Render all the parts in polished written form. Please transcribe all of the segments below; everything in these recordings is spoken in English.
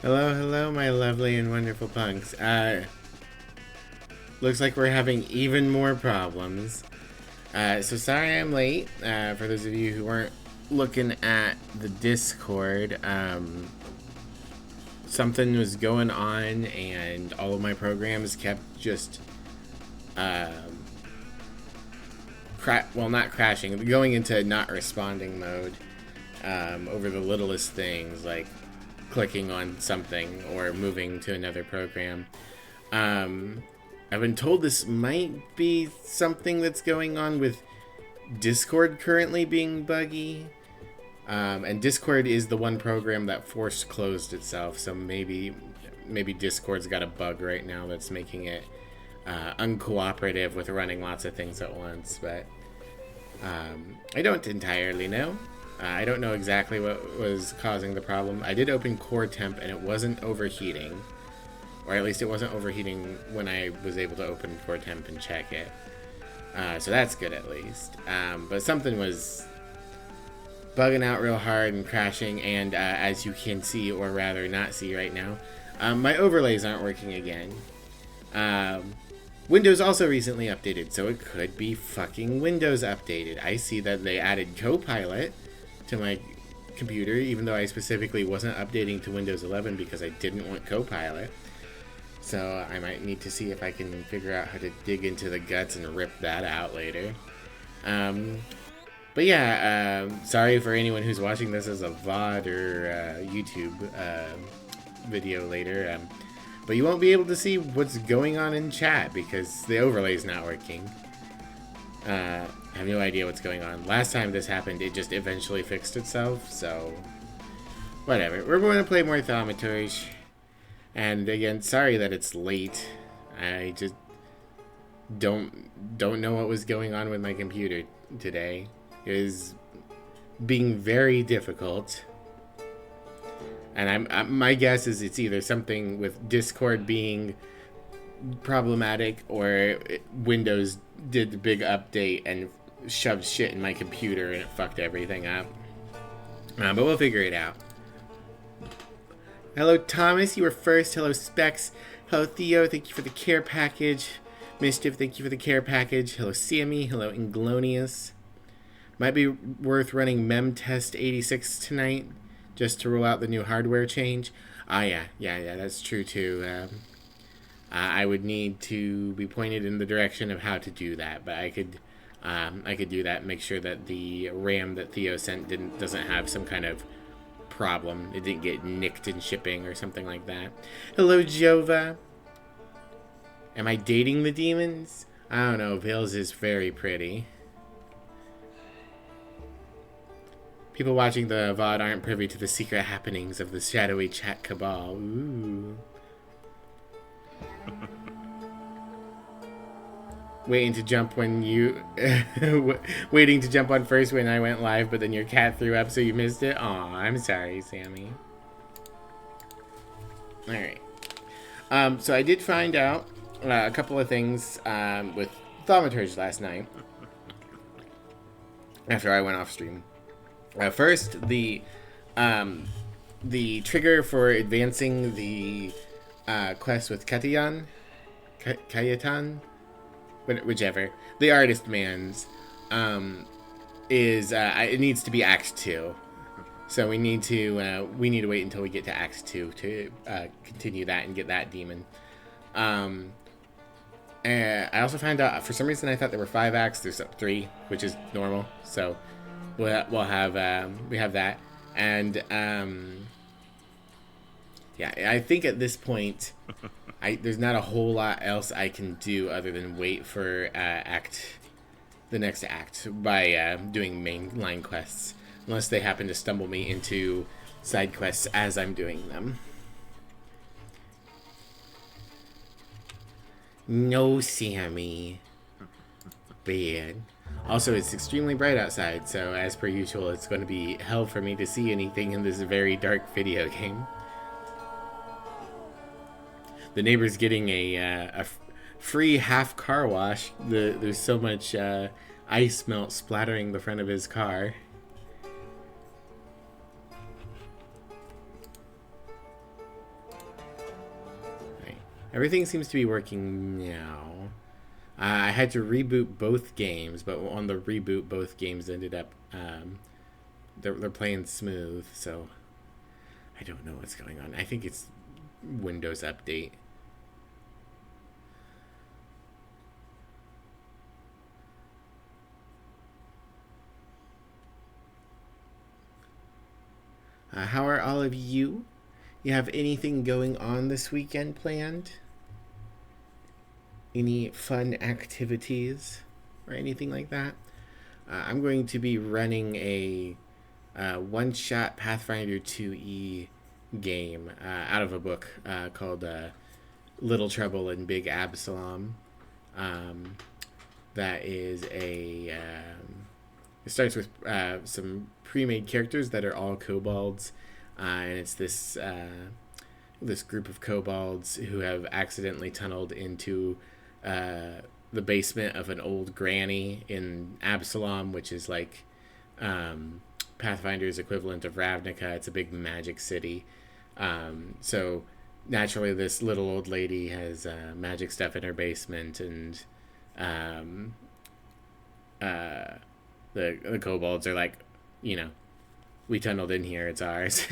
Hello, hello, my lovely and wonderful punks. Looks like we're having even more problems. So sorry I'm late. For those of you who weren't looking at the Discord, something was going on and all of my programs kept just, not crashing, going into not responding mode, over the littlest things, like clicking on something or moving to another program. I've been told this might be something that's going on with Discord currently being buggy. And Discord is the one program that forced closed itself, so maybe Discord's got a bug right now that's making it uncooperative with running lots of things at once, but I don't entirely know. I don't know exactly what was causing the problem. I did open core temp and it wasn't overheating. Or at least it wasn't overheating when I was able to open core temp and check it. So that's good at least. But something was bugging out real hard and crashing, and as you can see, or rather not see right now, my overlays aren't working again. Windows also recently updated, so it could be fucking Windows updated. I see that they added Copilot to my computer, even though I specifically wasn't updating to Windows 11 because I didn't want Copilot. So I might need to see if I can figure out how to dig into the guts and rip that out later. But yeah, sorry for anyone who's watching this as a VOD or YouTube video later. But you won't be able to see what's going on in chat because the overlay's not working. I have no idea what's going on. Last time this happened, it just eventually fixed itself, so whatever. We're going to play more Thaumaturge. And again, sorry that it's late. I just don't know what was going on with my computer today. It is being very difficult. And my guess is it's either something with Discord being problematic or Windows did the big update and shoved shit in my computer and it fucked everything up. But we'll figure it out. Hello Thomas, you were first. Hello Specs. Hello Theo, thank you for the care package. Mischief, thank you for the care package. Hello Sammy. Hello Inglonious. Might be worth running memtest 86 tonight just to rule out the new hardware change. Yeah, that's true too. I would need to be pointed in the direction of how to do that, but I could do that and make sure that the RAM that Theo sent doesn't have some kind of problem. It didn't get nicked in shipping or something like that. Hello Jova. Am I dating the demons? I don't know. Vales is very pretty. People watching the VOD aren't privy to the secret happenings of the shadowy chat cabal. Ooh. Waiting to jump when you... waiting to jump on first when I went live, but then your cat threw up so you missed it? Aw, I'm sorry, Sammy. Alright. So I did find out a couple of things with Thaumaturge last night. After I went off stream. First, the trigger for advancing the quest with Kayetan, whichever, the artist man's, is it needs to be Act 2. So we need to wait until we get to Act 2 to continue that and get that demon. And I also found out, for some reason I thought there were 5 acts. There's 3, which is normal. So we'll have we have that, and yeah, I think at this point there's not a whole lot else I can do other than wait for the next act by doing mainline quests, unless they happen to stumble me into side quests as I'm doing them. No, Sammy. Bad. Also, it's extremely bright outside, so as per usual, it's going to be hell for me to see anything in this very dark video game. The neighbor's getting a free half car wash. There's so much ice melt splattering the front of his car. Everything seems to be working now. I had to reboot both games, but on the reboot, both games ended up they're playing smooth. So I don't know what's going on. I think it's Windows update. How are all of you? You have anything going on this weekend planned? Any fun activities or anything like that? I'm going to be running a one-shot Pathfinder 2E game out of a book called Little Trouble in Big Absalom. That is a... it starts with some pre-made characters that are all kobolds, and it's this this group of kobolds who have accidentally tunneled into the basement of an old granny in Absalom, which is like Pathfinder's equivalent of Ravnica. It's a big magic city. So naturally, this little old lady has magic stuff in her basement, and the kobolds are like, you know, we tunneled in here, it's ours.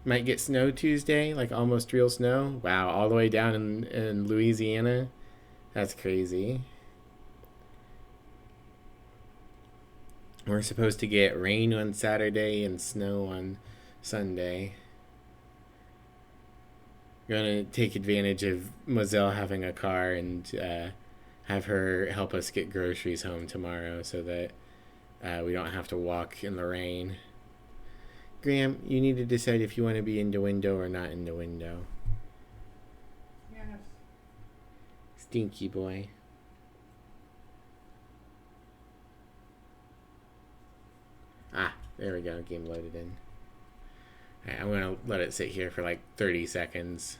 Might get snow Tuesday, like almost real snow. Wow, all the way down in Louisiana. That's crazy. We're supposed to get rain on Saturday and snow on Sunday. Gonna take advantage of Moselle having a car and have her help us get groceries home tomorrow so that we don't have to walk in the rain. Graham, you need to decide if you want to be in the window or not in the window. Yes. Stinky boy. Ah, there we go. Game loaded in. Alright, I'm going to let it sit here for like 30 seconds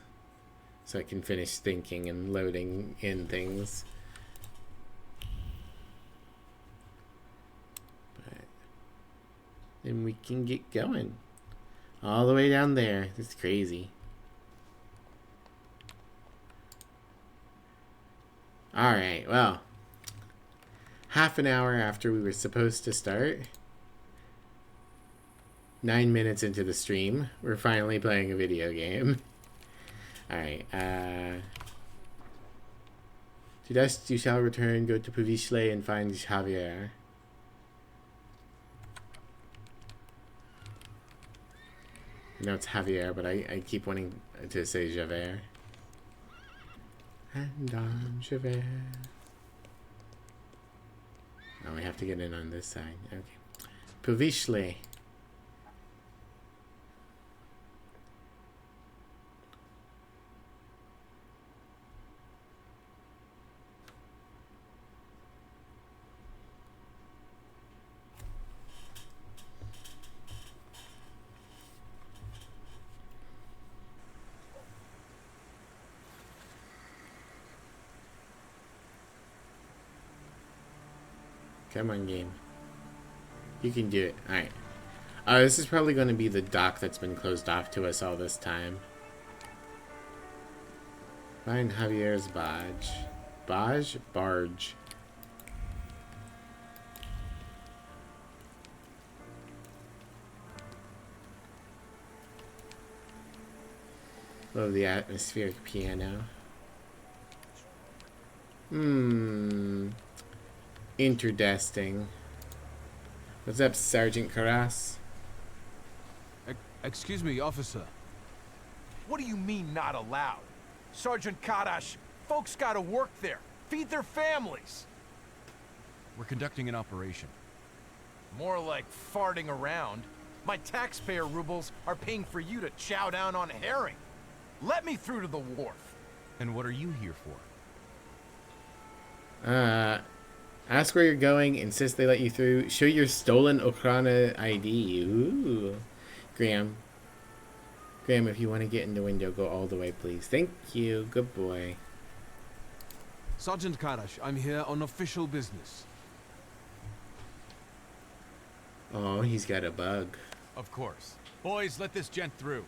so I can finish thinking and loading in things. But then we can get going. All the way down there. It's crazy. Alright, well. Half an hour after we were supposed to start. 9 minutes into the stream, we're finally playing a video game. Alright, to dust you shall return, go to Puvishle and find Javier. No, it's Javier, but I keep wanting to say Javert. And I'm Javert. Oh, we have to get in on this side. Okay. Puvishle. Come on, game. You can do it. Alright. This is probably going to be the dock that's been closed off to us all this time. Find Javier's barge. Barge? Barge. Love the atmospheric piano. Interdesting. What's up, Sergeant Carras? Excuse me, officer. What do you mean, not allowed? Sergeant Kadash, folks gotta work there. Feed their families. We're conducting an operation. More like farting around. My taxpayer rubles are paying for you to chow down on herring. Let me through to the wharf. And what are you here for? Ask where you're going, insist they let you through, show your stolen Okrana ID. Ooh. Graham, if you want to get in the window, go all the way, please. Thank you. Good boy. Sergeant Kadash, I'm here on official business. Oh, he's got a bug. Of course. Boys, let this gent through.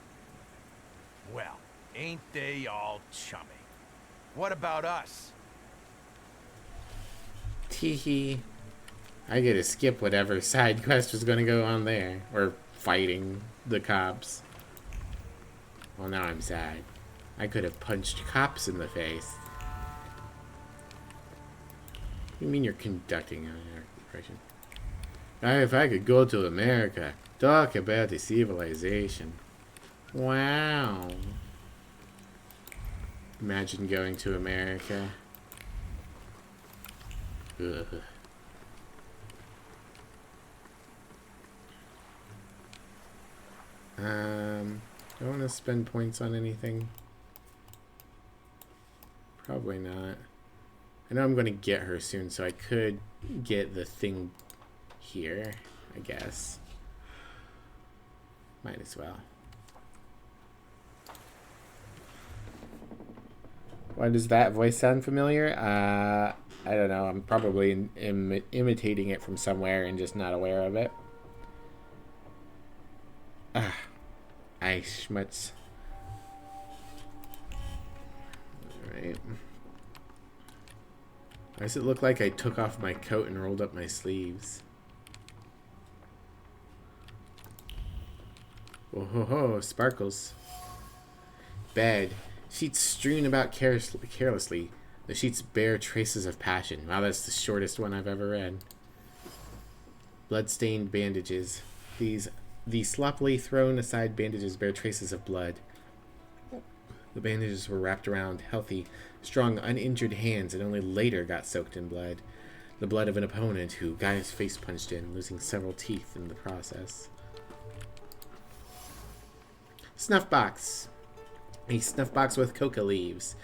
Well, ain't they all chummy? What about us? Teehee. I get to skip whatever side quest was gonna go on there. Or fighting the cops. Well, now I'm sad. I could have punched cops in the face. You mean you're conducting an operation? If I could go to America, talk about the civilization. Wow. Imagine going to America. Ugh. Do I want to spend points on anything? Probably not. I know I'm going to get her soon, so I could get the thing here, I guess. Might as well. Why does that voice sound familiar? I don't know. I'm probably imitating it from somewhere and just not aware of it. I schmutz. Alright. Why does it look like I took off my coat and rolled up my sleeves? Oh ho ho, sparkles. Bed. Sheets strewn about carelessly. The sheets bear traces of passion. Wow, that's the shortest one I've ever read. Blood-stained bandages. The sloppily thrown aside bandages bear traces of blood. The bandages were wrapped around healthy, strong, uninjured hands and only later got soaked in blood. The blood of an opponent who got his face punched in, losing several teeth in the process. Snuff box. A snuff box with coca leaves.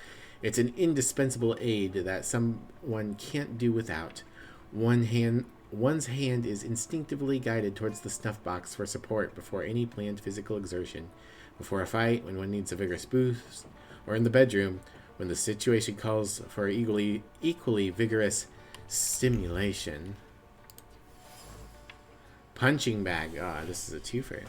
It's an indispensable aid that someone can't do without. One's hand is instinctively guided towards the snuff box for support before any planned physical exertion, before a fight when one needs a vigorous boost, or in the bedroom when the situation calls for equally vigorous stimulation. Punching bag. Ah, this is a twofer.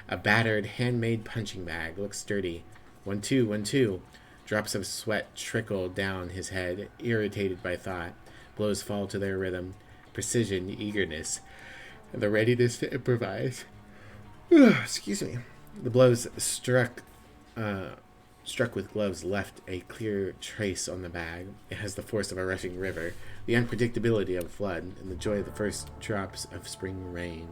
A battered, handmade punching bag. Looks sturdy. 1, 2, 1, 2. Drops of sweat trickle down his head, irritated by thought. Blows fall to their rhythm. Precision, eagerness, and the readiness to improvise. Excuse me. The blows struck with gloves left a clear trace on the bag. It has the force of a rushing river, the unpredictability of flood, and the joy of the first drops of spring rain.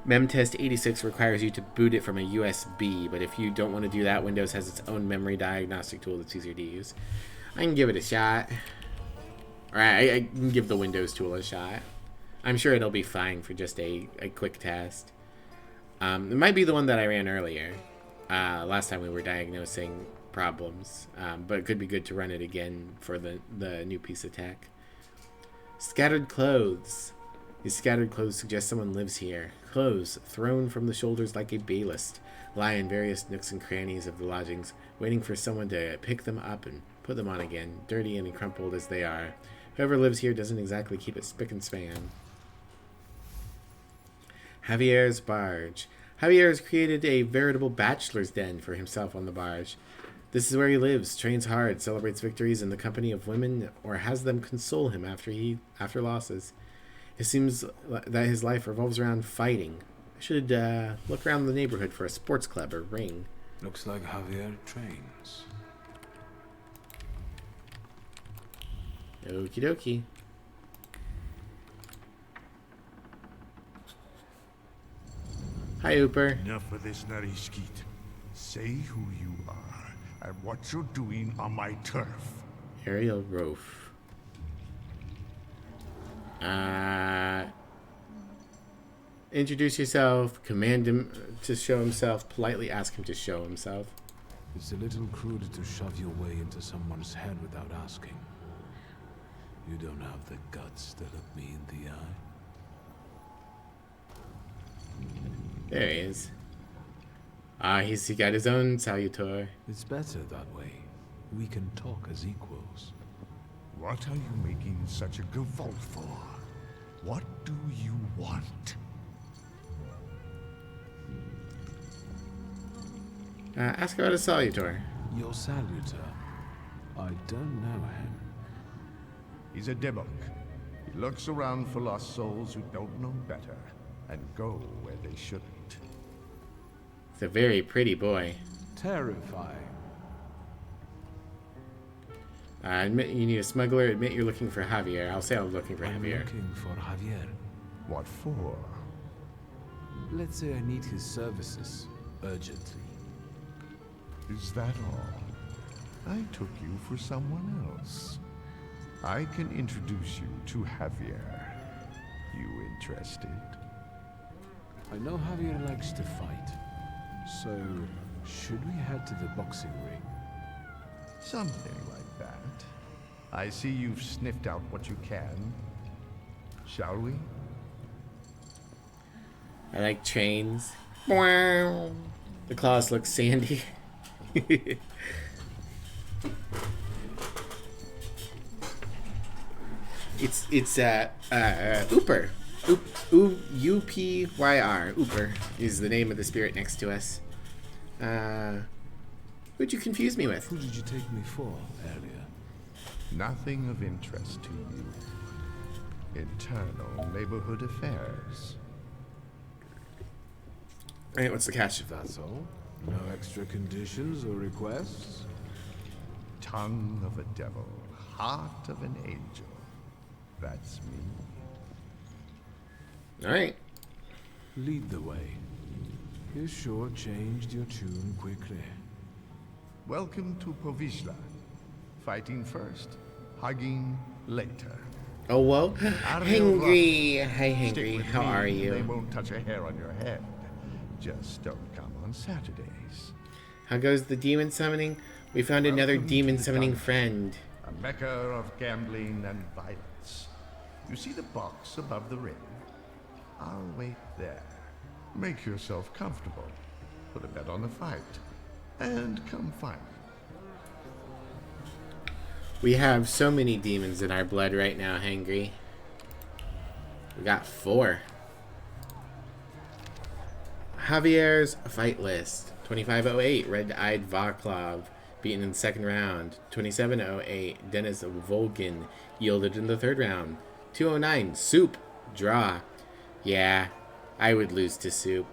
Memtest 86 requires you to boot it from a USB, but if you don't want to do that, Windows has its own memory diagnostic tool that's easier to use. I can give it a shot. Alright, I can give the Windows tool a shot. I'm sure it'll be fine for just a quick test. It might be the one that I ran earlier. Last time we were diagnosing problems. But it could be good to run it again for the new piece of tech. Scattered clothes. These scattered clothes suggest someone lives here. Clothes, thrown from the shoulders like a ballast, lie in various nooks and crannies of the lodgings, waiting for someone to pick them up and put them on again, dirty and crumpled as they are. Whoever lives here doesn't exactly keep it spick and span. Javier's barge. Javier has created a veritable bachelor's den for himself on the barge. This is where he lives, trains hard, celebrates victories in the company of women, or has them console him after losses. It seems that his life revolves around fighting. I should look around the neighborhood for a sports club or ring. Looks like Javier trains. Okie dokie. Hi, Ooper. Enough of this Narishkit. Say who you are and what you're doing on my turf. Ariel Rofe. Introduce yourself, command him to show himself, politely ask him to show himself. It's a little crude to shove your way into someone's head without asking. You don't have the guts to look me in the eye. There he is. He got his own salutor. It's better that way. We can talk as equals. What are you making such a gavolt for? What do you want? Ask about a Salutor. Your salutor. I don't know him. He's a Debok. He looks around for lost souls who don't know better and go where they shouldn't. He's a very pretty boy. Terrifying. Admit you need a smuggler. Admit you're looking for Javier. I'll say I'm looking for I'm Javier. looking for Javier. What for? Let's say I need his services urgently. Is that all? I took you for someone else. I can introduce you to Javier. You interested? I know Javier likes to fight. So, should we head to the boxing ring? Something like that. I see you've sniffed out what you can. Shall we? I like trains. The claws look sandy. it's Ooper. U-P-Y-R. Ooper is the name of the spirit next to us. Who'd you confuse me with? Who did you take me for earlier? Nothing of interest to you. Internal neighborhood affairs. Alright, what's the catch? That's all? No extra conditions or requests? Tongue of a devil, heart of an angel. That's me. Alright. Lead the way. You sure changed your tune quickly. Welcome to Povizla. Fighting first, hugging later. Oh, whoa. Hangry. Hi, Stick Hangry. with How me, are They you? won't touch a hair on your head. Just don't come on Saturdays. How goes the demon summoning? We found another Welcome to demon the summoning dungeon. friend. A mecca of gambling and violence. You see the box above the ring? I'll wait there. Make yourself comfortable. Put a bet on the fight. And come find me. We have so many demons in our blood right now, Hangry. We got 4. Javier's fight list. 2508, Red-Eyed Vaclav, beaten in the second round. 2708, Dennis Volgin, yielded in the third round. 209, Soup, draw. Yeah, I would lose to Soup.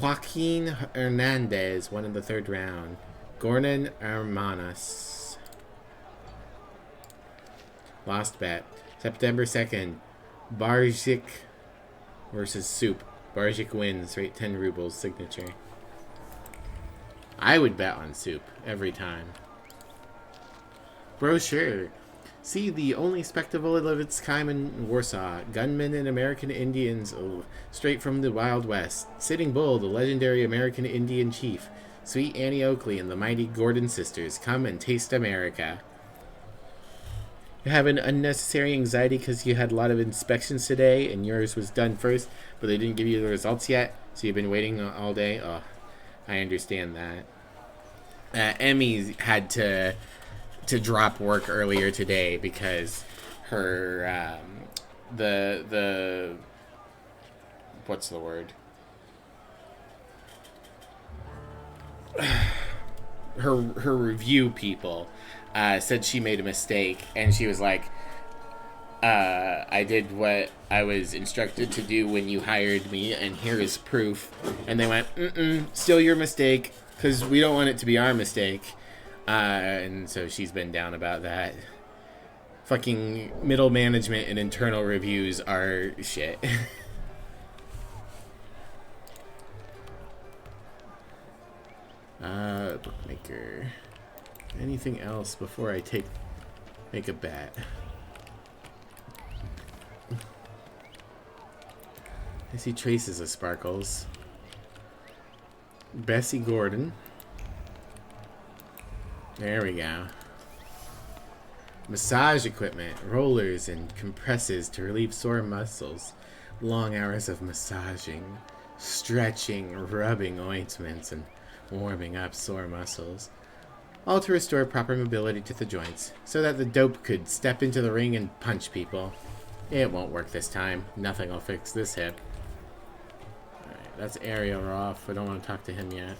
Joaquin Hernandez won in the third round. Gornan Hermanas. Lost bet. September 2nd. Barzik versus Soup. Barzik wins. Rate 10 rubles. Signature. I would bet on Soup every time. Brochure. See the only spectacle of its kind in Warsaw. Gunmen and American Indians straight from the Wild West. Sitting Bull, the legendary American Indian chief. Sweet Annie Oakley and the mighty Gordon sisters. Come and taste America. You have an unnecessary anxiety because you had a lot of inspections today and yours was done first, but they didn't give you the results yet, so you've been waiting all day. Oh, I understand that. Emmy had to drop work earlier today because her the what's the word? Her review people said she made a mistake, and she was like, I did what I was instructed to do when you hired me, and here is proof. And they went, still your mistake, because we don't want it to be our mistake. And so she's been down about that. Fucking middle management and internal reviews are shit. Bookmaker. Anything else before I make a bet? I see traces of sparkles. Bessie Gordon. There we go. Massage equipment, rollers and compresses to relieve sore muscles. Long hours of massaging, stretching, rubbing ointments, and warming up sore muscles. All to restore proper mobility to the joints, so that the dope could step into the ring and punch people. It won't work this time. Nothing will fix this hip. Alright, that's Ariel off. I don't want to talk to him yet.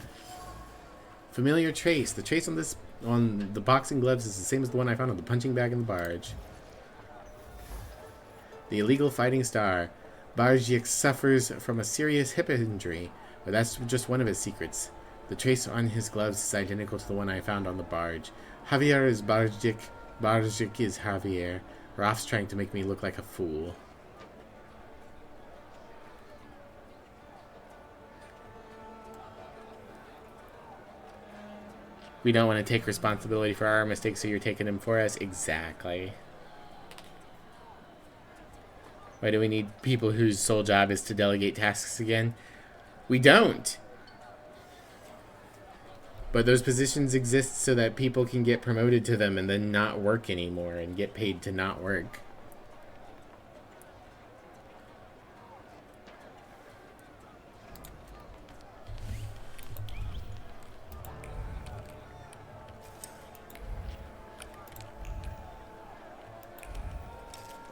Familiar trace. The trace on the boxing gloves is the same as the one I found on the punching bag in the barge. The illegal fighting star. Barjik suffers from a serious hip injury, but that's just one of his secrets. The trace on his gloves is identical to the one I found on the barge. Javier is Barjik. Barjik is Javier. Raf's trying to make me look like a fool. We don't want to take responsibility for our mistakes, so you're taking them for us? Exactly. Why do we need people whose sole job is to delegate tasks again? We don't! But those positions exist so that people can get promoted to them and then not work anymore and get paid to not work.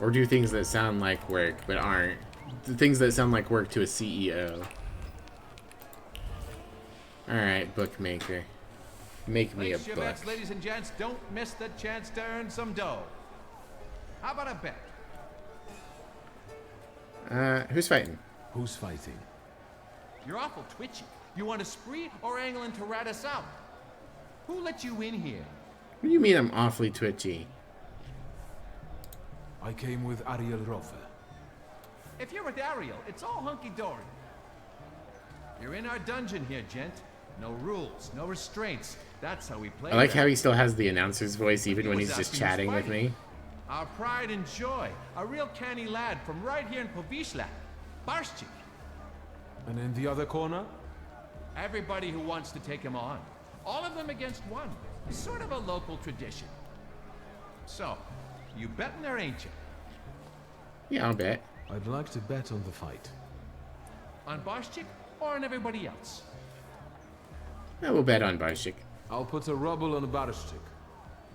Or do things that sound like work but aren't. The things that sound like work to a CEO. Alright, bookmaker. Make me a book. Shipmates, ladies and gents, don't miss the chance to earn some dough. How about a bet? Who's fighting? Who's fighting? You're awful twitchy. You want a spree or angling to rat us out? Who let you in here? What do you mean I'm awfully twitchy? I came with Ariel Rofe. If you're with Ariel, it's all hunky-dory. You're in our dungeon here, gent. No rules, no restraints. That's how we play. I like how he still has the announcer's voice even when he's just chatting with me. Our pride and joy. A real canny lad from right here in Povishla. Barshchik. And in the other corner? Everybody who wants to take him on. All of them against one. It's sort of a local tradition. So, you betting there, ain't you? Yeah, I'll bet. I'd like to bet on the fight. On Barshchik or on everybody else? I will bet on Barshik. I'll put a ruble on a Barishtik.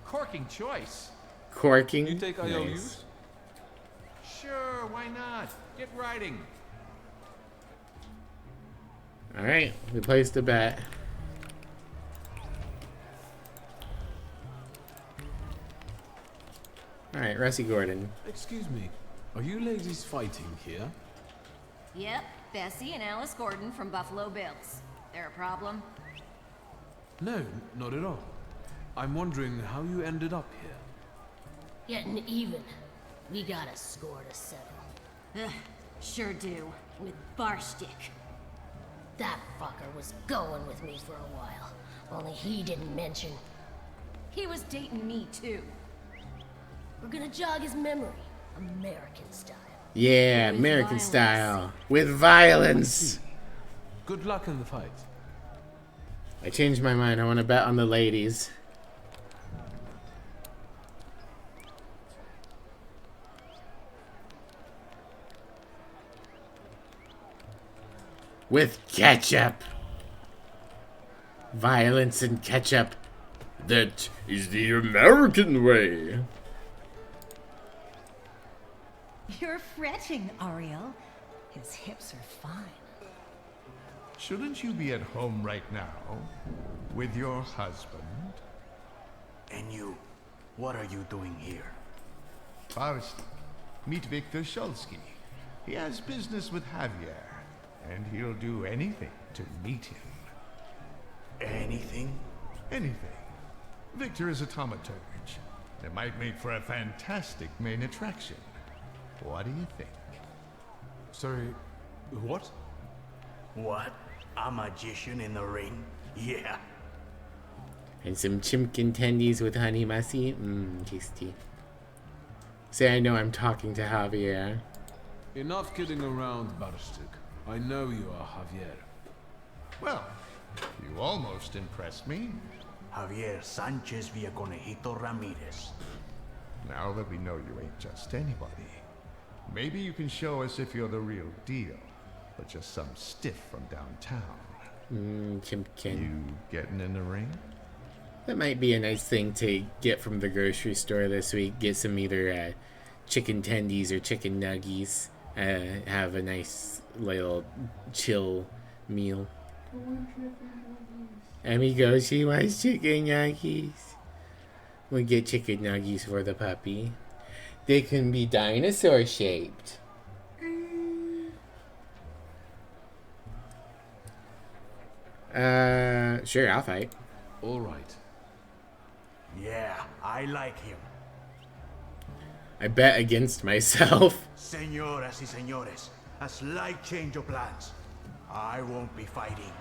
Corking choice. Corking? You take Nice. IOUs? Sure, why not? Get writing. Alright, we placed a bet. Alright, Russie Gordon. Excuse me, are you ladies fighting here? Yep, Bessie and Alice Gordon from Buffalo Bills. There a problem? No, not at all. I'm wondering how you ended up here. Getting even. We got a score to settle. Ugh, sure do. With Barshtik. That fucker was going with me for a while. Only he didn't mention. He was dating me too. We're gonna jog his memory. American style. Yeah, With American violence. style. With violence. Good luck in the fight. I changed my mind. I want to bet on the ladies. With ketchup. Violence and ketchup. That is the American way. You're fretting, Ariel. His hips are fine. Shouldn't you be at home right now with your husband? And you, what are you doing here? First, meet Victor Shulsky. He has business with Javier, and he'll do anything to meet him. Anything? Anything. Victor is a thaumaturge. It might make for a fantastic main attraction. What do you think? Sorry, what? What? A magician in the ring? Yeah. And some chimkin tendies with honey masi. Mmm, tasty. Say I know I'm talking to Javier. Enough kidding around, Barishtik. I know you are Javier. Well, you almost impressed me. Javier Sanchez Villaconejito Ramirez. Now that we know you ain't just anybody, maybe you can show us if you're the real deal, or just some stiff from downtown. Mmm, chimkin. You getting in the ring? That might be a nice thing to get from the grocery store this week. Get some either chicken tendies or chicken nuggies. Have a nice little chill meal. Amigo, she wants chicken nuggies. We'll get chicken nuggies for the puppy. They can be dinosaur shaped. Sure, I'll fight. All right. Yeah, I like him. I bet against myself. Señoras y señores, a slight change of plans. I won't be fighting.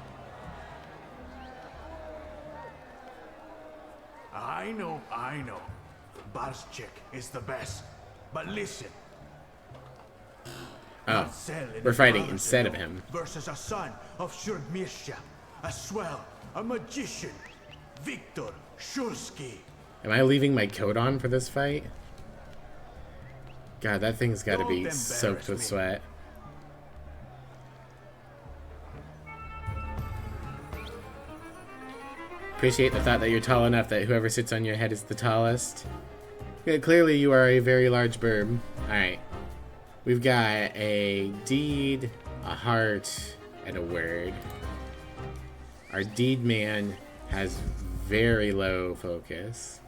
I know. Barschek is the best. But listen. Oh, Marcel and we're his fighting brother instead of Zeno him. versus a son of Shurgmirsha, a swell, a magician, Victor Shulsky. Am I leaving my coat on for this fight? God, that thing's got to Don't be embarrass soaked with me. sweat. Appreciate the thought that you're tall enough that whoever sits on your head is the tallest. Yeah, clearly you are a very large burb. Alright. We've got a deed, a heart, and a word. Our deed man has very low focus.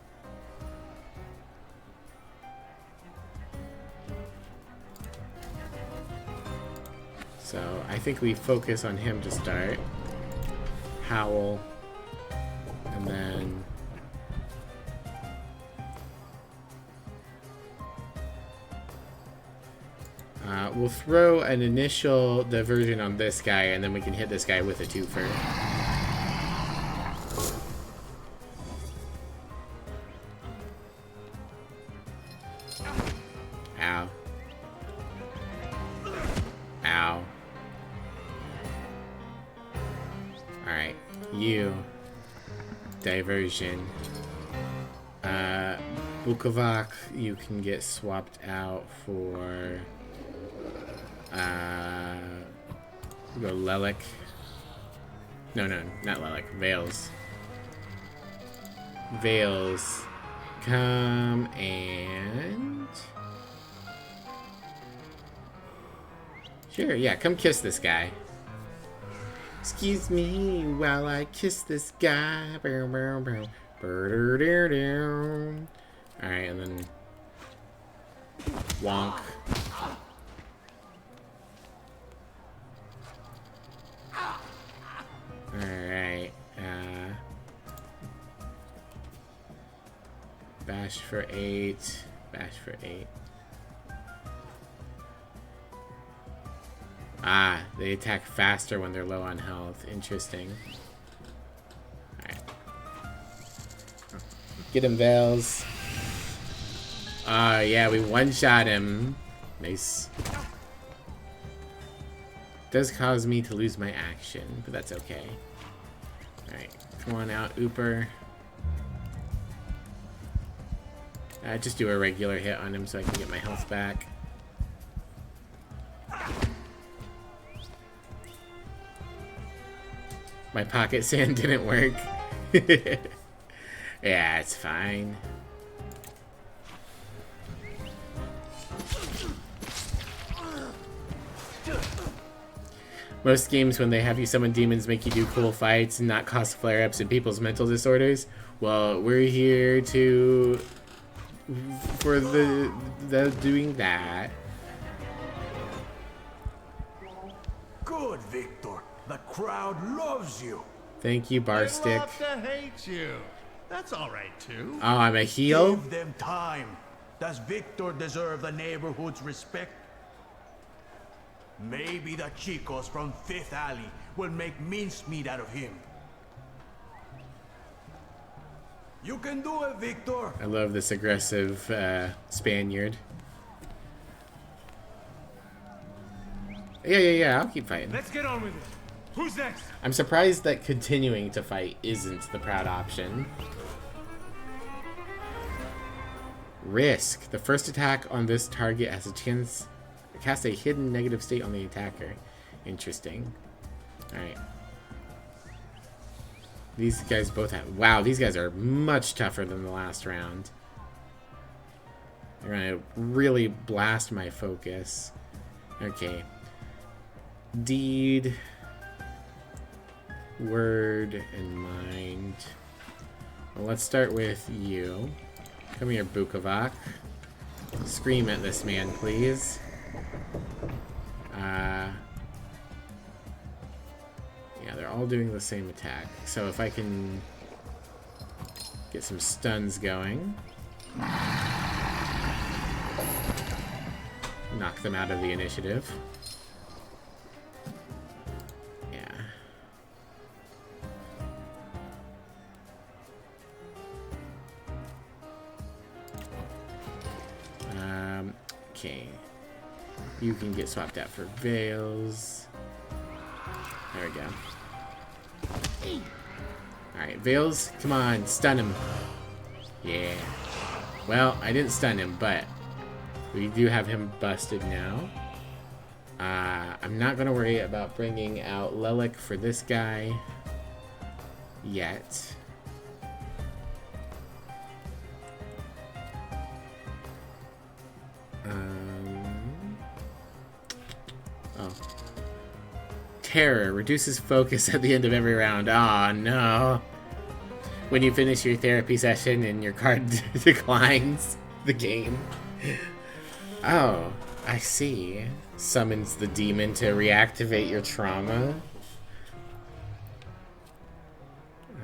So I think we focus on him to start. Howl. And then we'll throw an initial diversion on this guy, and then we can hit this guy with a twofer. Ow. Ow. Alright, you. Diversion. Bukovac, you can get swapped out for we'll go Lelik. No, not Lelik. Vales. Vales. Come and sure, yeah, come kiss this guy. Excuse me while I kiss this guy. Alright, and then wonk. Alright, bash for 8. Bash for 8. Ah, they attack faster when they're low on health. Interesting. Alright. Get him, Vales. Yeah, we one-shot him. Nice. Does cause me to lose my action, but that's okay. Alright, come on out, Ooper. Just do a regular hit on him so I can get my health back. My pocket sand didn't work. Yeah, it's fine. Most games, when they have you summon demons, make you do cool fights and not cause flare-ups and people's mental disorders. Well, we're here for the doing that. Good, Victor. The crowd loves you. Thank you, They Barstick. love to hate you. That's all right too. Oh, I'm a heel? Give them time. Does Victor deserve the neighborhood's respect? Maybe the chicos from Fifth Alley will make mincemeat out of him. You can do it, Victor. I love this aggressive Spaniard. Yeah, I'll keep fighting. Let's get on with it. Who's next? I'm surprised that continuing to fight isn't the proud option. Risk. The first attack on this target has a chance to cast a hidden negative state on the attacker. Interesting. Alright. These guys both have... Wow, these guys are much tougher than the last round. They're gonna really blast my focus. Okay. Deed. word and mind. Well, let's start with you. Come here, Bukovac. Scream at this man, please. Yeah, they're all doing the same attack. So if I can get some stuns going. Knock them out of the initiative. Yeah. Okay. You can get swapped out for Veils. There we go. Alright, Veils, come on, stun him. Yeah. Well, I didn't stun him, but we do have him busted now. I'm not going to worry about bringing out Lelik for this guy yet. Oh. Terror reduces focus at the end of every round. Aw, no. When you finish your therapy session and your card declines the game. Oh, I see. Summons the demon to reactivate your trauma.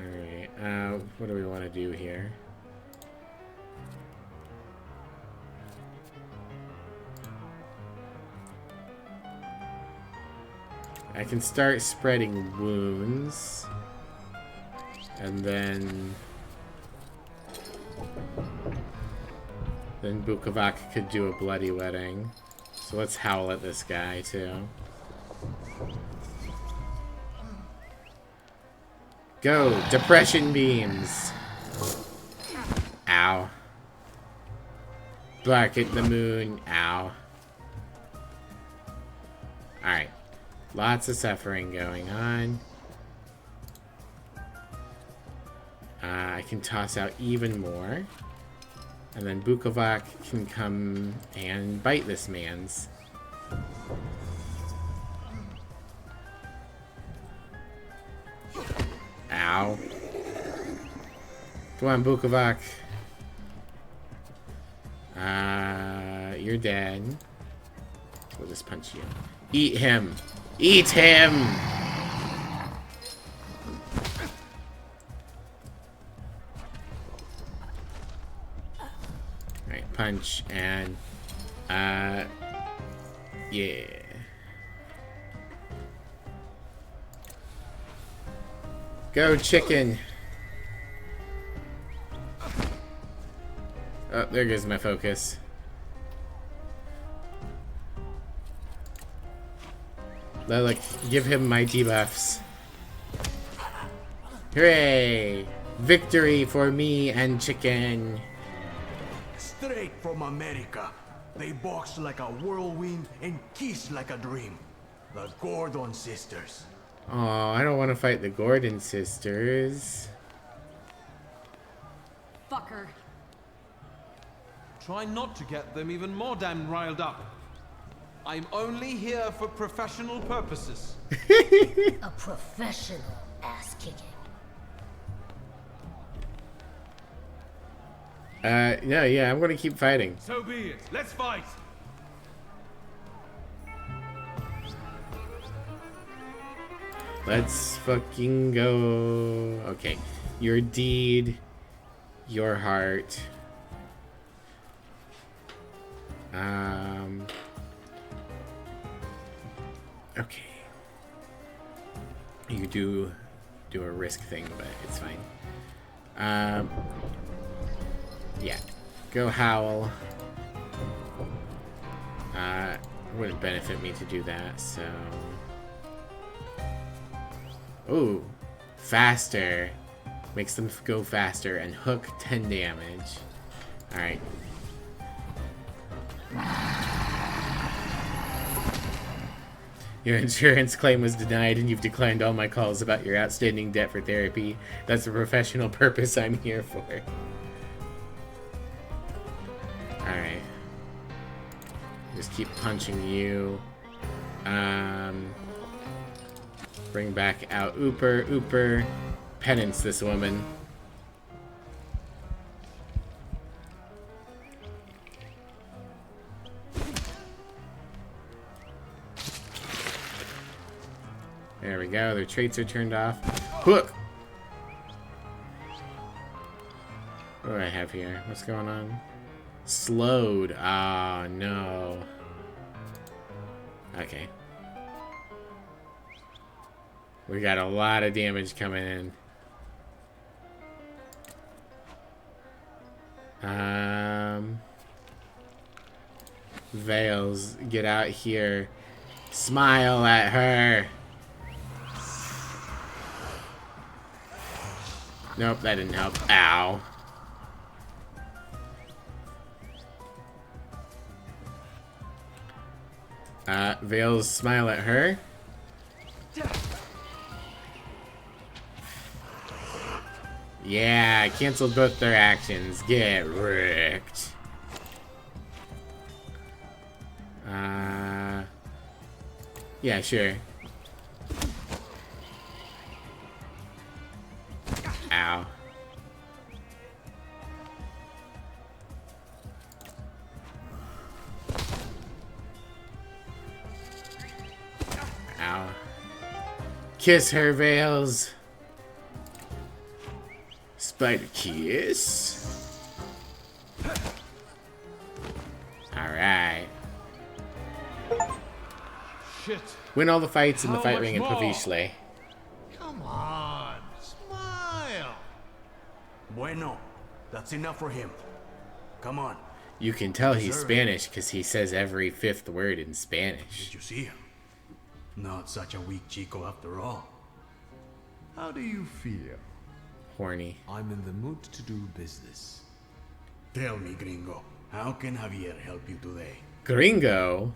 Alright, what do we want to do here? I can start spreading wounds. And then Bukovac could do a bloody wedding. So let's howl at this guy too. Go! Depression beams! Ow. Bark at the moon. Ow. Alright. Lots of suffering going on. I can toss out even more. And then Bukovac can come and bite this man's. Ow. Come on, Bukovac. You're dead. We'll just punch you. Eat him! Eat him! Alright, punch and yeah. Go, chicken! Oh, there goes my focus. Like, give him my debuffs. Hooray! Victory for me and chicken. Straight from America. They box like a whirlwind and kiss like a dream. The Gordon sisters. Oh, I don't want to fight the Gordon sisters. Fucker. Try not to get them even more damn riled up. I'm only here for professional purposes. A professional ass kicking. Yeah, I'm gonna keep fighting. So be it. Let's fight. Let's fucking go. Okay. Your deed, your heart. Okay. You do a risk thing, but it's fine. Yeah. Go howl. It wouldn't benefit me to do that, so... Ooh. Faster. Makes them go faster and hook 10 damage. Alright. Your insurance claim was denied and you've declined all my calls about your outstanding debt for therapy. That's the professional purpose I'm here for. Alright. Just keep punching you. Bring back out Ooper. Penance this woman. There we go. Their traits are turned off. Hook! What do I have here? What's going on? Slowed. Ah, no. Okay. We got a lot of damage coming in. Veils, get out here. Smile at her. Nope, that didn't help. Ow. Veils, smile at her. Yeah, canceled both their actions. Get wrecked. Yeah, sure. Ow. Ow. Kiss her, Veils. Spider kiss. Alright. Shit. Win all the fights in the How fight much ring in more? Pavishle. Come on, smile. Bueno, that's enough for him. Come on. You can tell he's Deserve it. Spanish because he says every fifth word in Spanish. Did you see him? Not such a weak chico after all. How do you feel? Horny. I'm in the mood to do business. Tell me, gringo, how can Javier help you today? Gringo?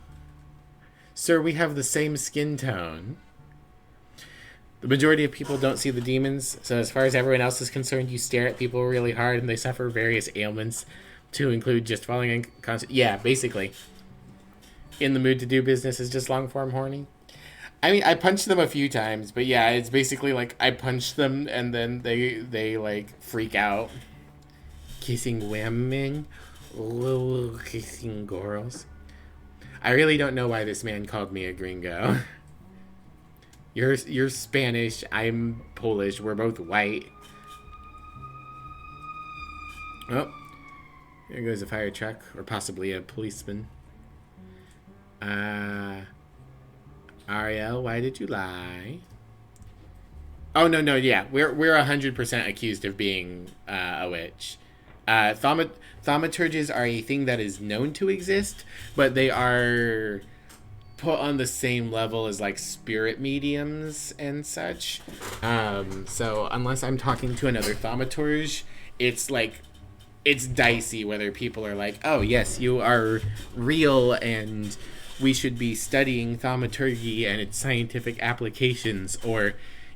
Sir, we have the same skin tone. The majority of people don't see the demons, so as far as everyone else is concerned, you stare at people really hard and they suffer various ailments, to include just falling yeah, basically. In the mood to do business is just long form horny. I mean, I punched them a few times, but yeah, it's basically like I punch them and then they like freak out. Kissing women, ooh, kissing girls. I really don't know why this man called me a gringo. You're Spanish, I'm Polish, we're both white. Oh, here goes a fire truck, or possibly a policeman. Ariel, why did you lie? Oh, no, yeah. We're 100% accused of being a witch. Thaumaturges are a thing that is known to exist, but they are put on the same level as, like, spirit mediums and such. So unless I'm talking to another thaumaturge, it's, like, it's dicey whether people are like, oh, yes, you are real and we should be studying thaumaturgy and its scientific applications, or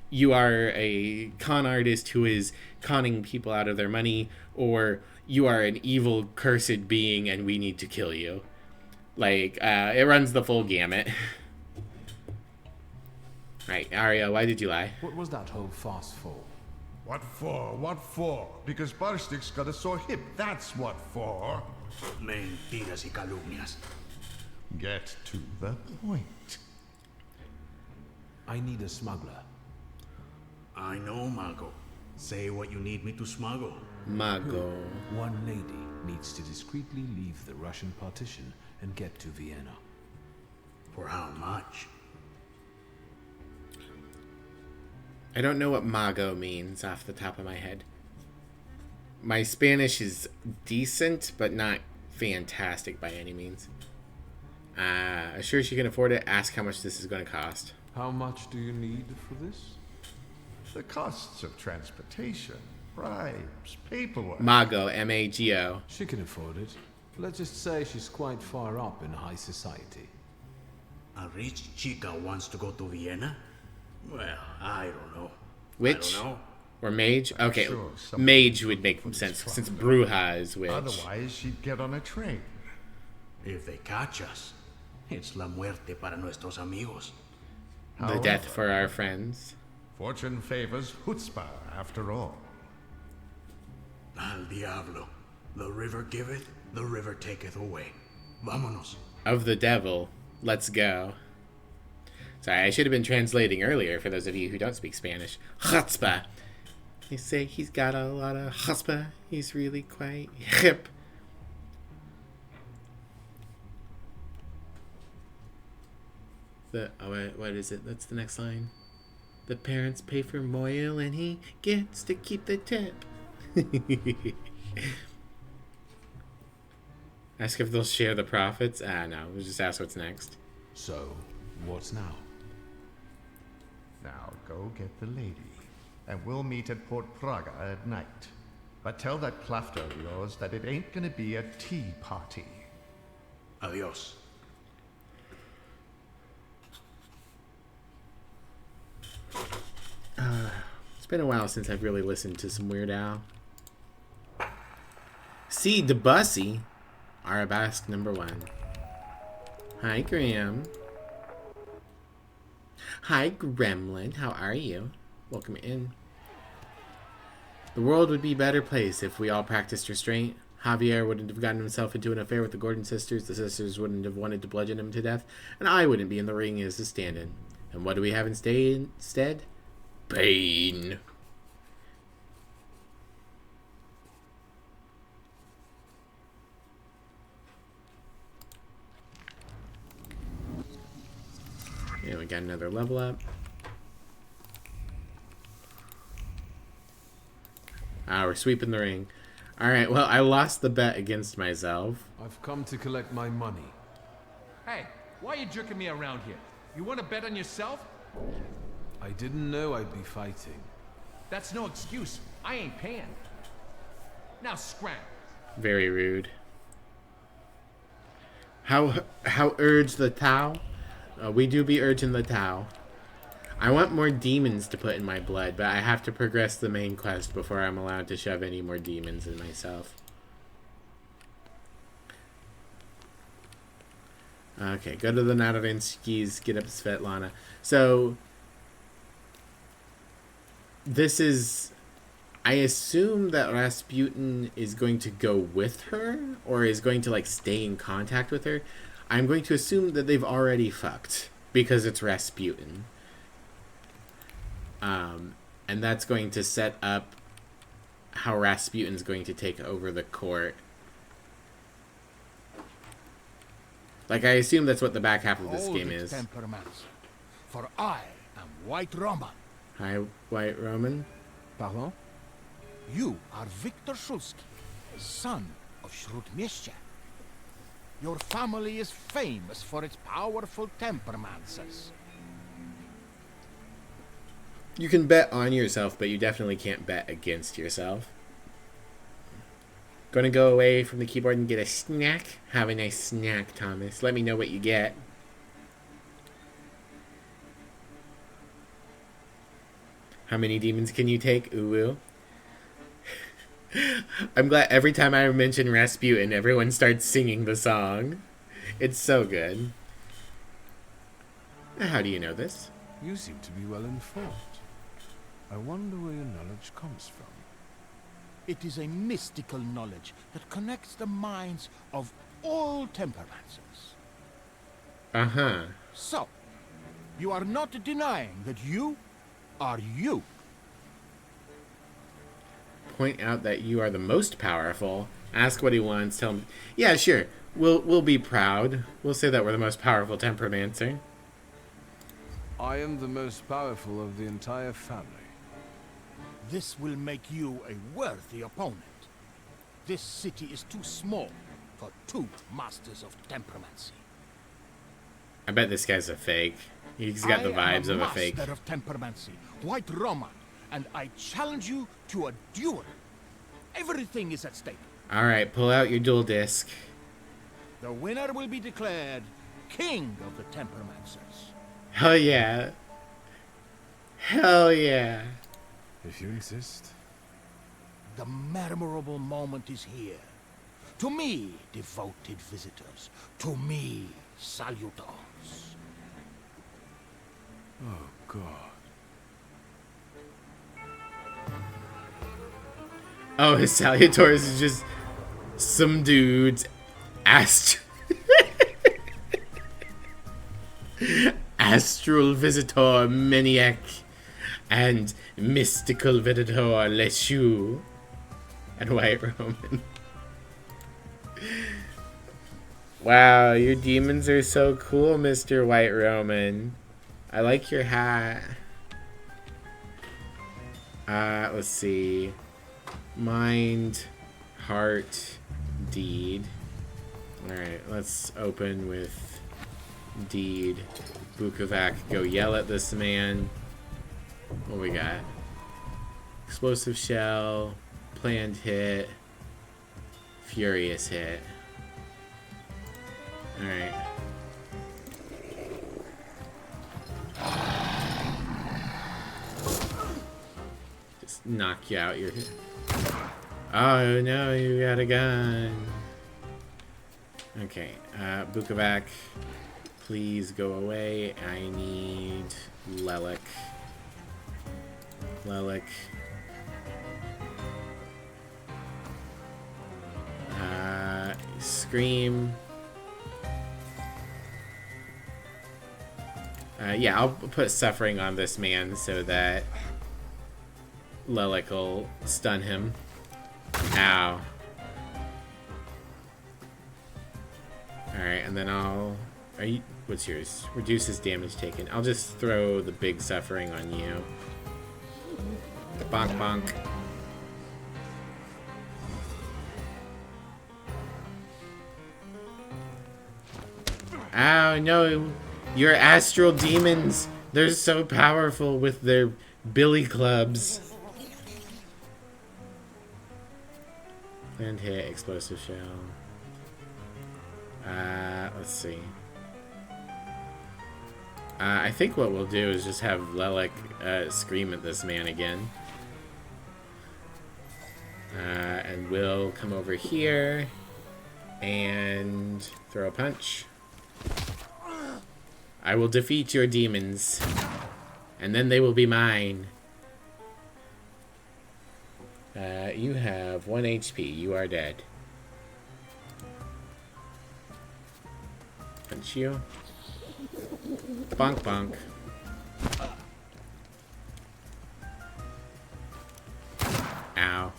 you are a con artist who is conning people out of their money, or you are an evil, cursed being and we need to kill you. Like, it runs the full gamut. Right, Aria, why did you lie? What was that whole farce for? What for? What for? Because Barstick's got a sore hip. That's what for. Mentiras y calumnias. Get to the point. I need a smuggler. I know, Mago. Say what you need me to smuggle. Mago. One lady needs to discreetly leave the Russian partition and get to Vienna. For how much? I don't know what mago means off the top of my head. My Spanish is decent, but not fantastic by any means. Sure she can afford it. Ask how much this is going to cost. How much do you need for this? The costs of transportation, bribes, paperwork. Mago, M-A-G-O. She can afford it. Let's just say she's quite far up in high society. A rich chica wants to go to Vienna? Well, I don't know. Witch? I don't know. Or mage? Okay, Sure, mage would make sense, since Bruja is witch. Otherwise, she'd get on a train. If they catch us, it's la muerte para nuestros amigos. The death for our friends. Fortune favors chutzpah after all. Al diablo. The river giveth, the river taketh away. Vámonos. Of the devil. Let's go. Sorry, I should have been translating earlier for those of you who don't speak Spanish. Chutzpah. They say he's got a lot of chutzpah. He's really quite hip. What is it? That's the next line. The parents pay for Moyle and he gets to keep the tip. Ask if they'll share the profits. No, we'll just ask what's next. So, what's now? Now go get the lady, and we'll meet at Port Praga at night. But tell that Klafter of yours that it ain't gonna be a tea party. Adios. It's been a while since I've really listened to some Weird Al. See, Debussy, Arabesque #1. Hi, Graham. Hi, Gremlin. How are you? Welcome in. The world would be a better place if we all practiced restraint. Javier wouldn't have gotten himself into an affair with the Gordon sisters. The sisters wouldn't have wanted to bludgeon him to death. And I wouldn't be in the ring as a stand-in. And what do we have instead? Pain. Yeah, we got another level up. We're sweeping the ring. Alright, well, I lost the bet against myself. I've come to collect my money. Hey, why are you jerking me around here? You want to bet on yourself? I didn't know I'd be fighting. That's no excuse. I ain't paying. Now scram. Very rude. How urge the Tau? We do be urging the Tau. I want more demons to put in my blood, but I have to progress the main quest before I'm allowed to shove any more demons in myself. Okay, go to the Narodinskis, get up Svetlana. So, this is... I assume that Rasputin is going to go with her, or is going to, like, stay in contact with her. I'm going to assume that they've already fucked, because it's Rasputin. And that's going to set up how Rasputin's going to take over the court. Like, I assume that's what the back half of this game is. For I am White Roman. Hi, White Roman. Pardon? You are Victor Shulsky, son of Shrutmieszcza. Your family is famous for its powerful temperamancers. You can bet on yourself, but you definitely can't bet against yourself. Gonna go away from the keyboard and get a snack? Have a nice snack, Thomas. Let me know what you get. How many demons can you take, Uwu? I'm glad every time I mention Rasputin, everyone starts singing the song. It's so good. How do you know this? You seem to be well informed. I wonder where your knowledge comes from. It is a mystical knowledge that connects the minds of all temperamancers. Uh-huh. So, you are not denying that you are you. Point out that you are the most powerful. Ask what he wants. Tell him. Yeah, sure. We'll be proud. We'll say that we're the most powerful temperamencer. I am the most powerful of the entire family. This will make you a worthy opponent. This city is too small for two masters of temperamency. I bet this guy's a fake. He's got the vibes of a fake. Master of temperamency, White Roman, and I challenge you to a duel. Everything is at stake. Alright, pull out your dual disc. The winner will be declared King of the Temperamancers. Hell yeah. Hell yeah. If you insist. The memorable moment is here. To me, devoted visitors. To me, salutons. Oh, God. Oh, his salutors is just some dudes astral visitor maniac and mystical visitor Leshu and White Roman. Wow, your demons are so cool, Mr. White Roman. I like your hat. Let's see. Mind, heart, deed. Alright, let's open with deed. Bukovac, go yell at this man. What we got? Explosive shell, planned hit, furious hit. Alright. Just knock you out your hit. Oh no, you got a gun. Okay, Bukovac, please go away. I need Lelik. Scream. Yeah, I'll put suffering on this man so that Lelik will stun him. Ow. Alright, and then what's yours? Reduces damage taken. I'll just throw the big suffering on you. Bonk bonk. Ow, no. Your astral demons. They're so powerful with their billy clubs. Planned hit, explosive shell. Let's see. I think what we'll do is just have Lelik scream at this man again. And we'll come over here and throw a punch. I will defeat your demons, and then they will be mine. You have 1 HP. You are dead. Punch you. Bonk bonk. Ow.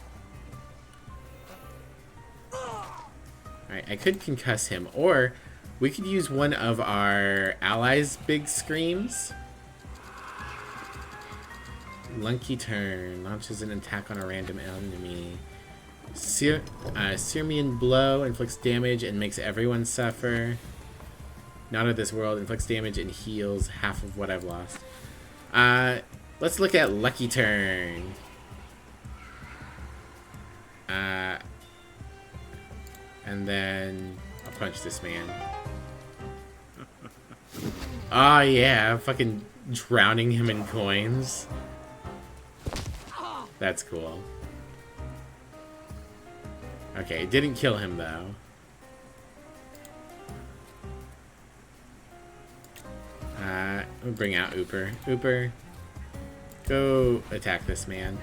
Alright, I could concuss him, or we could use one of our allies' big screams. Lunky turn. Launches an attack on a random enemy. Sirmian blow inflicts damage and makes everyone suffer. Not of this world. Inflicts damage and heals half of what I've lost. Let's look at Lucky Turn. And then I'll punch this man. Oh yeah, fucking drowning him in coins. That's cool. Okay, it didn't kill him though. We'll bring out Ooper. Ooper, go attack this man.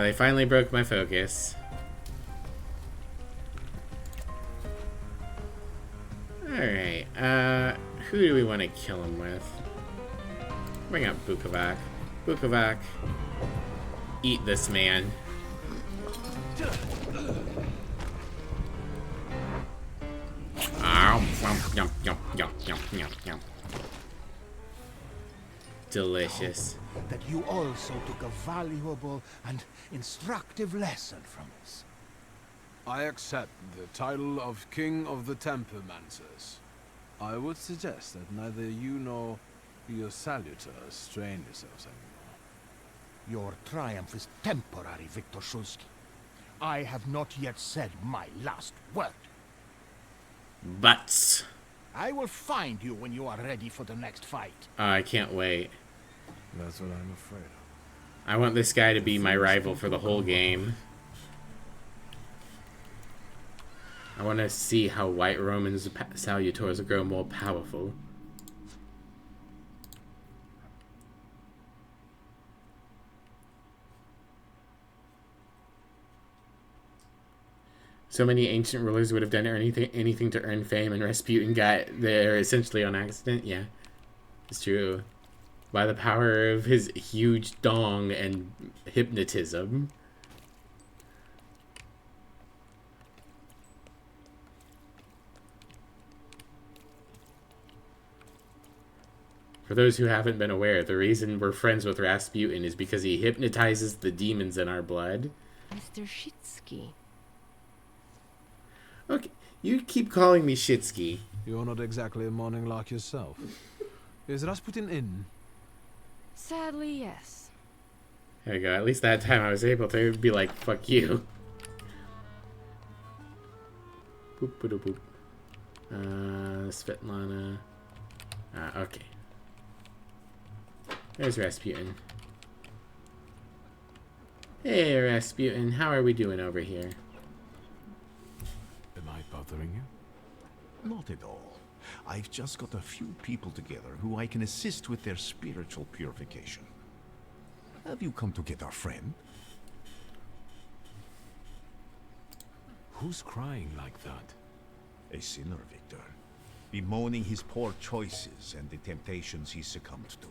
They finally broke my focus. Alright, who do we want to kill him with? Bring out Bukovac. Bukovac, eat this man. Delicious. That you also took a valuable and instructive lesson from us. I accept the title of King of the Tempermancers. I would suggest that neither you nor your salutors strain yourselves anymore. Your triumph is temporary, Victor Shulsky. I have not yet said my last word. Butts. I will find you when you are ready for the next fight. I can't wait. That's what I'm afraid of. I want this guy to be my rival for the whole game. I want to see how White Roman's salutors grow more powerful. So many ancient rulers would have done anything to earn fame, and Rasputin got there essentially on accident. Yeah, it's true. By the power of his huge dong and hypnotism. For those who haven't been aware, the reason we're friends with Rasputin is because he hypnotizes the demons in our blood. Mr. Shitsky. Okay, you keep calling me Shitsky. You're not exactly a morning lark yourself. Is Rasputin in? Sadly, yes. There you go. At least that time I was able to be like, fuck you. Boop, boop, boop. Svetlana. Okay. There's Rasputin. Hey, Rasputin. How are we doing over here? Am I bothering you? Not at all. I've just got a few people together who I can assist with their spiritual purification. Have you come to get our friend? Who's crying like that? A sinner, Victor. Bemoaning his poor choices and the temptations he succumbed to.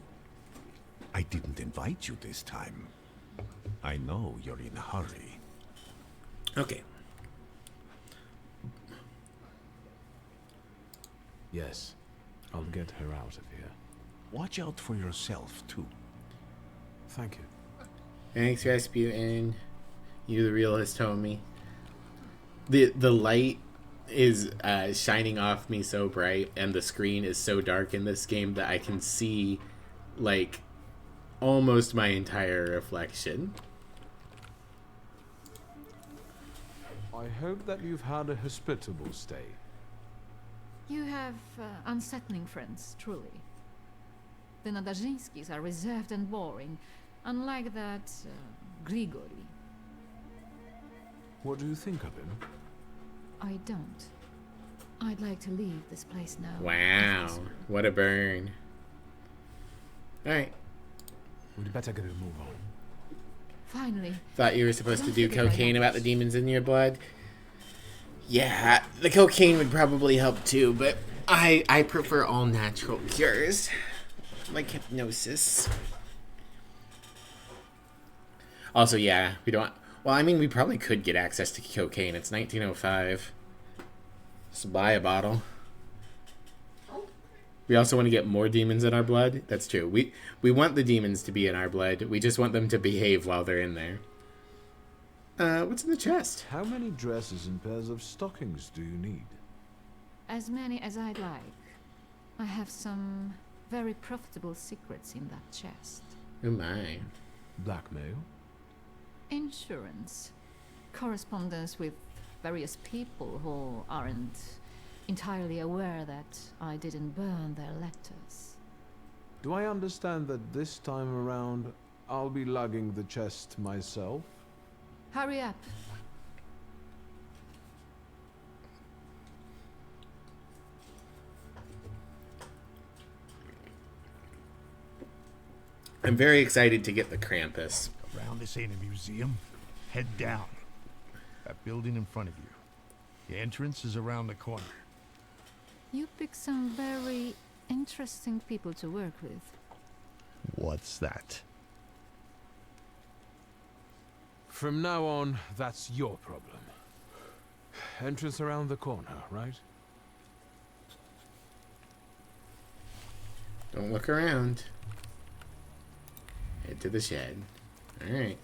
I didn't invite you this time. I know you're in a hurry. Okay. Yes. I'll get her out of here. Watch out for yourself, too. Thank you. Thanks, Rasputin. You the realist, homie. The light is shining off me so bright, and the screen is so dark in this game that I can see, like, almost my entire reflection. I hope that you've had a hospitable stay. You have unsettling friends, truly. The Nadazhinskis are reserved and boring, unlike that Grigory. What do you think of him? I don't. I'd like to leave this place now. Wow, what a burn. Alright. We'd better get a move on. Finally. Thought you were supposed to do cocaine about the demons in your blood? Yeah, the cocaine would probably help too, but I prefer all natural cures. Like hypnosis. Also, yeah, we don't... Well, I mean, we probably could get access to cocaine. It's 1905. Just buy a bottle. We also want to get more demons in our blood. That's true. We want the demons to be in our blood. We just want them to behave while they're in there. What's in the chest? How many dresses and pairs of stockings do you need? As many as I'd like. I have some very profitable secrets in that chest. Oh my. Blackmail? Insurance. Correspondence with various people who aren't entirely aware that I didn't burn their letters. Do I understand that this time around I'll be lugging the chest myself? Hurry up. I'm very excited to get the Krampus. Around this ain't a museum. Head down. That building in front of you. The entrance is around the corner. You pick some very interesting people to work with. What's that? From now on, that's your problem. Entrance around the corner, right? Don't look around. Head to the shed. Alright.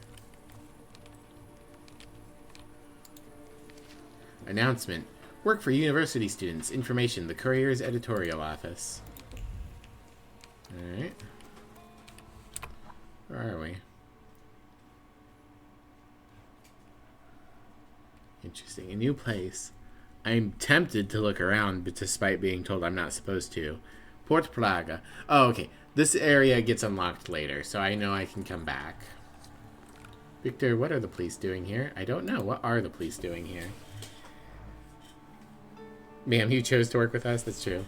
Announcement. Work for university students. Information. The Courier's editorial office. Alright. Where are we? Interesting. A new place. I'm tempted to look around, but despite being told I'm not supposed to. Port Praga. Oh, okay. This area gets unlocked later, so I know I can come back. Victor, what are the police doing here? I don't know. What are the police doing here? Ma'am, you chose to work with us? That's true.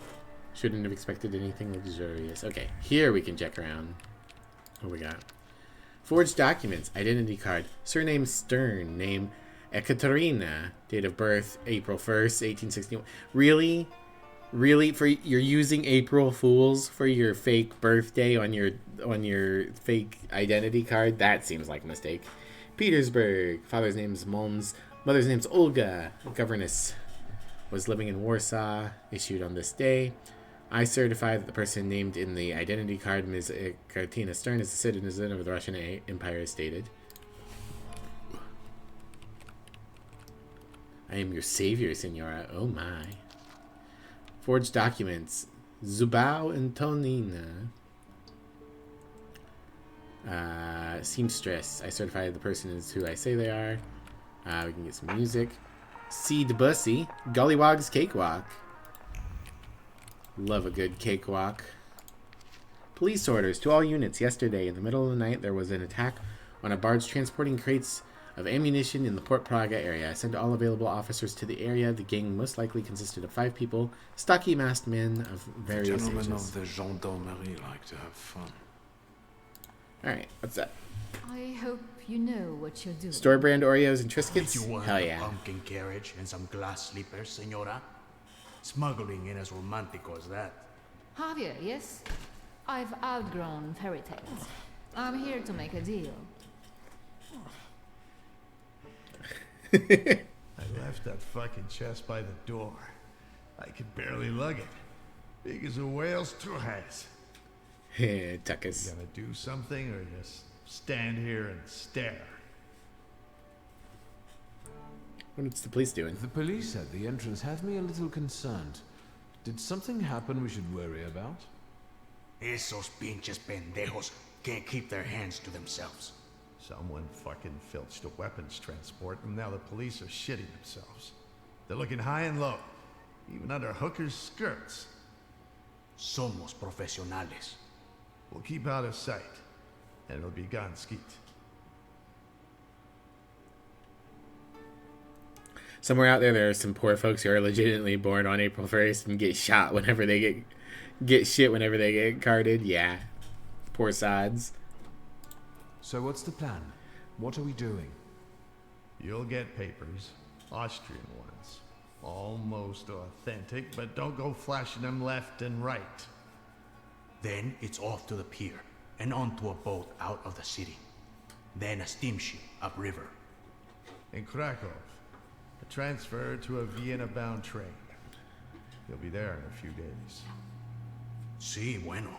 Shouldn't have expected anything luxurious. Okay, here we can check around. What we got? Forged documents. Identity card. Surname Stern. Name Ekaterina. Date of birth April 1st, 1861. Really? Really? You're using April Fools for your fake birthday on your fake identity card? That seems like a mistake. Petersburg. Father's name's Mons. Mother's name's Olga. Governess. Was living in Warsaw. Issued on this day. I certify that the person named in the identity card, Ms. Katerina Stern, is a citizen of the Russian Empire, as stated. I am your savior, Senora. Oh my. Forged documents. Zubao and Tonina. Seamstress. I certify the person is who I say they are. We can get some music. Seed Bussy. Gollywog's Cakewalk. Love a good cakewalk. Police orders to all units. Yesterday, in the middle of the night, there was an attack on a barge transporting crates of ammunition in the Port Praga area. I sent all available officers to the area. The gang most likely consisted of 5 people, stocky masked men of various ages. The gentlemen of the gendarmerie like to have fun. Alright, what's that? I hope you know what you're doing. Store brand Oreos and Triscuits? You want Hell a yeah. pumpkin carriage and some glass slippers, senora? Smuggling ain't as romantico as that. Javier, yes? I've outgrown fairy tales. I'm here to make a deal. I left that fucking chest by the door. I could barely lug it. Big as a whale's trojans. Tuckus. You gonna do something or just stand here and stare? What's the police doing? The police at the entrance have me a little concerned. Did something happen we should worry about? Esos pinches pendejos can't keep their hands to themselves. Someone fucking filched a weapons transport and now the police are shitting themselves. They're looking high and low, even under hookers' skirts. Somos profesionales. We'll keep out of sight, and it'll be gone skeet. Somewhere out there are some poor folks who are legitimately born on April 1st and get shot whenever they get shit whenever they get carded. Yeah. Poor sods. So what's the plan? What are we doing? You'll get papers, Austrian ones. Almost authentic, but don't go flashing them left and right. Then it's off to the pier and onto a boat out of the city. Then a steamship upriver. In Krakow, a transfer to a Vienna-bound train. You'll be there in a few days. Sí, bueno.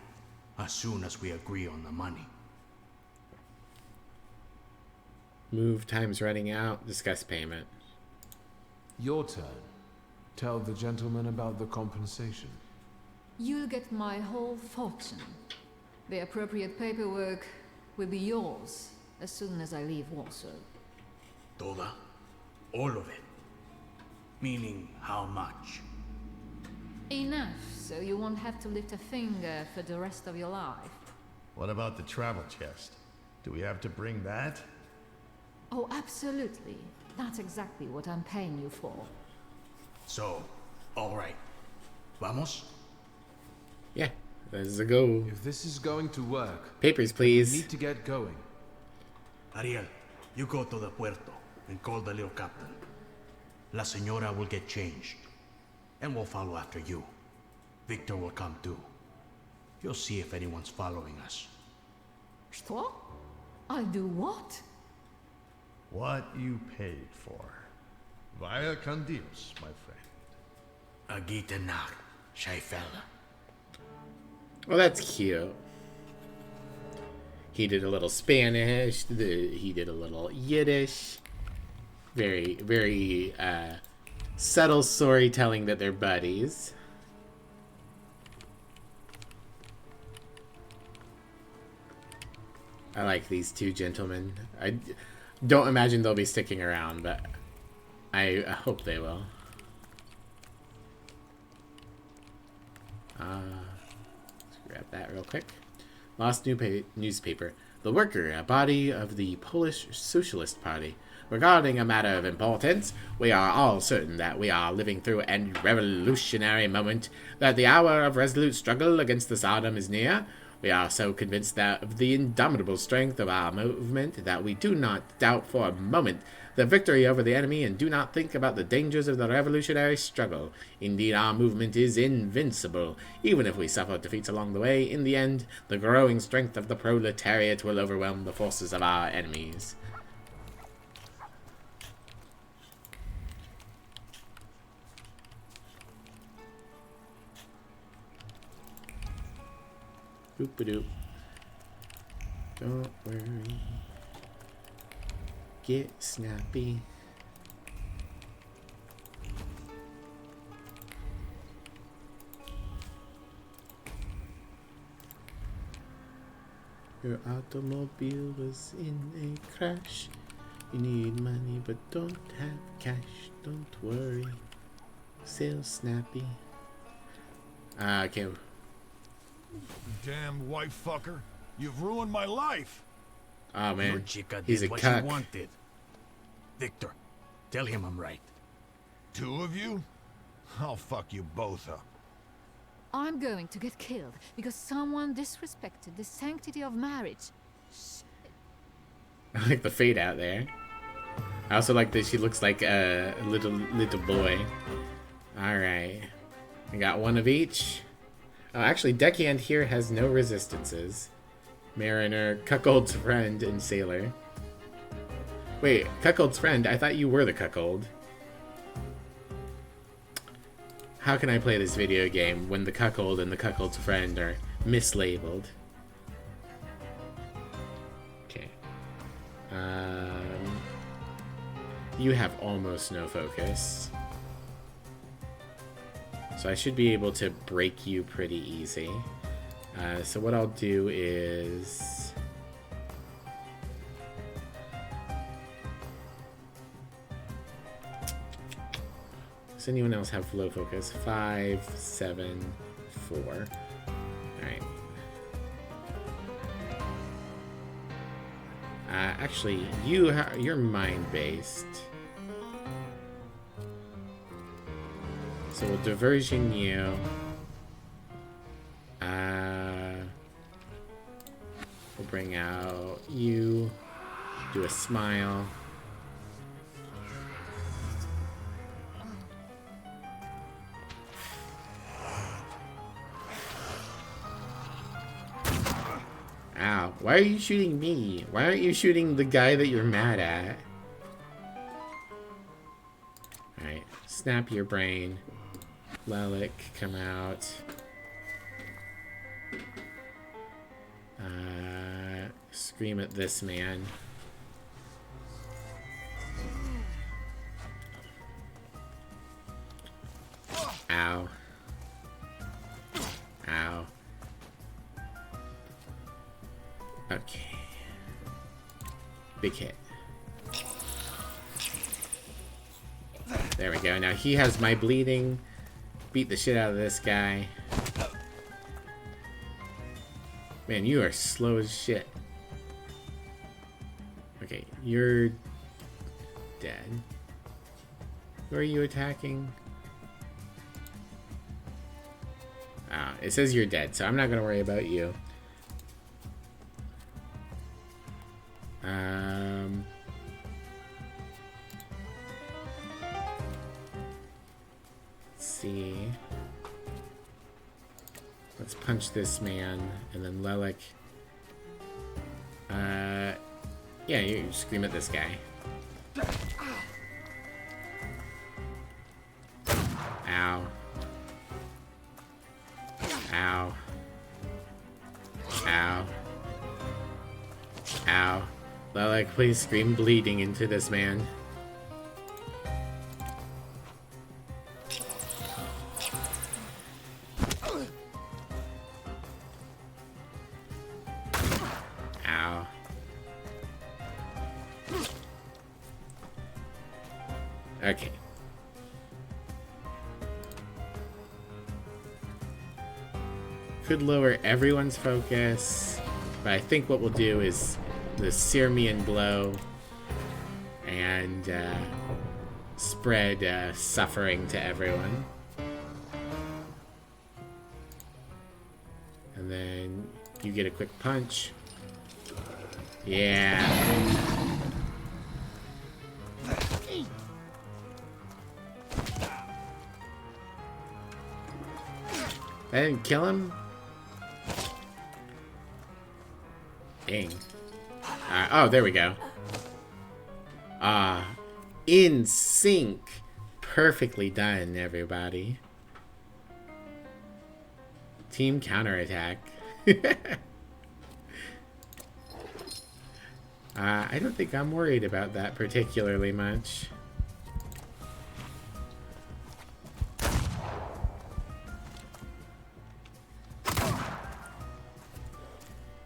As soon as we agree on the money. Move time's running out. Discuss payment. Your turn. Tell the gentleman about the compensation. You'll get my whole fortune. The appropriate paperwork will be yours as soon as I leave Warsaw. Toda? All of it? Meaning how much? Enough, so you won't have to lift a finger for the rest of your life. What about the travel chest? Do we have to bring that? Oh, absolutely. That's exactly what I'm paying you for. So, all right. Vamos? Yeah, there's a go. If this is going to work, Papers, we please. need to get going. Ariel, you go to the puerto and call the little captain. La Señora will get changed. And we'll follow after you. Victor will come too. You'll see if anyone's following us. Что? I'll do what? What you paid for. Vaya con Dios, my friend. A gute Nacht, Scheifella. Well, that's cute. He did a little Spanish. He did a little Yiddish. Very, very subtle storytelling that they're buddies. I like these two gentlemen. I don't imagine they'll be sticking around, but I hope they will. Let's grab that real quick. Lost newspaper. The Worker, a body of the Polish Socialist Party. Regarding a matter of importance, we are all certain that we are living through a revolutionary moment, that the hour of resolute struggle against the Tsardom is near. We are so convinced that of the indomitable strength of our movement that we do not doubt for a moment the victory over the enemy and do not think about the dangers of the revolutionary struggle. Indeed, our movement is invincible. Even if we suffer defeats along the way, in the end, the growing strength of the proletariat will overwhelm the forces of our enemies. Doop-a-doop. Don't worry. Get snappy. Your automobile was in a crash. You need money but don't have cash. Don't worry. Sail snappy. Okay. You damn white fucker. You've ruined my life. Oh man, Your chica he's a did what cuck. she wanted. Victor, tell him I'm right. Two of you? I'll fuck you both up. I'm going to get killed because someone disrespected the sanctity of marriage. I like the fade out there. I also like that she looks like a little boy. Alright. I got one of each. Oh, actually, Deckhand here has no resistances. Mariner, Cuckold's Friend, and Sailor. Wait, Cuckold's Friend? I thought you were the Cuckold. How can I play this video game when the Cuckold and the Cuckold's Friend are mislabeled? Okay. You have almost no focus. So I should be able to break you pretty easy. So what I'll do is... Does anyone else have low focus? 5, 7, 4. Alright. Actually, you're mind-based. So we'll diversion you. We'll bring out you. Do a smile. Ow. Why are you shooting me? Why aren't you shooting the guy that you're mad at? Alright. Snap your brain. Lelic, come out. Scream at this man. Ow. Ow. Okay. Big hit. There we go. Now he has my bleeding. Beat the shit out of this guy. Man, you are slow as shit. Okay, you're dead. Who are you attacking? It says you're dead, so I'm not gonna worry about you. Let's see. Let's punch this man, and then Lelic. Yeah, you scream at this guy. Ow. Ow. Ow. Ow. Lelic, please scream bleeding into this man. Ow. Okay. could lower everyone's focus, but I think what we'll do is the Sirmian blow and spread suffering to everyone. And then you get a quick punch. Yeah. I didn't kill him? Dang. Oh, there we go. In sync. Perfectly done, everybody. Team counterattack. I don't think I'm worried about that particularly much.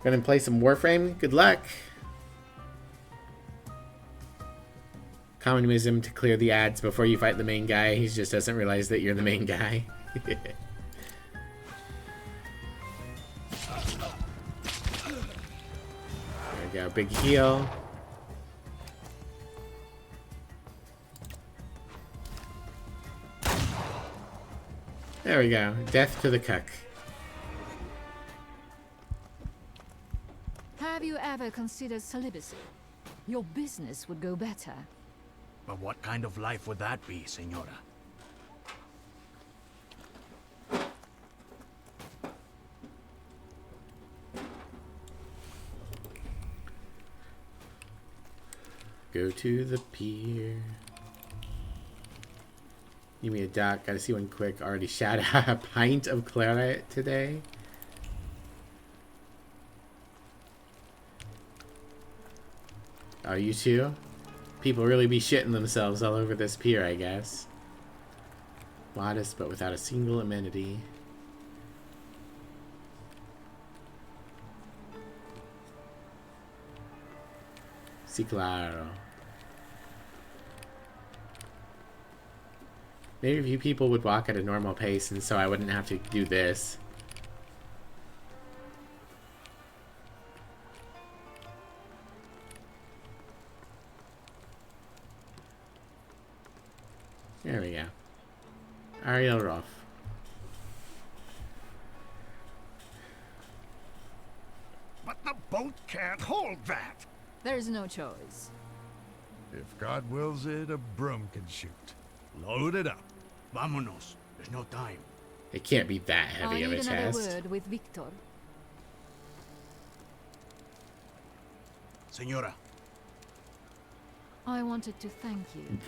Gonna play some Warframe? Good luck! Communism to clear the ads before you fight the main guy. He just doesn't realize that you're the main guy. There we go, big heal. There we go, death to the cuck. Have you ever considered celibacy? Your business would go better. But what kind of life would that be, Senora? Go to the pier. Give me a doc. Gotta see one quick. Already shot a pint of claret today. Oh, you too? People really be shitting themselves all over this pier, I guess. Modest, but without a single amenity. Sí, claro. Maybe a few people would walk at a normal pace, and so I wouldn't have to do this. There we go. Ariel Roth. But the boat can't hold that. There's no choice. If God wills it, a broom can shoot. Load it up. Vámonos. There's no time. It can't be that heavy of a I need another chest. word with Victor. Senora. I wanted to thank you.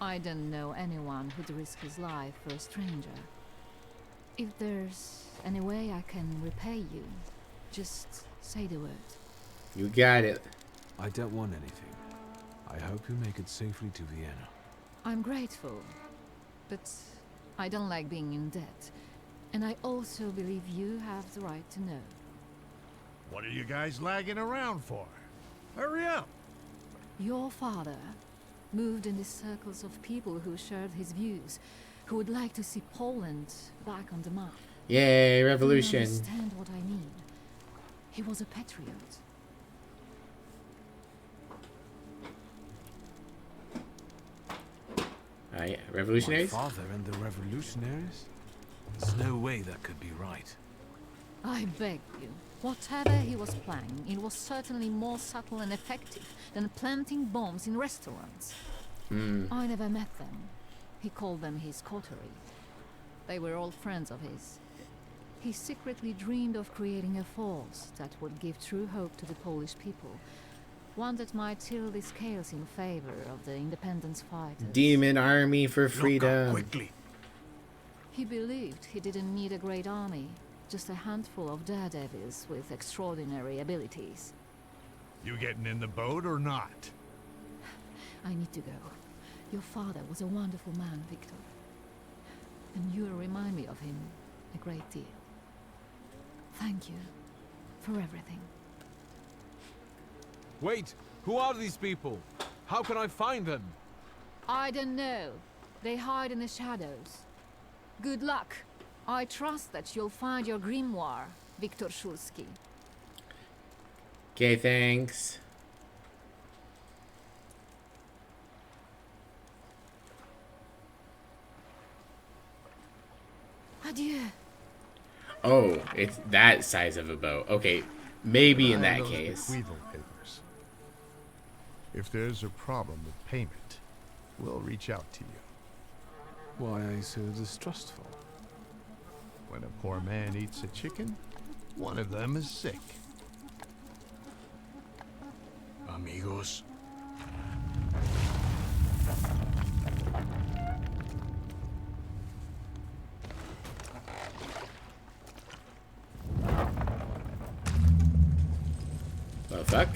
I don't know anyone who'd risk his life for a stranger. If there's any way I can repay you, just say the word. You got it. I don't want anything. I hope you make it safely to Vienna. I'm grateful, but I don't like being in debt. And I also believe you have the right to know. What are you guys lagging around for? Hurry up! Your father moved in the circles of people who shared his views, who would like to see Poland back on the map. Yay, You revolution. understand what I mean. He was a patriot. Revolutionaries? My father and the revolutionaries? There's no way that could be right. I beg you. Whatever he was planning, it was certainly more subtle and effective than planting bombs in restaurants. I never met them. He called them his coterie. They were all friends of his. He secretly dreamed of creating a force that would give true hope to the Polish people. One that might tilt the scales in favor of the independence fighters. Demon army for freedom. Look up quickly. He believed he didn't need a great army, just a handful of daredevils with extraordinary abilities. You getting in the boat or not? I need to go. Your father was a wonderful man, Victor. And you remind me of him a great deal. Thank you for everything. Wait, who are these people? How can I find them? I don't know. They hide in the shadows. Good luck. I trust that you'll find your grimoire. Victor Shulsky. Okay, thanks. Adieu. Oh, it's that size of a boat. Okay, maybe in that case. Bequeathal papers. If there's a problem with payment, we'll reach out to you. Why are you so distrustful? When a poor man eats a chicken, one of them is sick. Amigos. The fuck?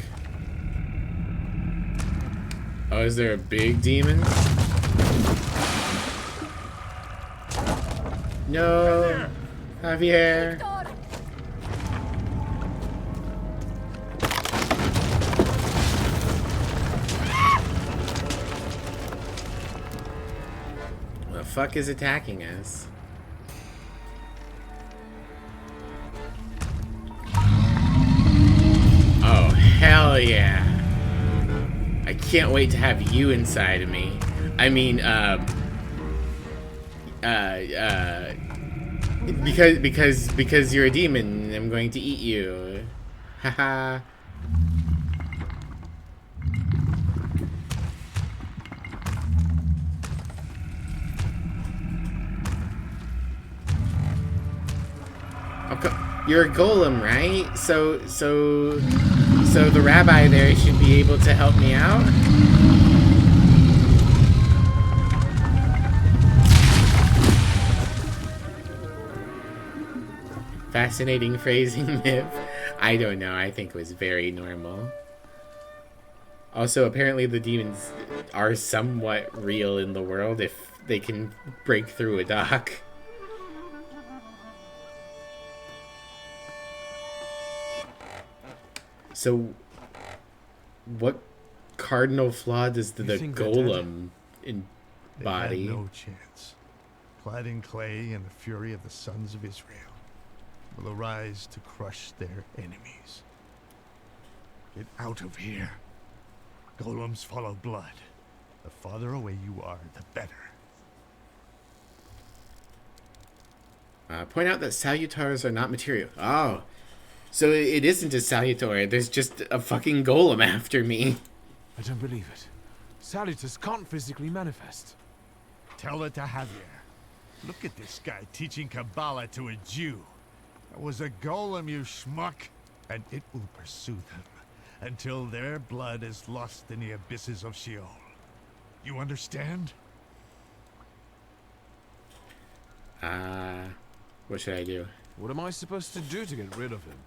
Oh, is there a big demon? No, Javier. The fuck is attacking us? Oh, hell yeah. I can't wait to have you inside of me. I mean, because you're a demon, I'm going to eat you. Haha. You're a golem, right? So the rabbi there should be able to help me out? Fascinating phrasing, myth. I don't know. I think it was very normal. Also, apparently the demons are somewhat real in the world if they can break through a dock. So, what cardinal flaw does the golem embody? They had no chance. Clad in clay and the fury of the sons of Israel will arise to crush their enemies. Get out of here. Golems follow blood. The farther away you are, the better. Point out that salutars are not material. Oh. So it isn't a salutor, there's just a fucking golem after me. I don't believe it. Salutars can't physically manifest. Tell it to Javier. Look at this guy teaching Kabbalah to a Jew. That was a golem, you schmuck. And it will pursue them until their blood is lost in the abysses of Sheol. You understand? What should I do? What am I supposed to do to get rid of him?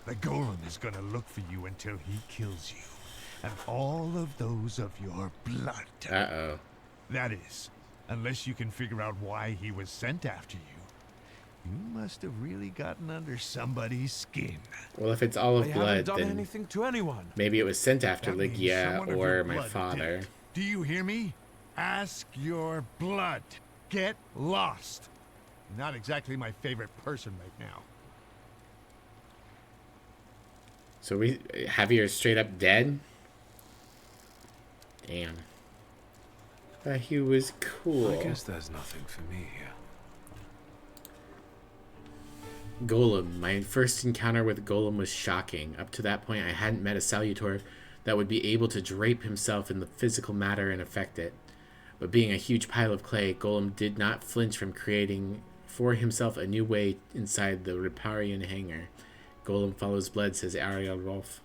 The golem is gonna look for you until he kills you. And all of those of your blood. Uh-oh. That is, unless you can figure out why he was sent after you. You must have really gotten under somebody's skin. Well, if it's all of I blood, haven't done then anything to anyone. Maybe it was sent after That means Ligia someone of or your my blood father. did it. Do you hear me? Ask your blood. Get lost. Not exactly my favorite person right now. So Javier is straight up dead? Damn. But he was cool. I guess there's nothing for me here. Golem. My first encounter with Golem was shocking. Up to that point, I hadn't met a salutor that would be able to drape himself in the physical matter and affect it. But being a huge pile of clay, Golem did not flinch from creating for himself a new way inside the Riparian hangar. Golem follows blood, says Ariel Rolf.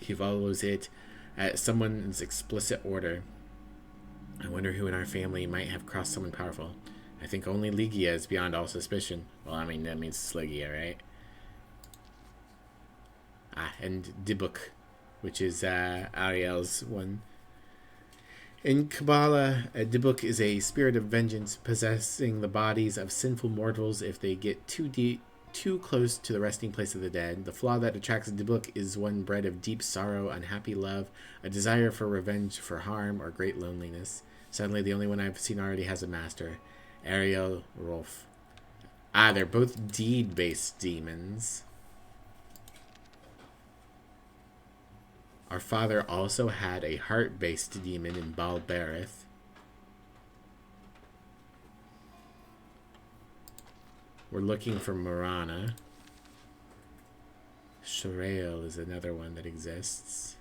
He follows it at someone's explicit order. I wonder who in our family might have crossed someone powerful. I think only Ligia is beyond all suspicion. Well, I mean, that means it's Ligia, right? And Dibuk, which is Ariel's one. In Kabbalah, a Dibuk is a spirit of vengeance possessing the bodies of sinful mortals if they get too close to the resting place of the dead. The flaw that attracts Dibuk is one bred of deep sorrow, unhappy love, a desire for revenge for harm, or great loneliness. Suddenly, the only one I've seen already has a master, Ariel Rolf. Ah, they're both deed-based demons. Our father also had a heart-based demon in Balberith. We're looking for Marana. Sharael is another one that exists.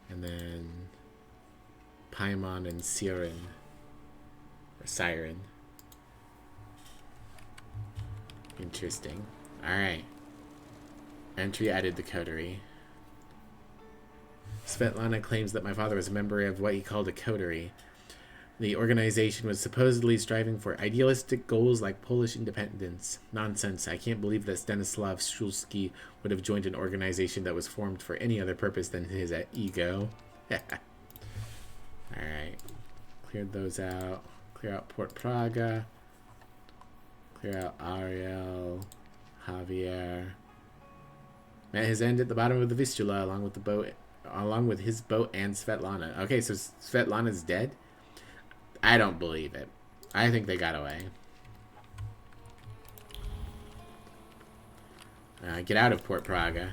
And then Paimon and Siren. Or Siren. Interesting. Alright. Entry added the coterie. Svetlana claims that my father was a member of what he called a coterie. The organization was supposedly striving for idealistic goals like Polish independence. Nonsense. I can't believe that Stanislav Szulski would have joined an organization that was formed for any other purpose than his ego. Alright. Cleared those out. Clear out Port Praga. Clear out Ariel. Javier. Met his end at the bottom of the Vistula along with his boat and Svetlana. Okay, so Svetlana's dead? I don't believe it. I think they got away. Get out of Port Praga.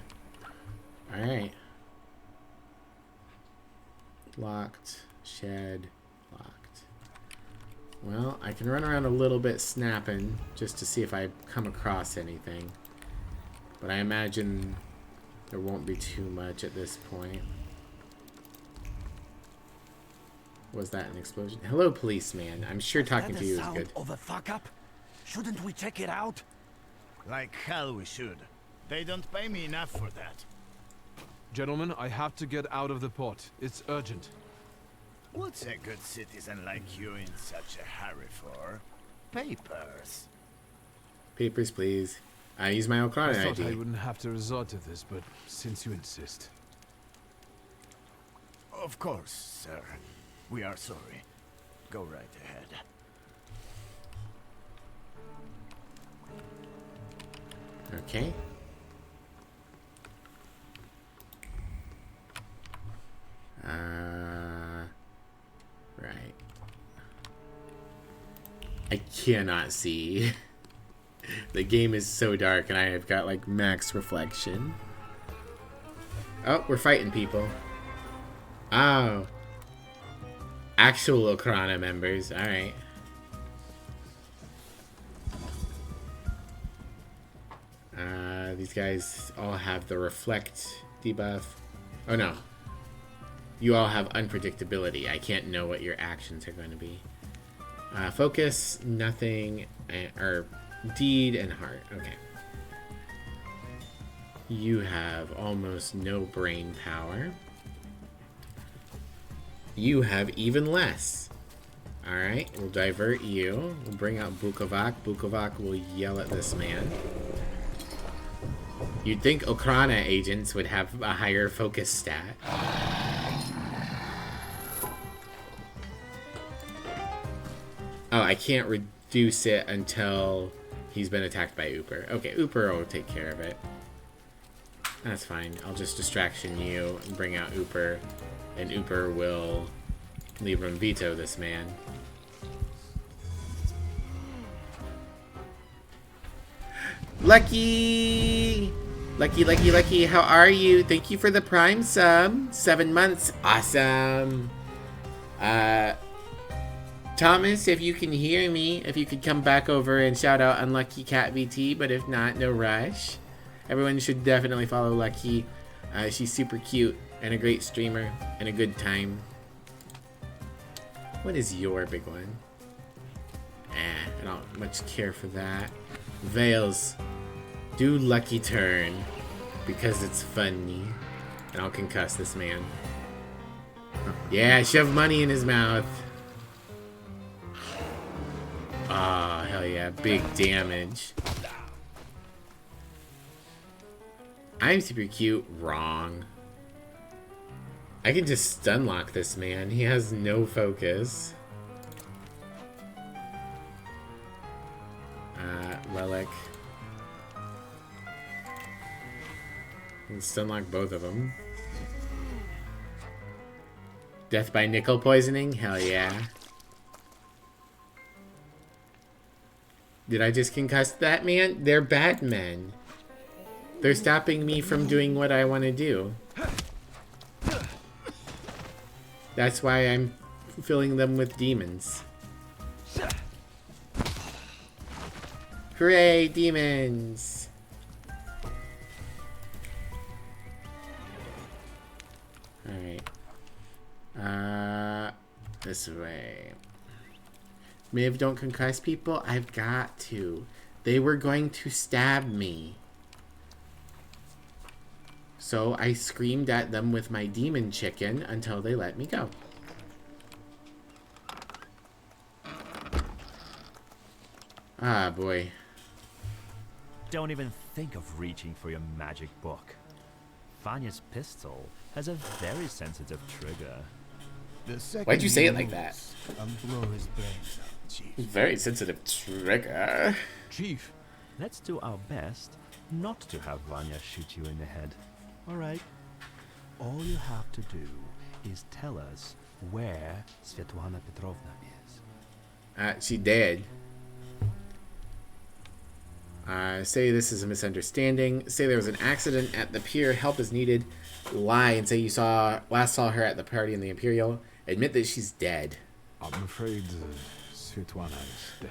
Alright. Locked. Shed. Locked. Well, I can run around a little bit snapping just to see if I come across anything. But I imagine there won't be too much at this point. Was that an explosion? Hello, policeman. I'm sure talking to you is good. Of a fuck up? Shouldn't we check it out? Like hell we should. They don't pay me enough for that. Gentlemen, I have to get out of the port. It's urgent. What's a good citizen like you in such a hurry for? Papers. Papers, please. I use my O'Connor I thought ID. I wouldn't have to resort to this, but since you insist. Of course, sir. We are sorry. Go right ahead. Okay. Right. I cannot see. The game is so dark and I have got like max reflection. Oh, we're fighting people. Oh. Actual Okrana members. Alright. These guys all have the reflect debuff. Oh no. You all have unpredictability. I can't know what your actions are going to be. Focus, nothing, or deed and heart. Okay. You have almost no brain power. You have even less. Alright, we'll divert you. We'll bring out Bukovac. Bukovac will yell at this man. You'd think Okrana agents would have a higher focus stat. Oh, I can't reduce it until he's been attacked by Ooper. Okay, Ooper will take care of it. That's fine. I'll just distraction you and bring out Ooper. And Ooper will Libram veto this man. Lucky! Lucky, lucky, lucky. How are you? Thank you for the Prime sub. 7 months. Awesome. Thomas, if you can hear me, if you could come back over and shout out Unlucky Cat VT, but if not, no rush. Everyone should definitely follow Lucky. She's super cute and a great streamer and a good time. What is your big one? I don't much care for that. Veils. Do Lucky Turn because it's funny. And I'll concuss this man. Yeah, shove money in his mouth. Ah, oh, hell yeah. Big damage. I'm super cute. Wrong. I can just stun lock this man. He has no focus. Relic. And stun lock both of them. Death by nickel poisoning? Hell yeah. Did I just concuss that man? They're bad men. They're stopping me from doing what I want to do. That's why I'm filling them with demons. Hooray, demons! Alright. This way. Miv, don't concuss people? I've got to. They were going to stab me. So I screamed at them with my demon chicken until they let me go. Ah, boy. Don't even think of reaching for your magic book. Vanya's pistol has a very sensitive trigger. Why'd you say it like that? Blow his brains out, Chief. Very sensitive trigger. Chief, Let's do our best not to have Vanya shoot you in the head. Alright? All you have to do is tell us where Svetlana Petrovna is. She dead. Say this is a misunderstanding. Say there was an accident at the pier. Help is needed. Lie and say you last saw her at the party in the Imperial. Admit that she's dead. I'm afraid Svetlana is dead.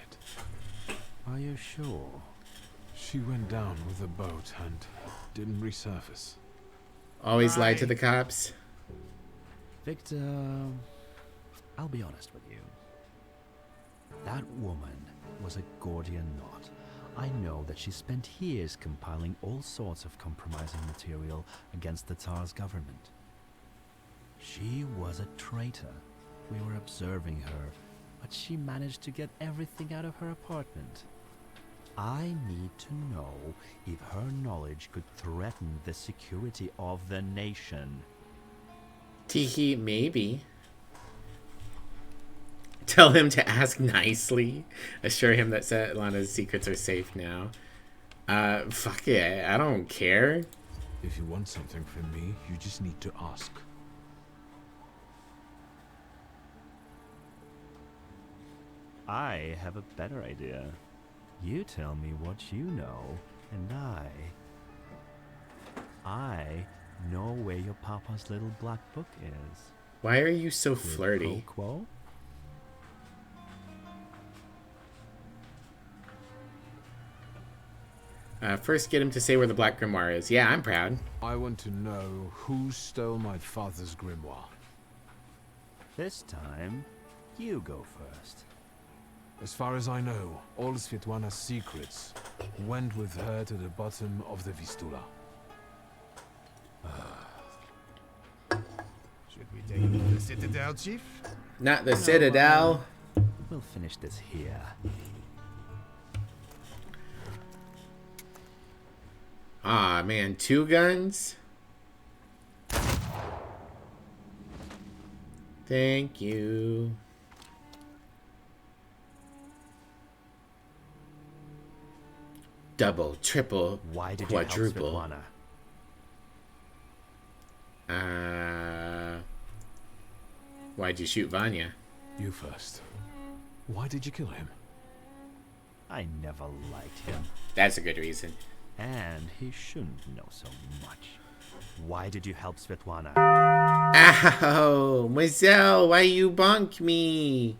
Are you sure? She went down with the boat and didn't resurface. Always lie to the cops. Victor, I'll be honest with you. That woman was a Gordian knot. I know that she spent years compiling all sorts of compromising material against the Tsar's government. She was a traitor. We were observing her, but she managed to get everything out of her apartment. I need to know if her knowledge could threaten the security of the nation. Teehee, maybe. Tell him to ask nicely. Assure him that Svetlana's secrets are safe now. Fuck it. I don't care. If you want something from me, you just need to ask. I have a better idea. You tell me what you know, and I know where your papa's little black book is. Why are you so flirty? Quo? First, get him to say where the Black Grimoire is. Yeah, I'm proud. I want to know who stole my father's grimoire. This time, you go first. As far as I know, all Svetlana's secrets went with her to the bottom of the Vistula. Should we take him to the Citadel, Chief? Not the Citadel. We'll finish this here. Ah, man, 2 guns? Thank you. Double, triple, Why did quadruple. You help Svetlana? Why'd you shoot Vanya? You first. Why did you kill him? I never liked him. That's a good reason. And he shouldn't know so much. Why did you help Svetlana? Ow! Marcel, why you bonk me?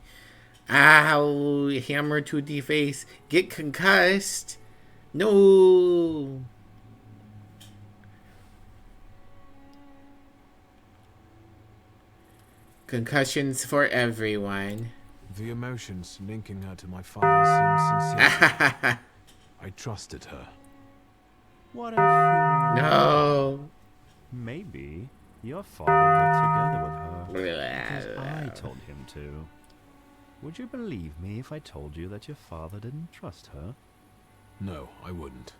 Ow! Hammer to the face. Get concussed. No! Concussions for everyone. The emotions linking her to my father seem sincere. I trusted her. What if you... No! Maybe your father got together with her because I told him to. Would you believe me if I told you that your father didn't trust her? No, I wouldn't.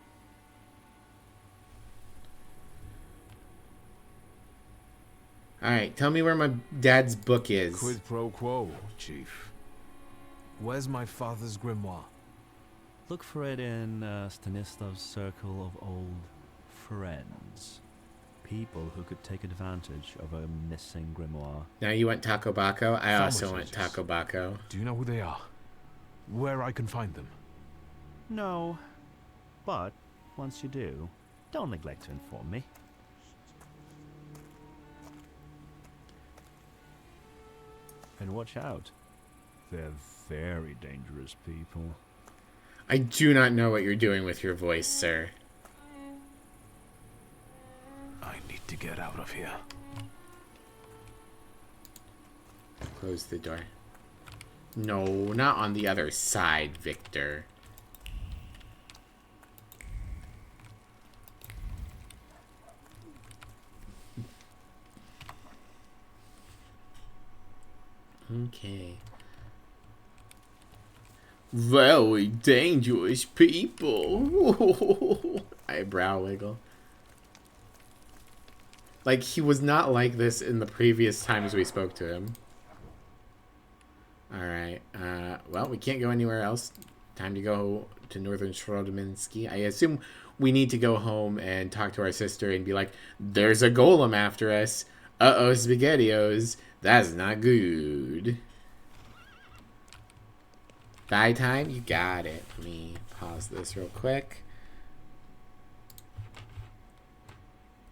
Alright, tell me where my dad's book is. Quid pro quo, Chief. Where's my father's grimoire? Look for it in Stanislav's circle of old friends. People who could take advantage of a missing grimoire. Now you want Taco Baco? I also want Thaumaturges. Taco Baco. Do you know who they are? Where I can find them? No. But, once you do, don't neglect to inform me. And watch out. They're very dangerous people. I do not know what you're doing with your voice, sir. I need to get out of here. Close the door. No, not on the other side, Victor. Okay. Very dangerous people. Eyebrow wiggle. Like, he was not like this in the previous times we spoke to him. Alright, well, we can't go anywhere else. Time to go to Northern Schrodominski. I assume we need to go home and talk to our sister and be like, there's a golem after us. Uh-oh, SpaghettiOs. That's not good. Bye time? You got it. Let me pause this real quick.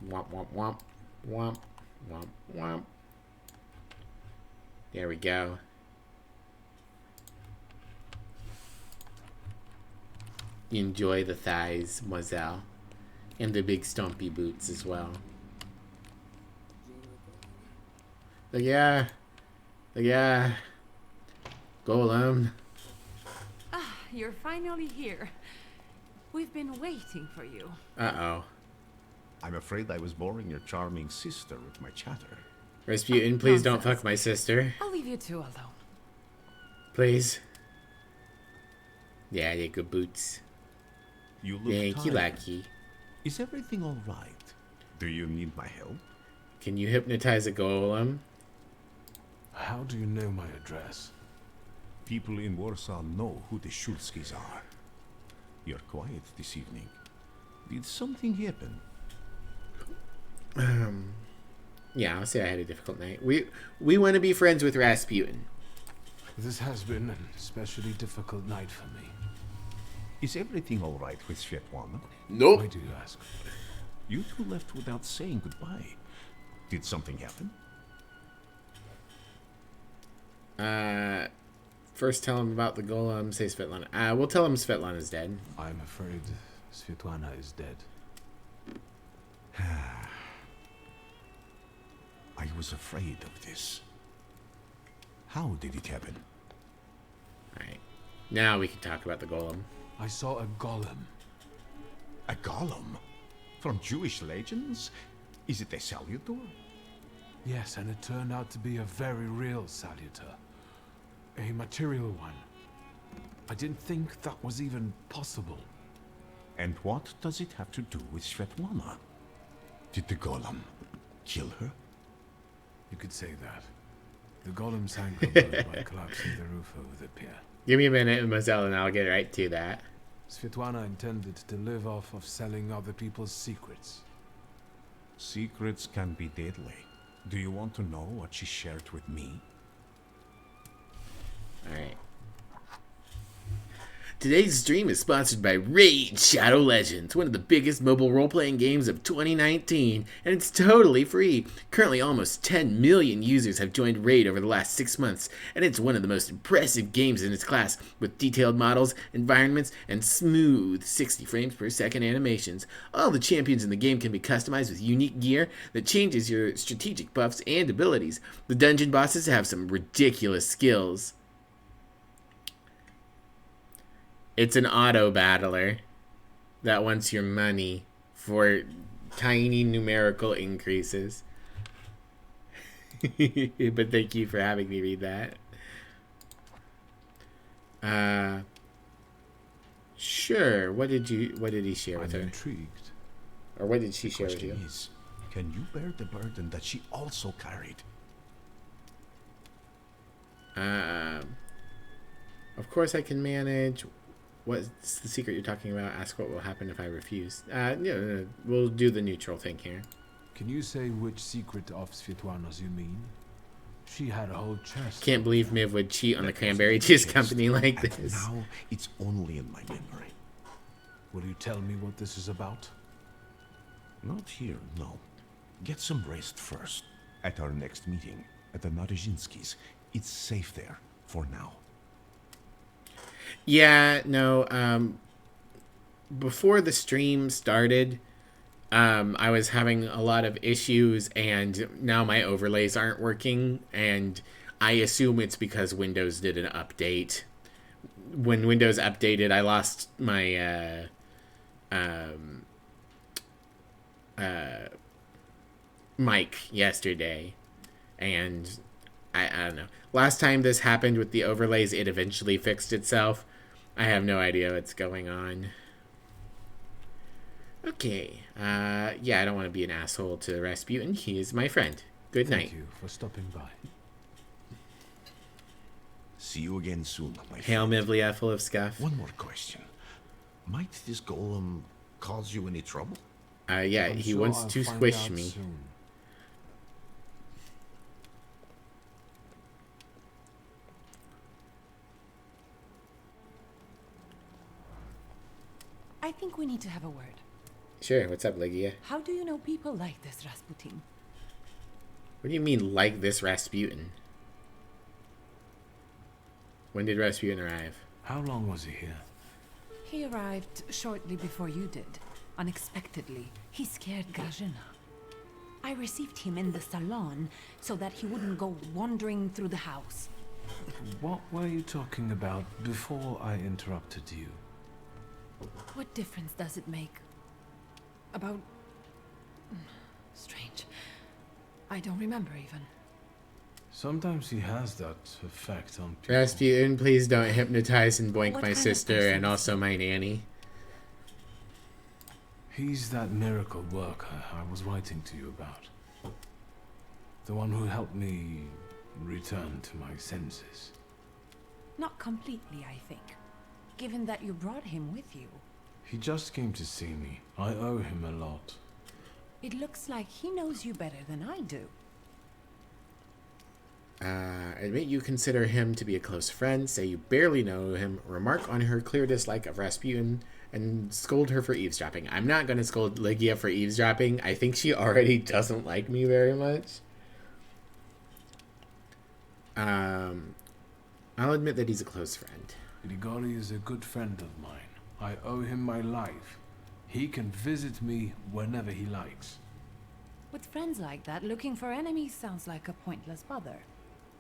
Womp, womp, womp. Womp, womp, womp. There we go. Enjoy the thighs, Moselle. And the big stumpy boots as well. Like, yeah. Like, yeah. Golem. Ah, you're finally here. We've been waiting for you. Uh-oh. I'm afraid I was boring your charming sister with my chatter. Rasputin, please don't fuck my sister. I'll leave you two alone. Please. Yeah, they good boots. You look Thank you, tired. Lucky. Is everything all right? Do you need my help? Can you hypnotize a golem? How do you know my address? People in Warsaw know who the Schulskis are. You're quiet this evening. Did something happen? Yeah, I'll say I had a difficult night. We want to be friends with Rasputin. This has been an especially difficult night for me. Is everything all right with Svetlana? Nope. Why do you ask? You two left without saying goodbye. Did something happen? First tell him about the golem, say Svetlana. We'll tell him Svetlana's dead. I'm afraid Svetlana is dead. I was afraid of this. How did it happen? Alright. Now we can talk about the golem. I saw a golem. A golem? From Jewish legends? Is it a salutor? Yes, and it turned out to be a very real salutor. A material one. I didn't think that was even possible. And what does it have to do with Svetlana? Did the golem kill her? You could say that. The golem sank over by collapsing the roof over the pier. Give me a minute, Mademoiselle, and I'll get right to that. Svetlana intended to live off of selling other people's secrets. Secrets can be deadly. Do you want to know what she shared with me? Alright. Today's stream is sponsored by Raid Shadow Legends, one of the biggest mobile role-playing games of 2019, and it's totally free. Currently, almost 10 million users have joined Raid over the last 6 months, and it's one of the most impressive games in its class, with detailed models, environments, and smooth 60 frames per second animations. All the champions in the game can be customized with unique gear that changes your strategic buffs and abilities. The dungeon bosses have some ridiculous skills. It's an auto battler that wants your money for tiny numerical increases. But thank you for having me read that. Sure. What did he share with her? I'm intrigued. Or what did she share with you? Is, can you bear the burden that she also carried? Of course I can manage. What's the secret you're talking about? Ask what will happen if I refuse. No, we'll do the neutral thing here. Can you say which secret of Svetlana's you mean? She had a whole chest. Can't believe Miv would cheat on the cranberry juice company like this. Now it's only in my memory. Will you tell me what this is about? Not here, no. Get some rest first. At our next meeting, at the Narzhinskis. It's safe there, for now. Yeah, no, before the stream started, I was having a lot of issues, and now my overlays aren't working, and I assume it's because Windows did an update. When Windows updated, I lost my mic yesterday, and I don't know. Last time this happened with the overlays, it eventually fixed itself. I have no idea what's going on. Okay. Yeah, I don't want to be an asshole to Rasputin. He is my friend. Good night. Thank you for stopping by. See you again soon, my friend. Hail Mivlia, full of scuff. One more question. Might this golem cause you any trouble? Yeah, he wants to squish me. Soon. I think we need to have a word. Sure, what's up, Ligia? How do you know people like this Rasputin? What do you mean, like this Rasputin? When did Rasputin arrive? How long was he here? He arrived shortly before you did. Unexpectedly. He scared Grażyna. I received him in the salon so that he wouldn't go wandering through the house. What were you talking about before I interrupted you? What difference does it make? About... Strange. I don't remember even. Sometimes he has that effect on people. Rasputin, please don't hypnotize and boink What my kind of sister person and is also my nanny. He's that miracle worker I was writing to you about. The one who helped me return to my senses. Not completely, I think. Given that you brought him with you. He just came to see me. I owe him a lot. It looks like he knows you better than I do. Admit you consider him to be a close friend, say you barely know him, remark on her clear dislike of Rasputin, and scold her for eavesdropping. I'm not going to scold Ligia for eavesdropping. I think she already doesn't like me very much. I'll admit that he's a close friend. Grigori is a good friend of mine. I owe him my life. He can visit me whenever he likes. With friends like that, looking for enemies sounds like a pointless bother.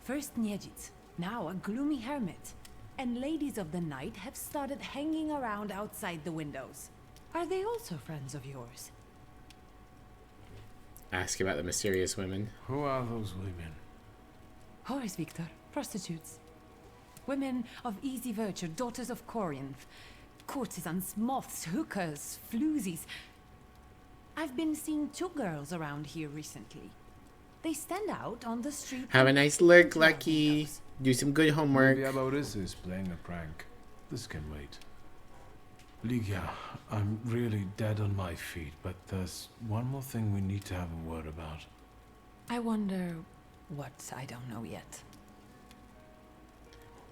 First Niedzic, now a gloomy hermit. And ladies of the night have started hanging around outside the windows. Are they also friends of yours? Ask about the mysterious women. Who are those women? Whores, Victor. Prostitutes. Women of easy virtue, daughters of Corinth. Courtesans, moths, hookers, floozies. I've been seeing 2 girls around here recently. They stand out on the street. Have a nice lurk, Lucky. Do some good homework. Maybe Aboris is playing a prank. This can wait. Ligia, I'm really dead on my feet, but there's one more thing we need to have a word about. I wonder what I don't know yet.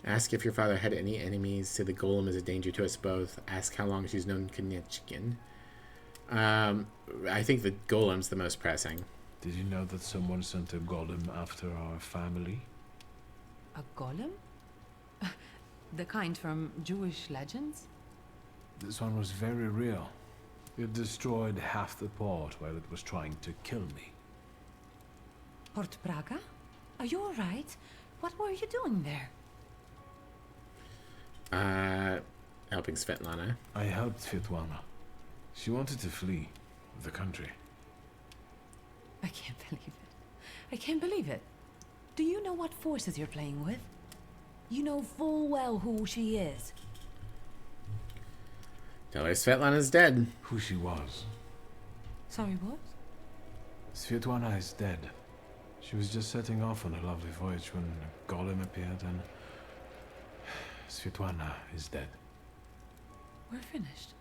Ask if your father had any enemies. Say the golem is a danger to us both. Ask how long she's known Konechkin. I think the golem's the most pressing. Did you know that someone sent a golem after our family? A golem? The kind from Jewish legends? This one was very real. It destroyed half the port while it was trying to kill me. Port Praga? Are you alright? What were you doing there? Helping Svetlana. I helped Svetlana. She wanted to flee the country. I can't believe it. I can't believe it. Do you know what forces you're playing with? You know full well who she is. Tell her Svetlana's dead. Who she was. Sorry, what? Svetlana is dead. She was just setting off on a lovely voyage when a golem appeared and... Svetlana is dead. We're finished.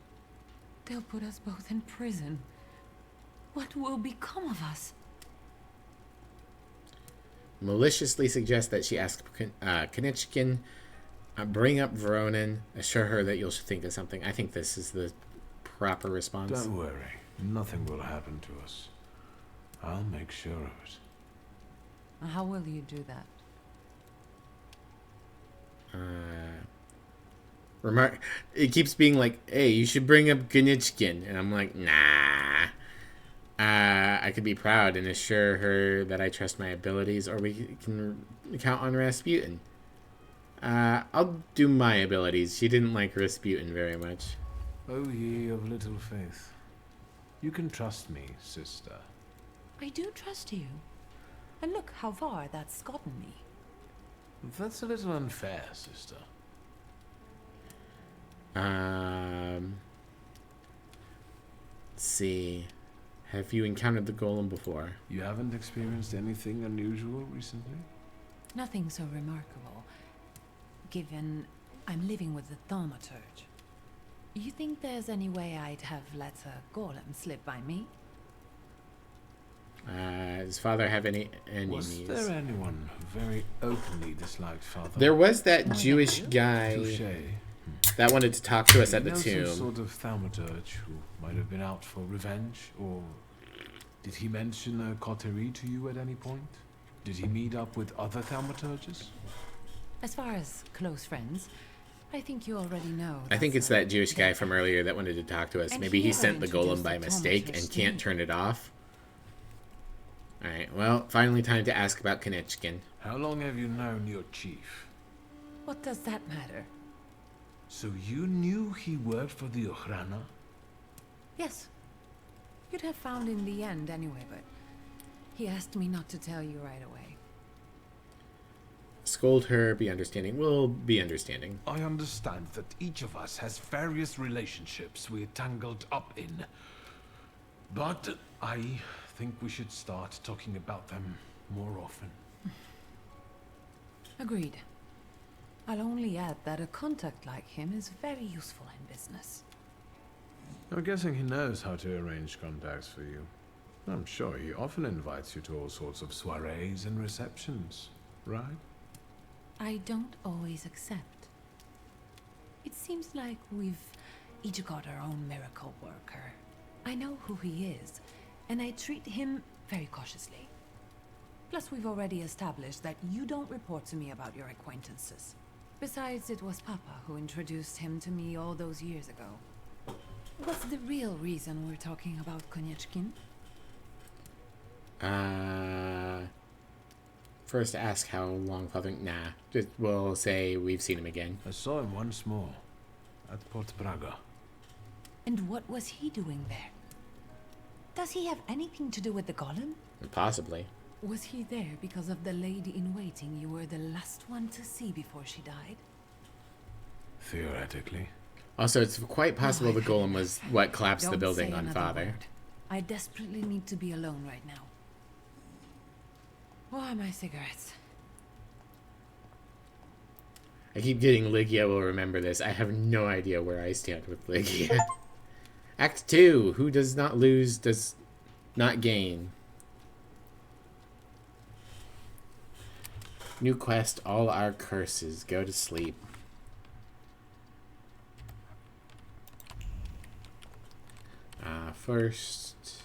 They'll put us both in prison. What will become of us? Maliciously suggest that she ask Konechkin, bring up Voronin, assure her that you'll think of something. I think this is the proper response. Don't worry. Nothing will happen to us. I'll make sure of it. How will you do that? It keeps being like, hey, you should bring up Gnichkin. And I'm like, nah. I could be proud and assure her that I trust my abilities, or we can count on Rasputin. I'll do my abilities. She didn't like Rasputin very much. Oh, ye of little faith. You can trust me, sister. I do trust you. And look how far that's gotten me. That's a little unfair, sister. Let's see. Have you encountered the golem before? You haven't experienced anything unusual recently? Nothing so remarkable, given I'm living with the Thaumaturge. You think there's any way I'd have let a golem slip by me? Does Father have any enemies? Was there anyone who very openly disliked Father? There was that Jewish guy that wanted to talk to us at the tomb. Some sort of thaumaturge who might have been out for revenge, or did he mention a coterie to you at any point? Did he meet up with other thaumaturges? As far as close friends, I think you already know. I think it's that Jewish guy from earlier that wanted to talk to us. Maybe he sent the golem by mistake and can't turn it off. Alright, well, finally time to ask about Konechkin. How long have you known your chief? What does that matter? So you knew he worked for the Ochrana? Yes. You'd have found in the end anyway, but he asked me not to tell you right away. Scold her, be understanding. We'll be understanding. I understand that each of us has various relationships we're tangled up in. But I think we should start talking about them more often. Agreed. I'll only add that a contact like him is very useful in business. I'm guessing he knows how to arrange contacts for you. I'm sure he often invites you to all sorts of soirees and receptions, right? I don't always accept. It seems like we've each got our own miracle worker. I know who he is, and I treat him very cautiously. Plus, we've already established that you don't report to me about your acquaintances. Besides, it was Papa who introduced him to me all those years ago. What's the real reason we're talking about Konechkin? First ask how long Father... Nah, just we'll say we've seen him again. I saw him once more, at Port Braga. And what was he doing there? Does he have anything to do with the golem? Possibly. Was he there because of the lady-in-waiting you were the last one to see before she died? Theoretically. Also, it's quite possible the golem was what collapsed the building on Father. Word. I desperately need to be alone right now. Why my cigarettes? I keep getting Lygia will remember this. I have no idea where I stand with Lygia. Act 2. Who does not lose does not gain. New quest. All our curses. Go to sleep. First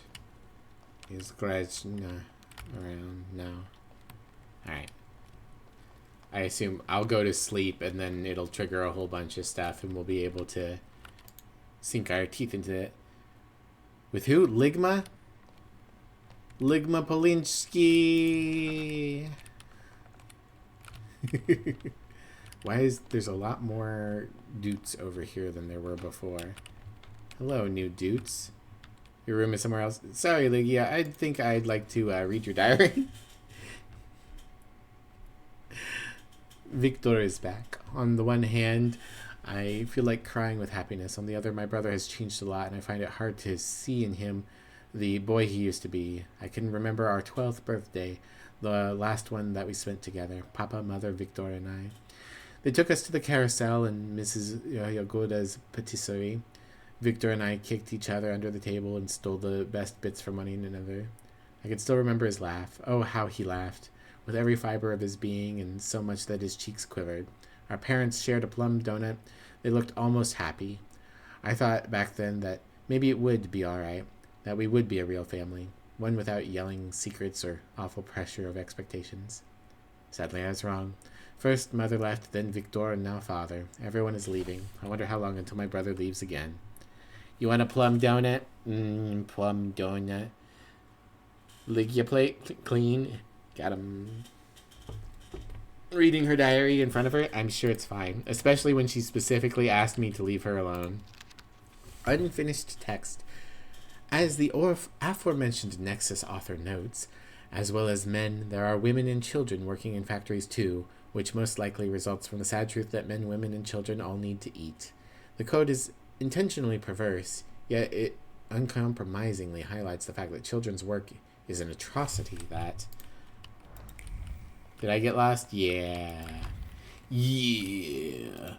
is Grezna around now. Alright. I assume I'll go to sleep and then it'll trigger a whole bunch of stuff and we'll be able to sink our teeth into it. With who? Ligma? Ligma Polinsky. Why is there's a lot more dutes over here than there were before? Hello, new dutes. Your room is somewhere else. Sorry, Lygia. I think I'd like to read your diary. Victor is back. On the one hand, I feel like crying with happiness. On the other, my brother has changed a lot, and I find it hard to see in him the boy he used to be. I can remember our 12th birthday, the last one that we spent together, Papa, Mother, Victor, and I. They took us to the carousel in Mrs. Yagoda's patisserie. Victor and I kicked each other under the table and stole the best bits from one another. I can still remember his laugh. Oh, how he laughed, with every fiber of his being, and so much that his cheeks quivered. Our parents shared a plum donut. They looked almost happy. I thought back then that Maybe it would be alright. That we would be a real family. One without yelling secrets or awful pressure of expectations. Sadly, I was wrong. First, Mother left, then Victor, and now Father. Everyone is leaving. I wonder how long until my brother leaves again. You want a plum donut? Plum donut. Lick your plate clean. Got him. Reading her diary in front of her, I'm sure it's fine. Especially when she specifically asked me to leave her alone. Unfinished text. As the aforementioned Nexus author notes, as well as men, there are women and children working in factories too, which most likely results from the sad truth that men, women, and children all need to eat. The code is intentionally perverse, yet it uncompromisingly highlights the fact that children's work is an atrocity that... Did I get lost? Yeah. Yeah.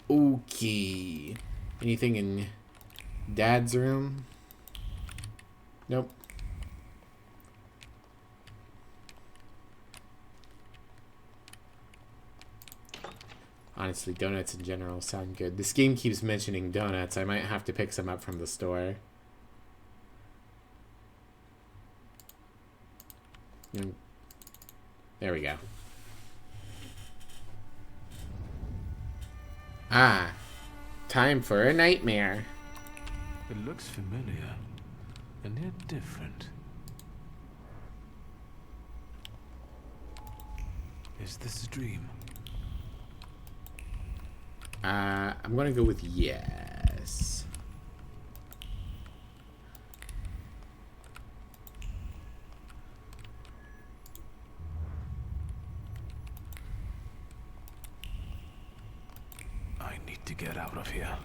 Okay. Anything in Dad's room? Nope. Honestly, donuts in general sound good. This game keeps mentioning donuts. I might have to pick some up from the store. There we go. Ah. Time for a nightmare. It looks familiar, and yet different. Is this a dream? I'm gonna go with yes. I need to get out of here.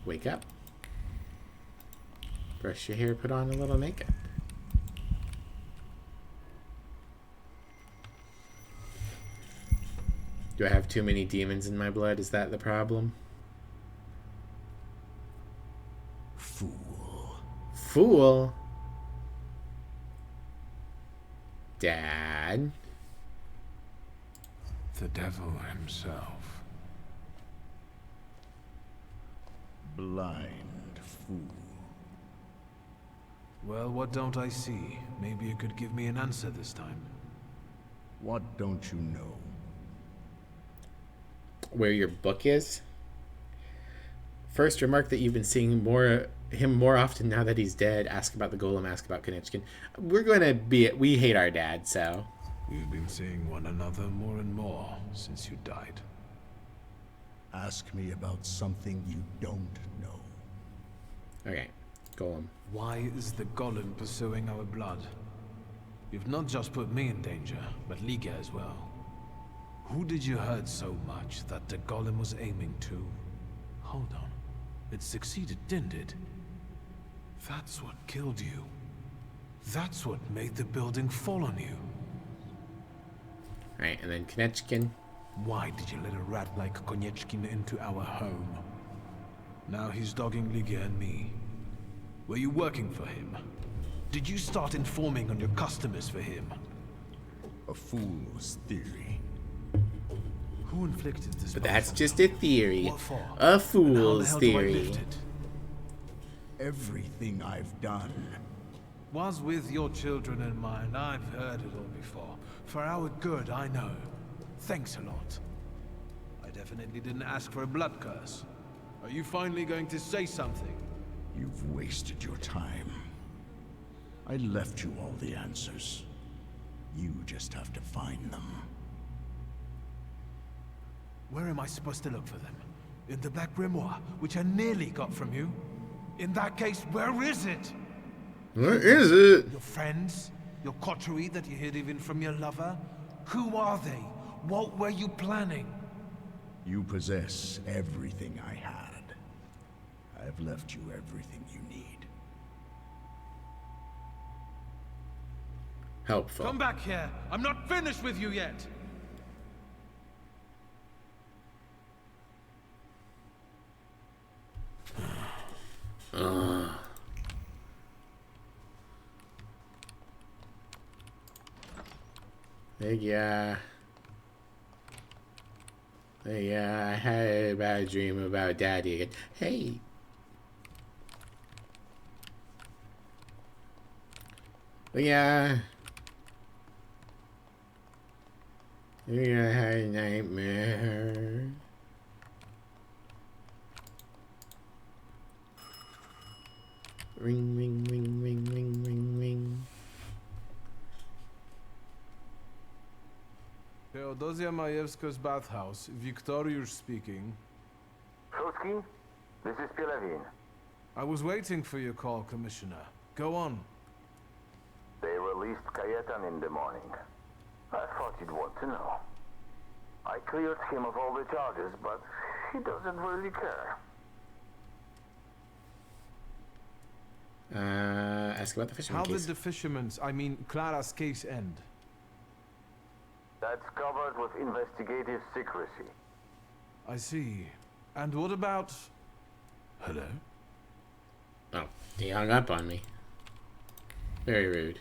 Wake up. Brush your hair, put on a little makeup. Do I have too many demons in my blood? Is that the problem? Fool. Fool? Dad? The devil himself. Blind fool. Well, what don't I see? Maybe you could give me an answer this time. What don't you know? Where your book is? First, remark that you've been seeing him more often now that he's dead. Ask about the golem, ask about Konechkin. We hate our dad, so. We've been seeing one another more and more since you died. Ask me about something you don't know. Okay, golem. Why is the golem pursuing our blood? You've not just put me in danger, but Liga as well. Who did you hurt so much that the golem was aiming to? Hold on. It succeeded, didn't it? That's what killed you. That's what made the building fall on you. Right, and then Konechkin. Why did you let a rat like Konechkin into our home? Now he's dogging Liga and me. Were you working for him? Did you start informing on your customers for him? A fool's theory. Who inflicted this? But that's just a theory. What for? A fool's How the hell theory. do I lift it? Everything I've done was with your children in mind. I've heard it all before. For our good, I know. Thanks a lot. I definitely didn't ask for a blood curse. Are you finally going to say something? You've wasted your time. I left you all the answers. You just have to find them. Where am I supposed to look for them? In the Black Grimoire, which I nearly got from you? In that case, where is it? Where is it? Your friends? Your coterie that you hid even from your lover? Who are they? What were you planning? You possess everything I had. I've left you everything you need. Helpful. Come back here. I'm not finished with you yet. Yeah, I had a bad dream about Daddy again. Hey. Yeah. Yeah, I had a nightmare. Ring, ring, ring, ring, ring, ring, ring. Theodosia Majewska's bathhouse. Victoriusz speaking. Shulsky, this is Pilavin. I was waiting for your call, Commissioner. Go on. They released Kayetan in the morning. I thought you'd want to know. I cleared him of all the charges, but he doesn't really care. Ask about the fisherman How case. did the fisherman's, I mean Clara's case end? That's covered with investigative secrecy. I see. And what about... Hello? Oh, he hung up on me. Very rude.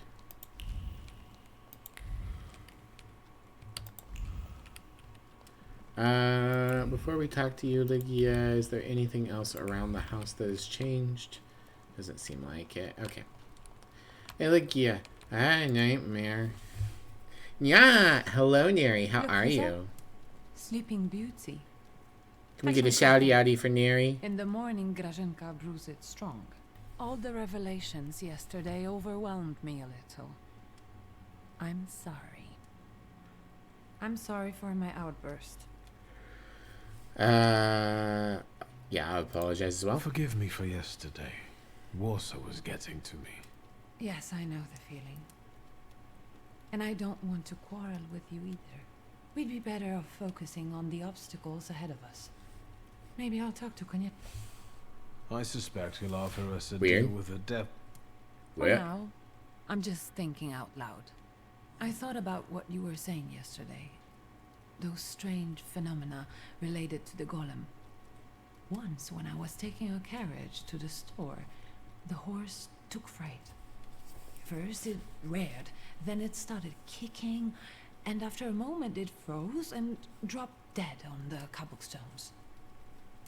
Before we talk to you, Lygia, is there anything else around the house that has changed? Doesn't seem like it. Okay. Hey, Lygia. I had a nightmare. Yeah! Hello, Neri. How are you? Sleeping Beauty. Can we get a shouty outy for Neri? In the morning, Grażynka brews it strong. All the revelations yesterday overwhelmed me a little. I'm sorry. I'm sorry for my outburst. Yeah, I apologize as well. Forgive me for yesterday. Warsaw was getting to me. Yes, I know the feeling. And I don't want to quarrel with you either. We'd be better off focusing on the obstacles ahead of us. Maybe I'll talk to Koniec. I suspect he'll offer us a Weird. deal with a depth. For now, I'm just thinking out loud. I thought about what you were saying yesterday. Those strange phenomena related to the golem. Once, when I was taking a carriage to the store, the horse took fright. First it reared, then it started kicking, and after a moment it froze and dropped dead on the cobblestones.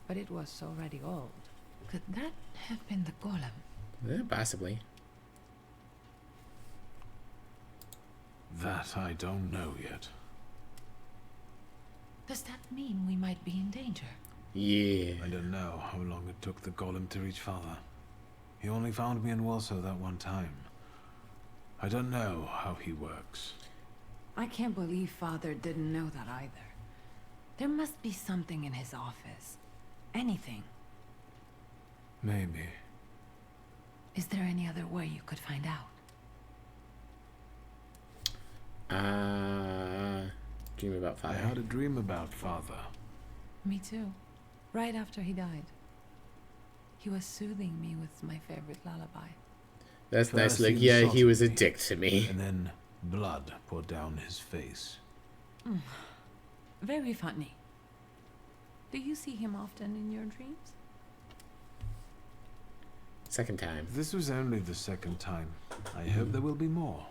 But it was already old. Could that have been the golem? Yeah, possibly. That I don't know yet. Does that mean we might be in danger? Yeah. I don't know how long it took the golem to reach Father. He only found me in Warsaw that one time. I don't know how he works. I can't believe Father didn't know that either. There must be something in his office. Anything. Maybe. Is there any other way you could find out? Dream about Father. I had a dream about Father. Me too. Right after he died. He was soothing me with my favorite lullaby. That's nice. First Like, he yeah, he insulted was a me, dick to me. And then blood poured down his face. Very funny. Do you see him often in your dreams? Second time. This was only the second time. I hope there will be more.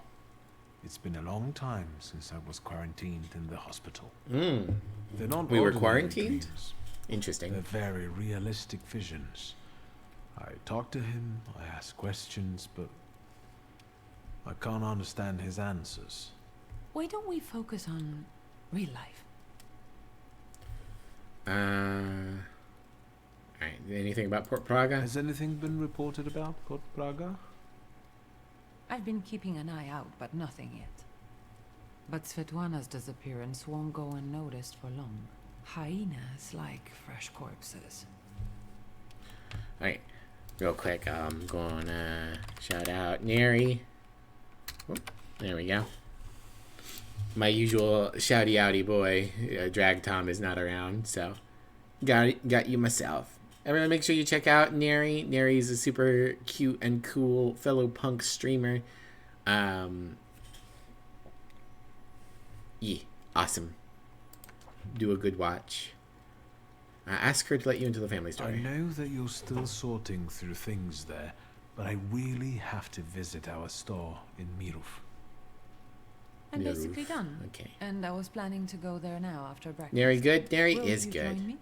It's been a long time since I was quarantined in the hospital. They're not We were ordinary quarantined? dreams. Interesting. They're very realistic visions. I talk to him, I ask questions, but I can't understand his answers. Why don't we focus on real life? Alright, anything about Port Praga? Has anything been reported about Port Praga? I've been keeping an eye out, but nothing yet. But Svetlana's disappearance won't go unnoticed for long. Hyenas like fresh corpses. Alright, real quick, I'm gonna shout out Neri. Whoop, there we go. My usual shouty outy boy, Drag Tom, is not around, so got you myself. Everyone, make sure you check out Neri. Neri's a super cute and cool fellow punk streamer. Yeah, awesome. Do a good watch. Ask her to let you into the family I story. know that you're still sorting through things there, but I really have to visit our store in Mirów. I'm The basically roof. done. Okay. And I was planning to go there now after breakfast. Very good. Very Will is you good. join me?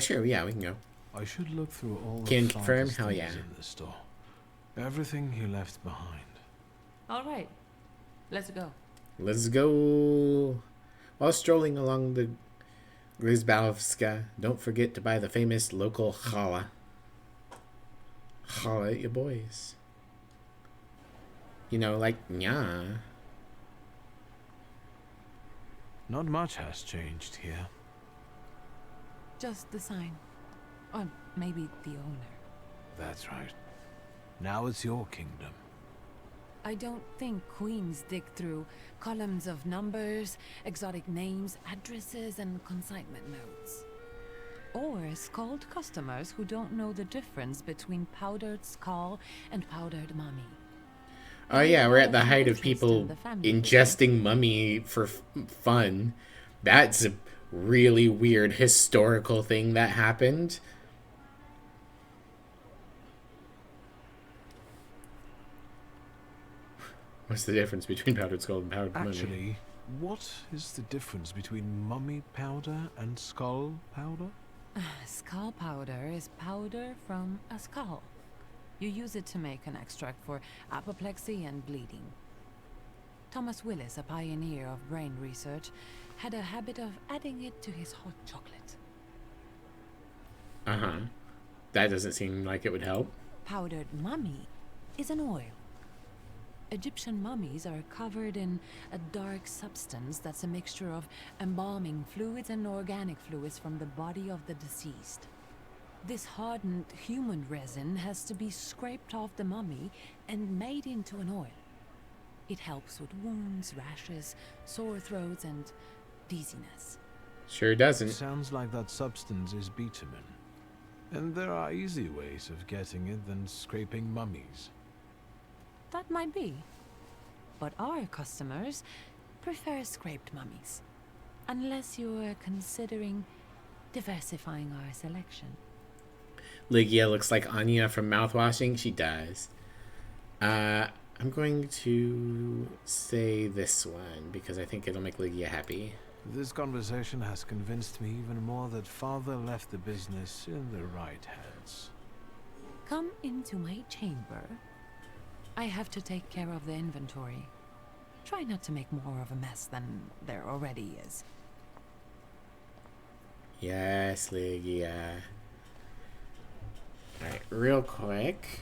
Sure. Yeah, we can go. I should look through all Can the confirm? father's Hell things yeah. in the store. Everything he left behind. All right. Let's go. Let's go. While strolling along the Grizbalovska, don't forget to buy the famous local challah. Holla at your boys. You know, like, nya. Not much has changed here. Just the sign. Or maybe the owner. That's right. Now it's your kingdom. I don't think queens dig through columns of numbers, exotic names, addresses, and consignment notes. Or scold customers who don't know the difference between powdered skull and powdered mummy. Oh yeah, we're at the height of people ingesting mummy for fun. That's a really weird historical thing that happened. What's the difference between powdered skull and powdered mummy? Actually, what is the difference between mummy powder and skull powder? Skull powder is powder from a skull. You use it to make an extract for apoplexy and bleeding. Thomas Willis, a pioneer of brain research, had a habit of adding it to his hot chocolate. Uh-huh. That doesn't seem like it would help. Powdered mummy is an oil. Egyptian mummies are covered in a dark substance that's a mixture of embalming fluids and organic fluids from the body of the deceased. This hardened human resin has to be scraped off the mummy and made into an oil. It helps with wounds, rashes, sore throats, and dizziness. Sure doesn't. Sounds like that substance is bitumen. And there are easy ways of getting it than scraping mummies. That might be. But our customers prefer scraped mummies. Unless you're considering diversifying our selection. Lygia looks like Anya from mouthwashing. She does. I'm going to say this one because I think it'll make Lygia happy. This conversation has convinced me even more that Father left the business in the right hands. Come into my chamber. I have to take care of the inventory. Try not to make more of a mess than there already is. Yes, Lygia. Alright, real quick.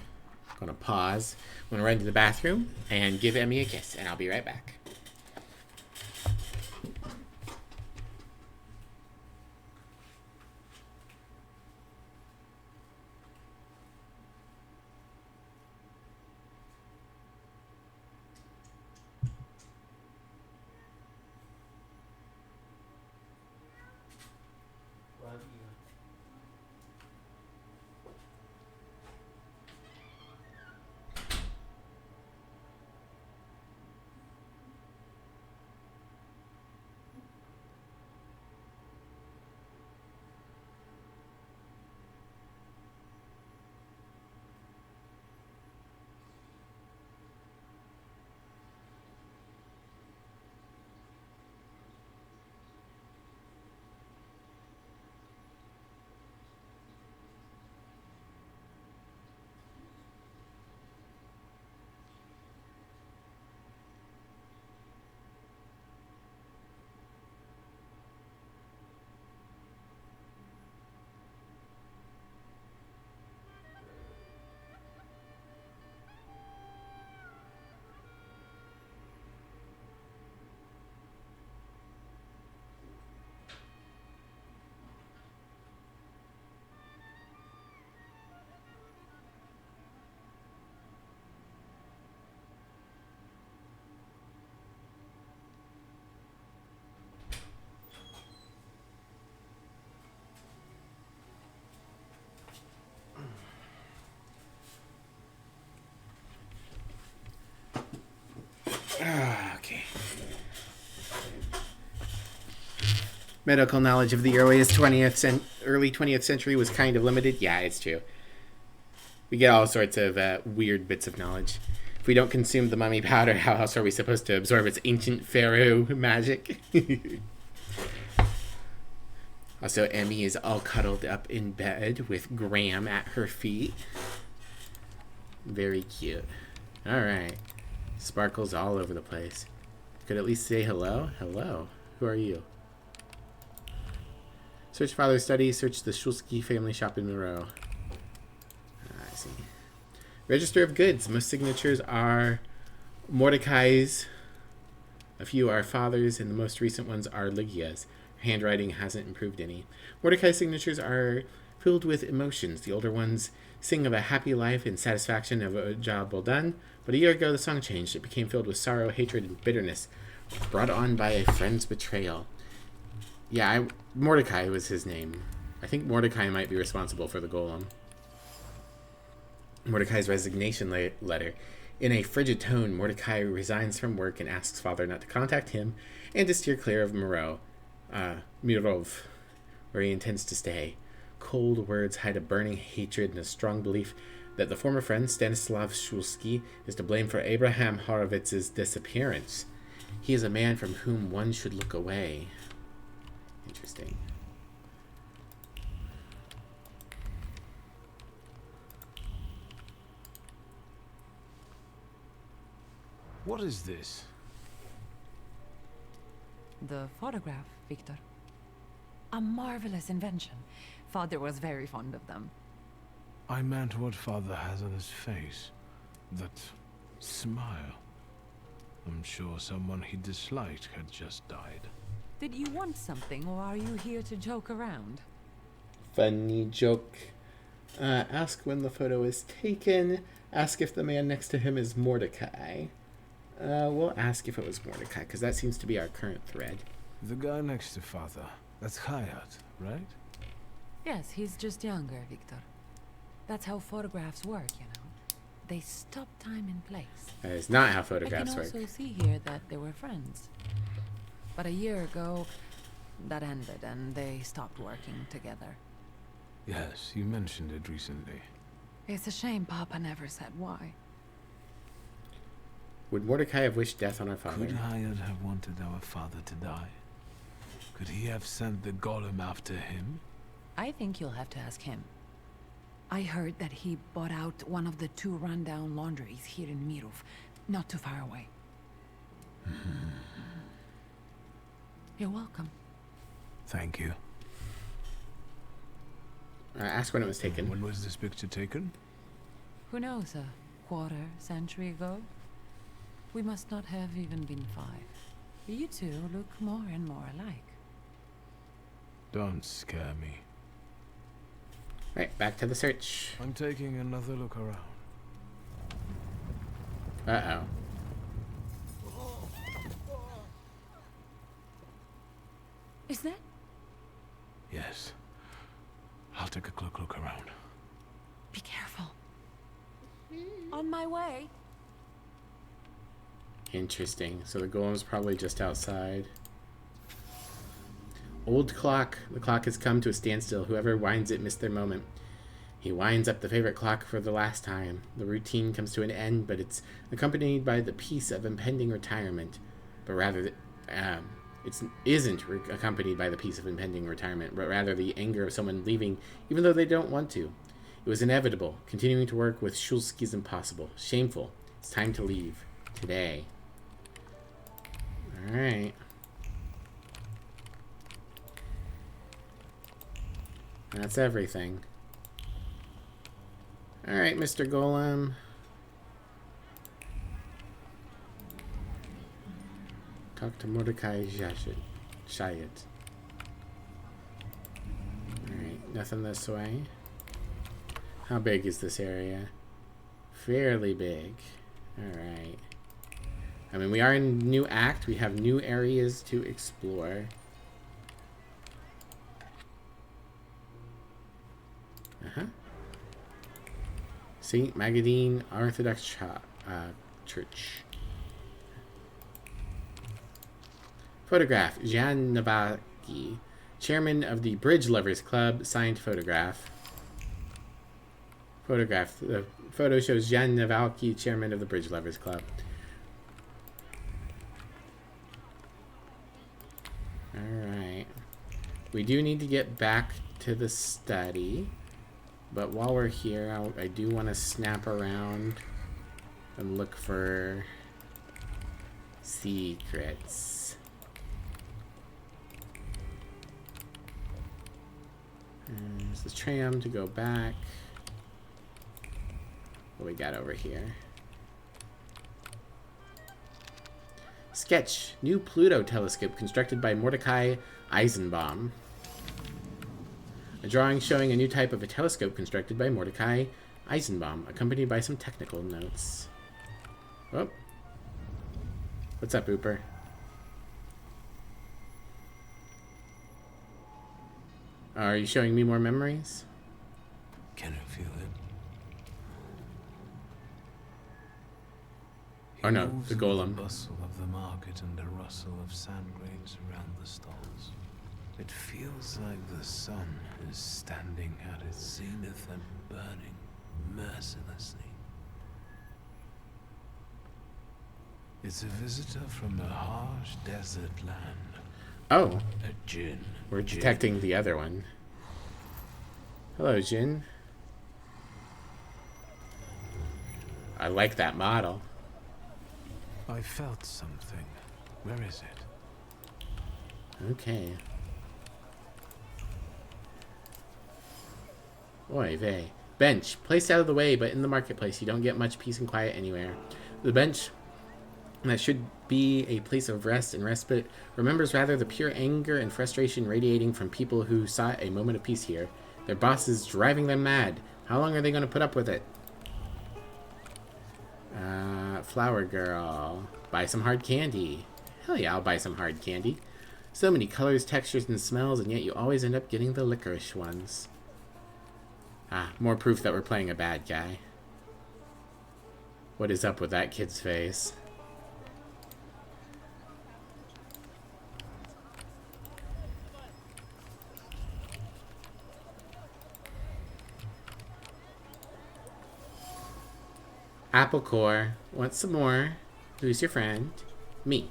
I'm gonna pause. I'm gonna run to the bathroom and give Emmy a kiss, and I'll be right back. Okay. Medical knowledge of the early 20th century was kind of limited. Yeah, it's true. We get all sorts of weird bits of knowledge. If we don't consume the mummy powder, how else are we supposed to absorb its ancient pharaoh magic? Also, Emmy is all cuddled up in bed with Graham at her feet. Very cute. Alright. Sparkles all over the place. Could at least say hello? Hello. Who are you? Search father's study. Search the Shulsky family shop in Moreau. I see. Register of goods. Most signatures are Mordecai's. A few are father's, and the most recent ones are Lygia's. Her handwriting hasn't improved any. Mordecai's signatures are filled with emotions. The older ones sing of a happy life and satisfaction of a job well done. But a year ago, the song changed. It became filled with sorrow, hatred, and bitterness, brought on by a friend's betrayal. Yeah, Mordecai was his name. I think Mordecai might be responsible for the golem. Mordecai's resignation letter. In a frigid tone, Mordecai resigns from work and asks father not to contact him and to steer clear of Mirov, where he intends to stay. Cold words hide a burning hatred and a strong belief that the former friend Stanislav Shulsky is to blame for Abraham Horowitz's disappearance. He is a man from whom one should look away. Interesting. What is this? The photograph, Victor. A marvelous invention. Father was very fond of them. I meant what father has on his face. That smile. I'm sure someone he disliked had just died. Did you want something, or are you here to joke around? Funny joke. Ask when the photo is taken. Ask if the man next to him is Mordecai. We'll ask if it was Mordecai, because that seems to be our current thread. The guy next to father. That's Hayat, right? Yes, he's just younger, Victor. That's how photographs work, you know. They stop time and place. That is not how photographs work. I can also see here that they were friends. But a year ago, that ended and they stopped working together. Yes, you mentioned it recently. It's a shame Papa never said why. Would Mordecai have wished death on our father? Could Hayat have wanted our father to die? Could he have sent the golem after him? I think you'll have to ask him. I heard that he bought out one of the 2 rundown laundries here in Mirov, not too far away. You're welcome. Thank you. Ask when it was taken. When was this picture taken? Who knows, a quarter century ago? We must not have even been 5. You two look more and more alike. Don't scare me. Right, back to the search. I'm taking another look around. Uh-oh. Is that? Yes. I'll take a quick look around. Be careful. On my way. Interesting. So the golem's probably just outside. Old clock. The clock has come to a standstill. Whoever winds it missed their moment. He winds up the favorite clock for the last time. The routine comes to an end, but it's accompanied by the peace of impending retirement. But rather, it isn't accompanied by the peace of impending retirement, but rather the anger of someone leaving even though they don't want to. It was inevitable. Continuing to work with Shulsky's impossible. Shameful. It's time to leave. Today. Alright. That's everything. Alright, Mr. Golem. Talk to Mordecai Shayat. Alright, nothing this way. How big is this area? Fairly big. Alright. I mean, we are in a new act. We have new areas to explore. St. Magadine Orthodox Church. Photograph. Jan Navaki, chairman of the Bridge Lovers Club, signed photograph. Photograph. The photo shows Jan Navalky, chairman of the Bridge Lovers Club. Alright. We do need to get back to the study. But while we're here, I do want to snap around and look for secrets. There's the tram to go back. What we got over here? Sketch. New Pluto telescope constructed by Mordecai Eisenbaum. A drawing showing a new type of a telescope constructed by Mordecai Eisenbaum, accompanied by some technical notes. Oh. What's up, Ooper? Are you showing me more memories? Can you feel it? Oh no, the golem. The bustle of the market and the rustle of sand grains around the stalls. It feels like the sun is standing at its zenith and burning mercilessly. It's a visitor from a harsh desert land. Oh. A djinn. We're detecting the other one. Hello, Jin. I like that model. I felt something. Where is it? Okay. Oy vey. Bench. Placed out of the way, but in the marketplace. You don't get much peace and quiet anywhere. The bench that should be a place of rest and respite remembers rather the pure anger and frustration radiating from people who sought a moment of peace here. Their boss is driving them mad. How long are they going to put up with it? Flower girl. Buy some hard candy. Hell yeah, I'll buy some hard candy. So many colors, textures, and smells, and yet you always end up getting the licorice ones. Ah, more proof that we're playing a bad guy. What is up with that kid's face? Apple core. Want some more? Who's your friend? Me.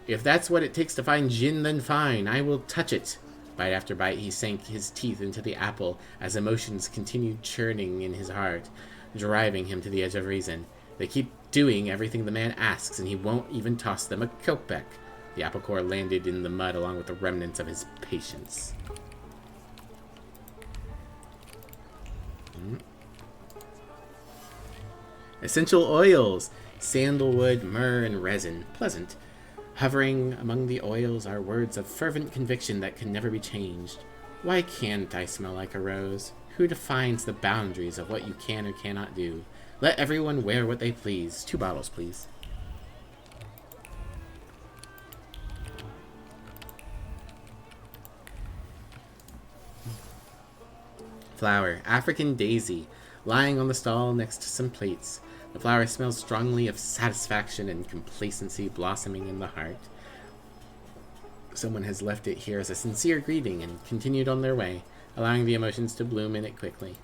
If that's what it takes to find Jin, then fine. I will touch it. Bite after bite, he sank his teeth into the apple as emotions continued churning in his heart, driving him to the edge of reason. They keep doing everything the man asks, and he won't even toss them a kopeck. The apple core landed in the mud along with the remnants of his patience. Essential oils. Sandalwood, myrrh, and resin. Pleasant. Hovering among the oils are words of fervent conviction that can never be changed. Why can't I smell like a rose? Who defines the boundaries of what you can or cannot do? Let everyone wear what they please. 2 bottles, please. Flower. African daisy. Lying on the stall next to some plates. The flower smells strongly of satisfaction and complacency blossoming in the heart. Someone has left it here as a sincere greeting and continued on their way, allowing the emotions to bloom in it quickly.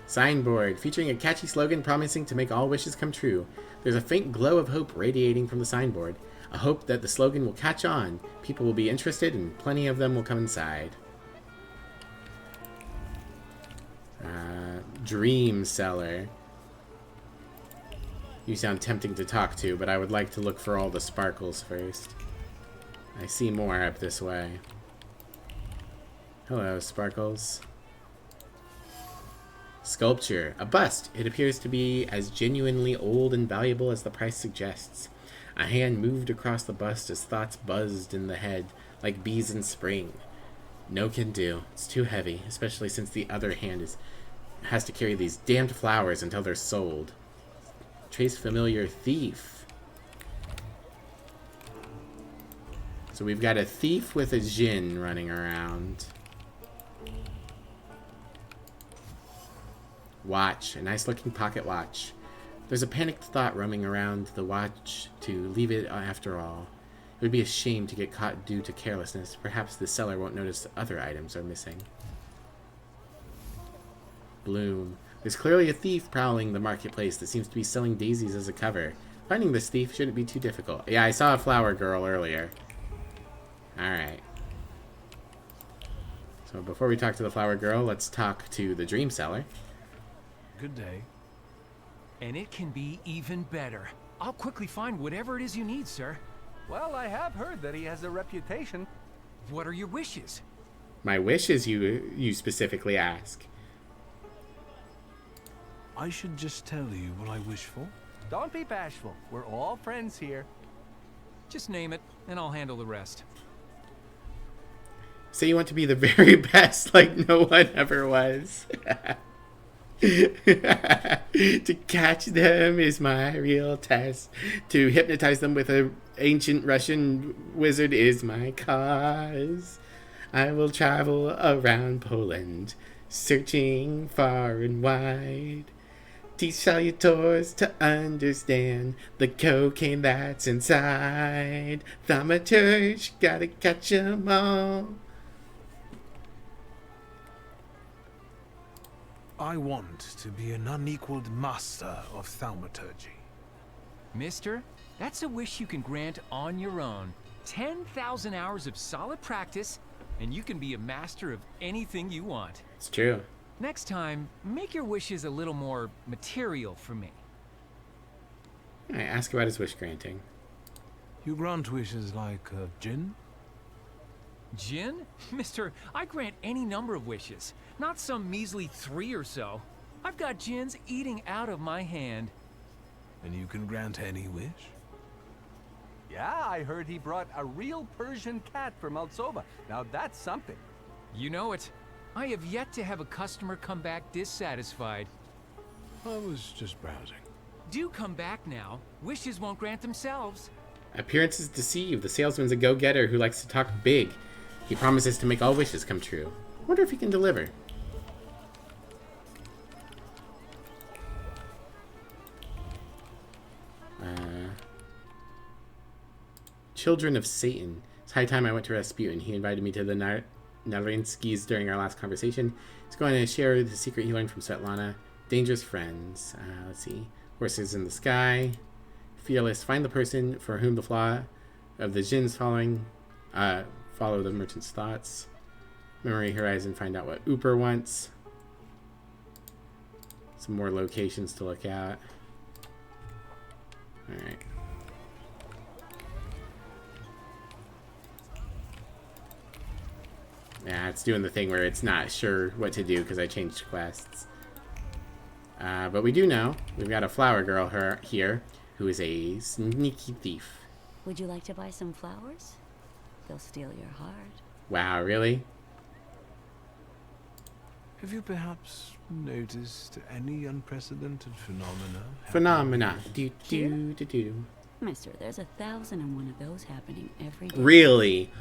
Signboard, featuring a catchy slogan promising to make all wishes come true. There's a faint glow of hope radiating from the signboard. A hope that the slogan will catch on, people will be interested, and plenty of them will come inside. Dream Seller. You sound tempting to talk to, but I would like to look for all the sparkles first. I see more up this way. Hello, Sparkles. Sculpture. A bust. It appears to be as genuinely old and valuable as the price suggests. A hand moved across the bust as thoughts buzzed in the head, like bees in spring. No can do. It's too heavy, especially since the other hand has to carry these damned flowers until they're sold. Trace familiar thief. So we've got a thief with a djinn running around. Watch. A nice looking pocket watch. There's a panicked thought roaming around the watch to leave it after all. It would be a shame to get caught due to carelessness. Perhaps the seller won't notice other items are missing. Bloom. There's clearly a thief prowling the marketplace that seems to be selling daisies as a cover. Finding this thief shouldn't be too difficult. Yeah, I saw a flower girl earlier. Alright. So before we talk to the flower girl, let's talk to the dream seller. Good day. And it can be even better. I'll quickly find whatever it is you need, sir. Well, I have heard that he has a reputation. What are your wishes? My wishes, you specifically ask. I should just tell you what I wish for. Don't be bashful. We're all friends here. Just name it, and I'll handle the rest. Say you want to be the very best, like no one ever was. To catch them is my real test. To hypnotize them with an ancient Russian wizard is my cause. I will travel around Poland, searching far and wide. Teach salutors to understand the cocaine that's inside. Thaumaturge, gotta catch 'em all. I want to be an unequaled master of thaumaturgy. Mister, that's a wish you can grant on your own. 10,000 hours of solid practice, and you can be a master of anything you want. It's true. Next time, make your wishes a little more material for me. I ask about his wish granting. You grant wishes like gin? Gin? Mister, I grant any number of wishes. Not some measly 3 or so. I've got gins eating out of my hand. And you can grant any wish? Yeah, I heard he brought a real Persian cat from Moldova. Now that's something. You know it. I have yet to have a customer come back dissatisfied. I was just browsing. Do come back now. Wishes won't grant themselves. Appearances deceive. The salesman's a go-getter who likes to talk big. He promises to make all wishes come true. Wonder if he can deliver. Children of Satan. It's high time I went to Rasputin. He invited me to the Narinskis during our last conversation. He's going to share the secret he learned from Svetlana. Dangerous friends. Let's see. Horses in the sky. Fearless. Find the person for whom the flaw of the jinns following. Follow the merchant's thoughts. Memory horizon. Find out what Ooper wants. Some more locations to look at. Alright. Yeah, it's doing the thing where it's not sure what to do because I changed quests. But we do know we've got a flower girl here who is a sneaky thief. Would you like to buy some flowers? They'll steal your heart. Wow, really? Have you perhaps noticed any unprecedented phenomena? Phenomena. Do. Mister, there's 1,001 of those happening every day. Really?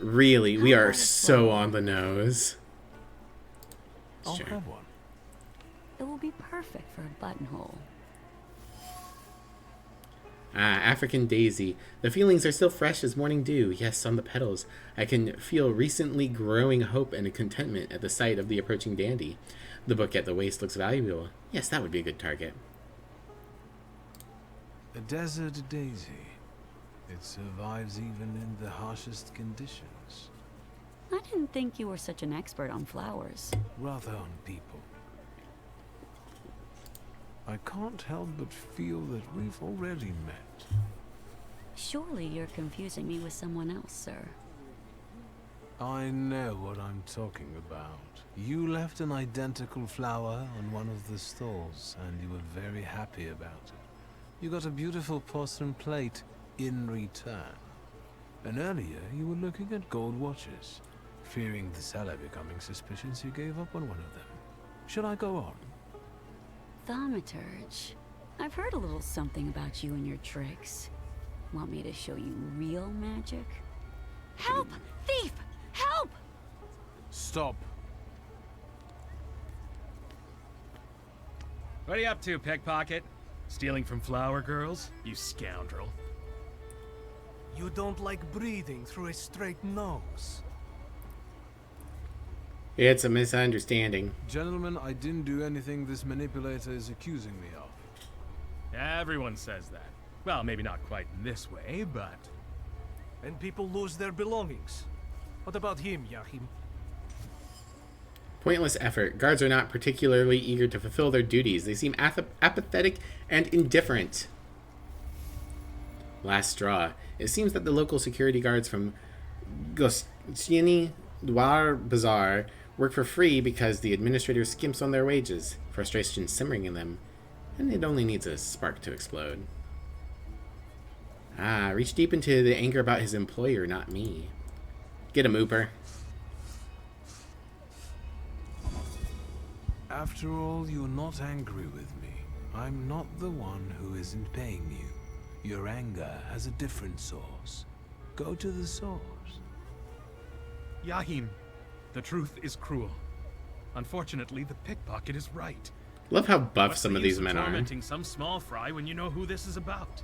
Really? We are so on the nose. I'll have one. It will be perfect for a buttonhole. African daisy. The feelings are still fresh as morning dew. Yes, on the petals. I can feel recently growing hope and contentment at the sight of the approaching dandy. The book at the waist looks valuable. Yes, that would be a good target. A desert daisy. It survives even in the harshest conditions. I didn't think you were such an expert on flowers. Rather on people. I can't help but feel that we've already met. Surely you're confusing me with someone else, sir. I know what I'm talking about. You left an identical flower on one of the stalls, and you were very happy about it. You got a beautiful porcelain plate in return. And earlier, you were looking at gold watches. Fearing the seller becoming suspicious, you gave up on one of them. Should I go on? Thaumaturge, I've heard a little something about you and your tricks. Want me to show you real magic? Help! Thief! Help! Stop. What are you up to, pickpocket? Stealing from flower girls? You scoundrel. You don't like breathing through a straight nose. It's a misunderstanding. Gentlemen, I didn't do anything this manipulator is accusing me of. Everyone says that. Well, maybe not quite in this way, but... And people lose their belongings. What about him, Yahim? Pointless effort. Guards are not particularly eager to fulfill their duties. They seem apathetic and indifferent. Last straw. It seems that the local security guards from Gostieni Dwar Bazaar work for free because the administrator skimps on their wages. Frustration simmering in them, and it only needs a spark to explode. Ah, reach deep into the anger about his employer, not me. Get him, Ooper. After all, you're not angry with me. I'm not the one who isn't paying you. Your anger has a different source. Go to the source. Yahim, the truth is cruel. Unfortunately, the pickpocket is right. Love how buff What's some the of use these men are. Tormenting some small fry when you know who this is about.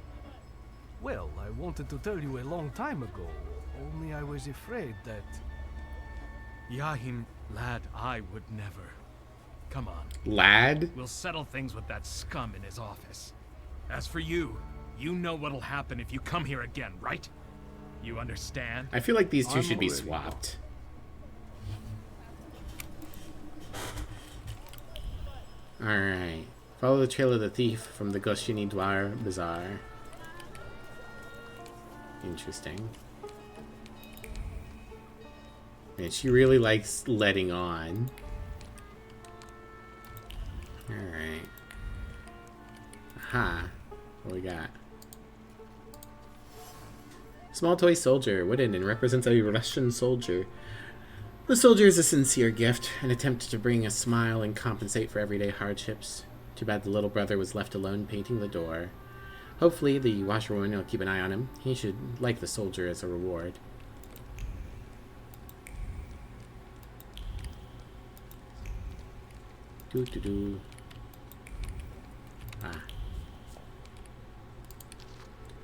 Well, I wanted to tell you a long time ago. Only I was afraid that... Yahim, lad, I would never. Come on. Lad? We'll settle things with that scum in his office. As for you, you know what'll happen if you come here again, right? You understand? I feel like these two should be swapped. Alright. Follow the trail of the thief from the Goshini Dwar Bazaar. Interesting. Man, she really likes letting on. Alright. Aha. What we got? Small toy soldier, wooden, and represents a Russian soldier. The soldier is a sincere gift, an attempt to bring a smile and compensate for everyday hardships. Too bad the little brother was left alone painting the door. Hopefully the washerwoman will keep an eye on him. He should like the soldier as a reward. Doo-doo-doo. Ah.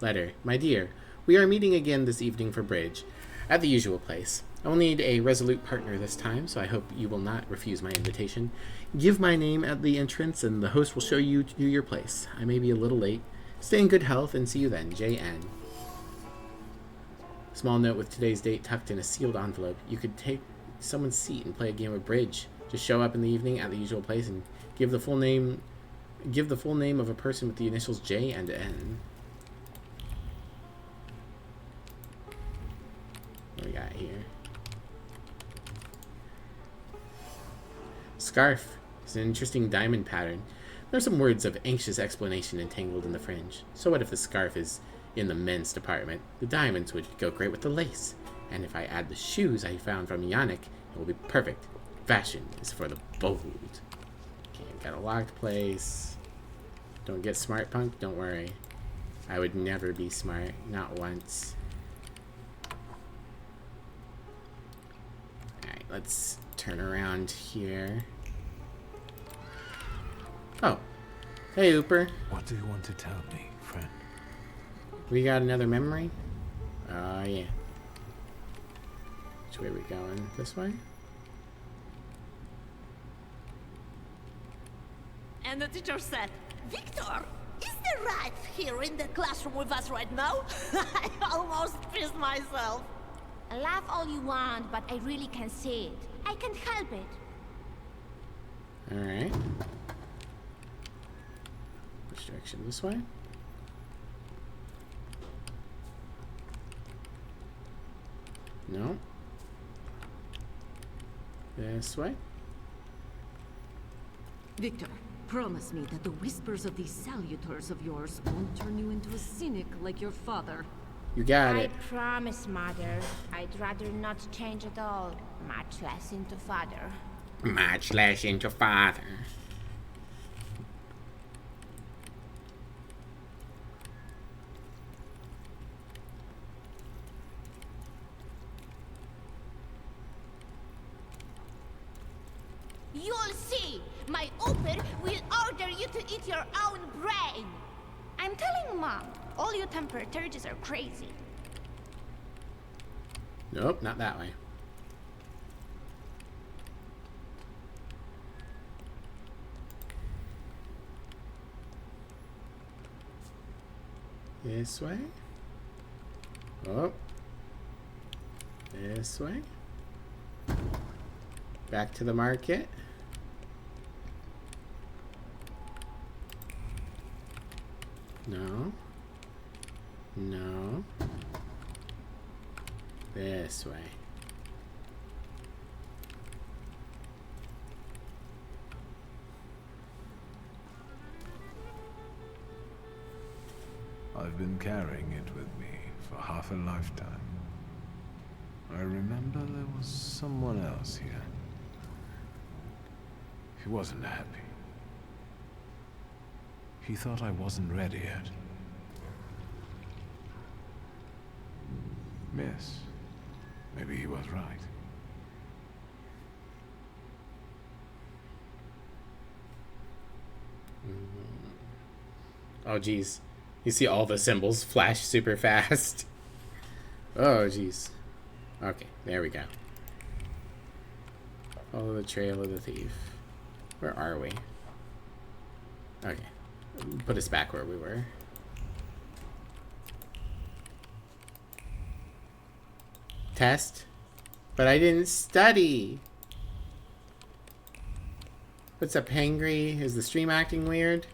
Letter. My dear, we are meeting again this evening for bridge, at the usual place. I will need a resolute partner this time, so I hope you will not refuse my invitation. Give my name at the entrance, and the host will show you to your place. I may be a little late. Stay in good health, and see you then. J.N. Small note with today's date tucked in a sealed envelope. You could take someone's seat and play a game of bridge. Just show up in the evening at the usual place and give the full name of a person with the initials J and N. What do we got here? Scarf. It's an interesting diamond pattern. There are some words of anxious explanation entangled in the fringe. So what if the scarf is in the men's department? The diamonds would go great with the lace. And if I add the shoes I found from Yannick, it will be perfect. Fashion is for the bold. Okay, I've got a locked place. Don't get smart, punk. Don't worry. I would never be smart. Not once. Alright, let's turn around here. Oh. Hey, Ooper. What do you want to tell me, friend? We got another memory? Oh, yeah. Which way are we going? This way? And the teacher said, Victor, is the rat here in the classroom with us right now? I almost pissed myself. Laugh all you want, but I really can't see it. I can't help it. Alright. Which direction? This way? No. This way? Victor, promise me that the whispers of these salutors of yours won't turn you into a cynic like your father. You got I it. promise, Mother. I'd rather not change at all, much less into father. Much less into father. You'll see! My Ooper will order you to eat your own brain! I'm telling Mom, all you Thaumaturges are crazy. Nope, not that way. This way? Oh. This way? Back to the market. No. No. This way. I've been carrying it with me for half a lifetime. I remember there was someone else here. He wasn't happy. He thought I wasn't ready yet. Miss, maybe he was right. Oh, geez. You see all the symbols flash super fast. Oh, geez. Okay, there we go. Follow the trail of the thief. Where are we? Okay. Put us back where we were. Test? But I didn't study! What's up, Hangry? Is the stream acting weird?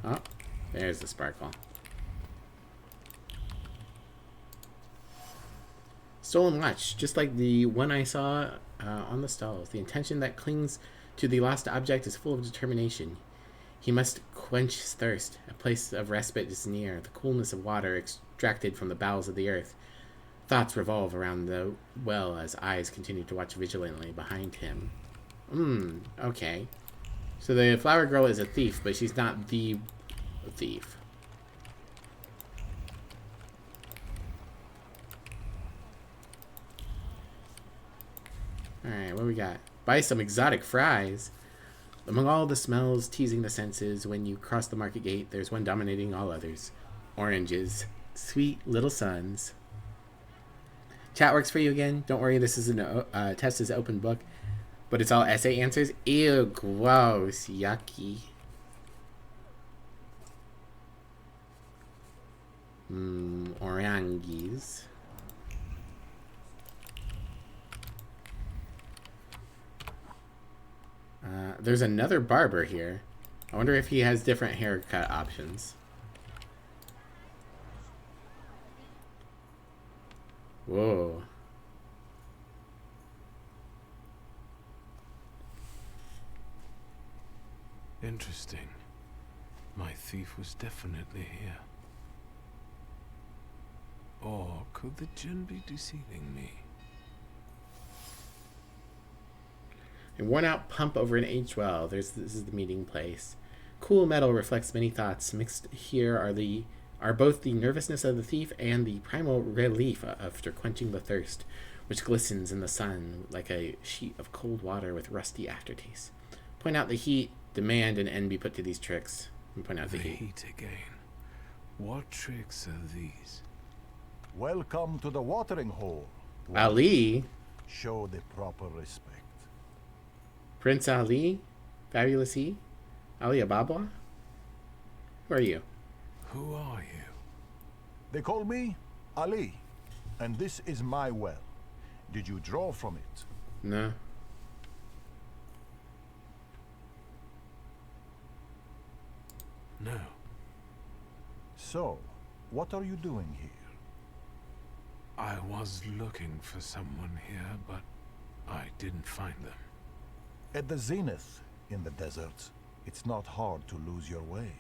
Oh, there's the sparkle. Stolen watch, just like the one I saw on the stalls. The intention that clings to the lost object is full of determination. He must quench his thirst. A place of respite is near, the coolness of water extracted from the bowels of the earth. Thoughts revolve around the well as eyes continue to watch vigilantly behind him. Okay. So the flower girl is a thief, but she's not the thief. Alright, what we got? Buy some exotic fries. Among all the smells teasing the senses, when you cross the market gate, there's one dominating all others. Oranges. Sweet little suns. Chat works for you again. Don't worry, this isn't a test is open book. But it's all essay answers. Ew, gross. Yucky. Orangies. There's another barber here. I wonder if he has different haircut options. Whoa. Interesting. My thief was definitely here. Or could the djinn be deceiving me? A worn-out pump over an aged well. This is the meeting place. Cool metal reflects many thoughts. Mixed here are both the nervousness of the thief and the primal relief after quenching the thirst, which glistens in the sun like a sheet of cold water with rusty aftertaste. Point out the heat, demand an end be put to these tricks. And point out the heat again. What tricks are these? Welcome to the watering hole. Ali? Show the proper respect. Prince Ali? Fabulous E? Ali Ababa? Who are you? Who are you? They call me Ali, and this is my well. Did you draw from it? No. No. So, what are you doing here? I was looking for someone here, but I didn't find them. At the zenith in the desert, it's not hard to lose your way.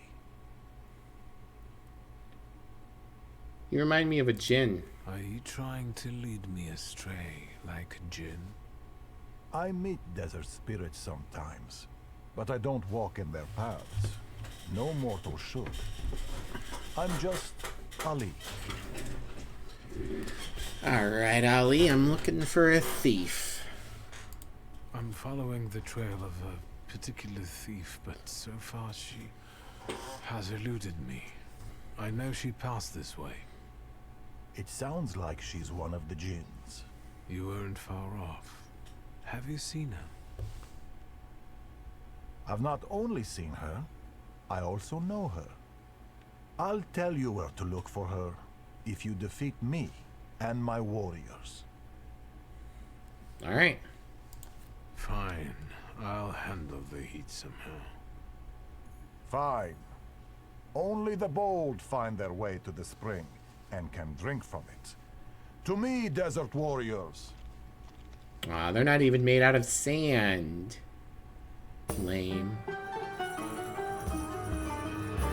You remind me of a djinn. Are you trying to lead me astray like a djinn? I meet desert spirits sometimes, but I don't walk in their paths. No mortal should. I'm just Ali. Alright, Ali, I'm looking for a thief. I'm following the trail of a particular thief, but so far she has eluded me. I know she passed this way. It sounds like she's one of the jinns. You weren't far off. Have you seen her? I've not only seen her, I also know her. I'll tell you where to look for her if you defeat me and my warriors. Alright. Fine. I'll handle the heat somehow. Fine. Only the bold find their way to the spring and can drink from it. To me, desert warriors. Aw, they're not even made out of sand. Lame.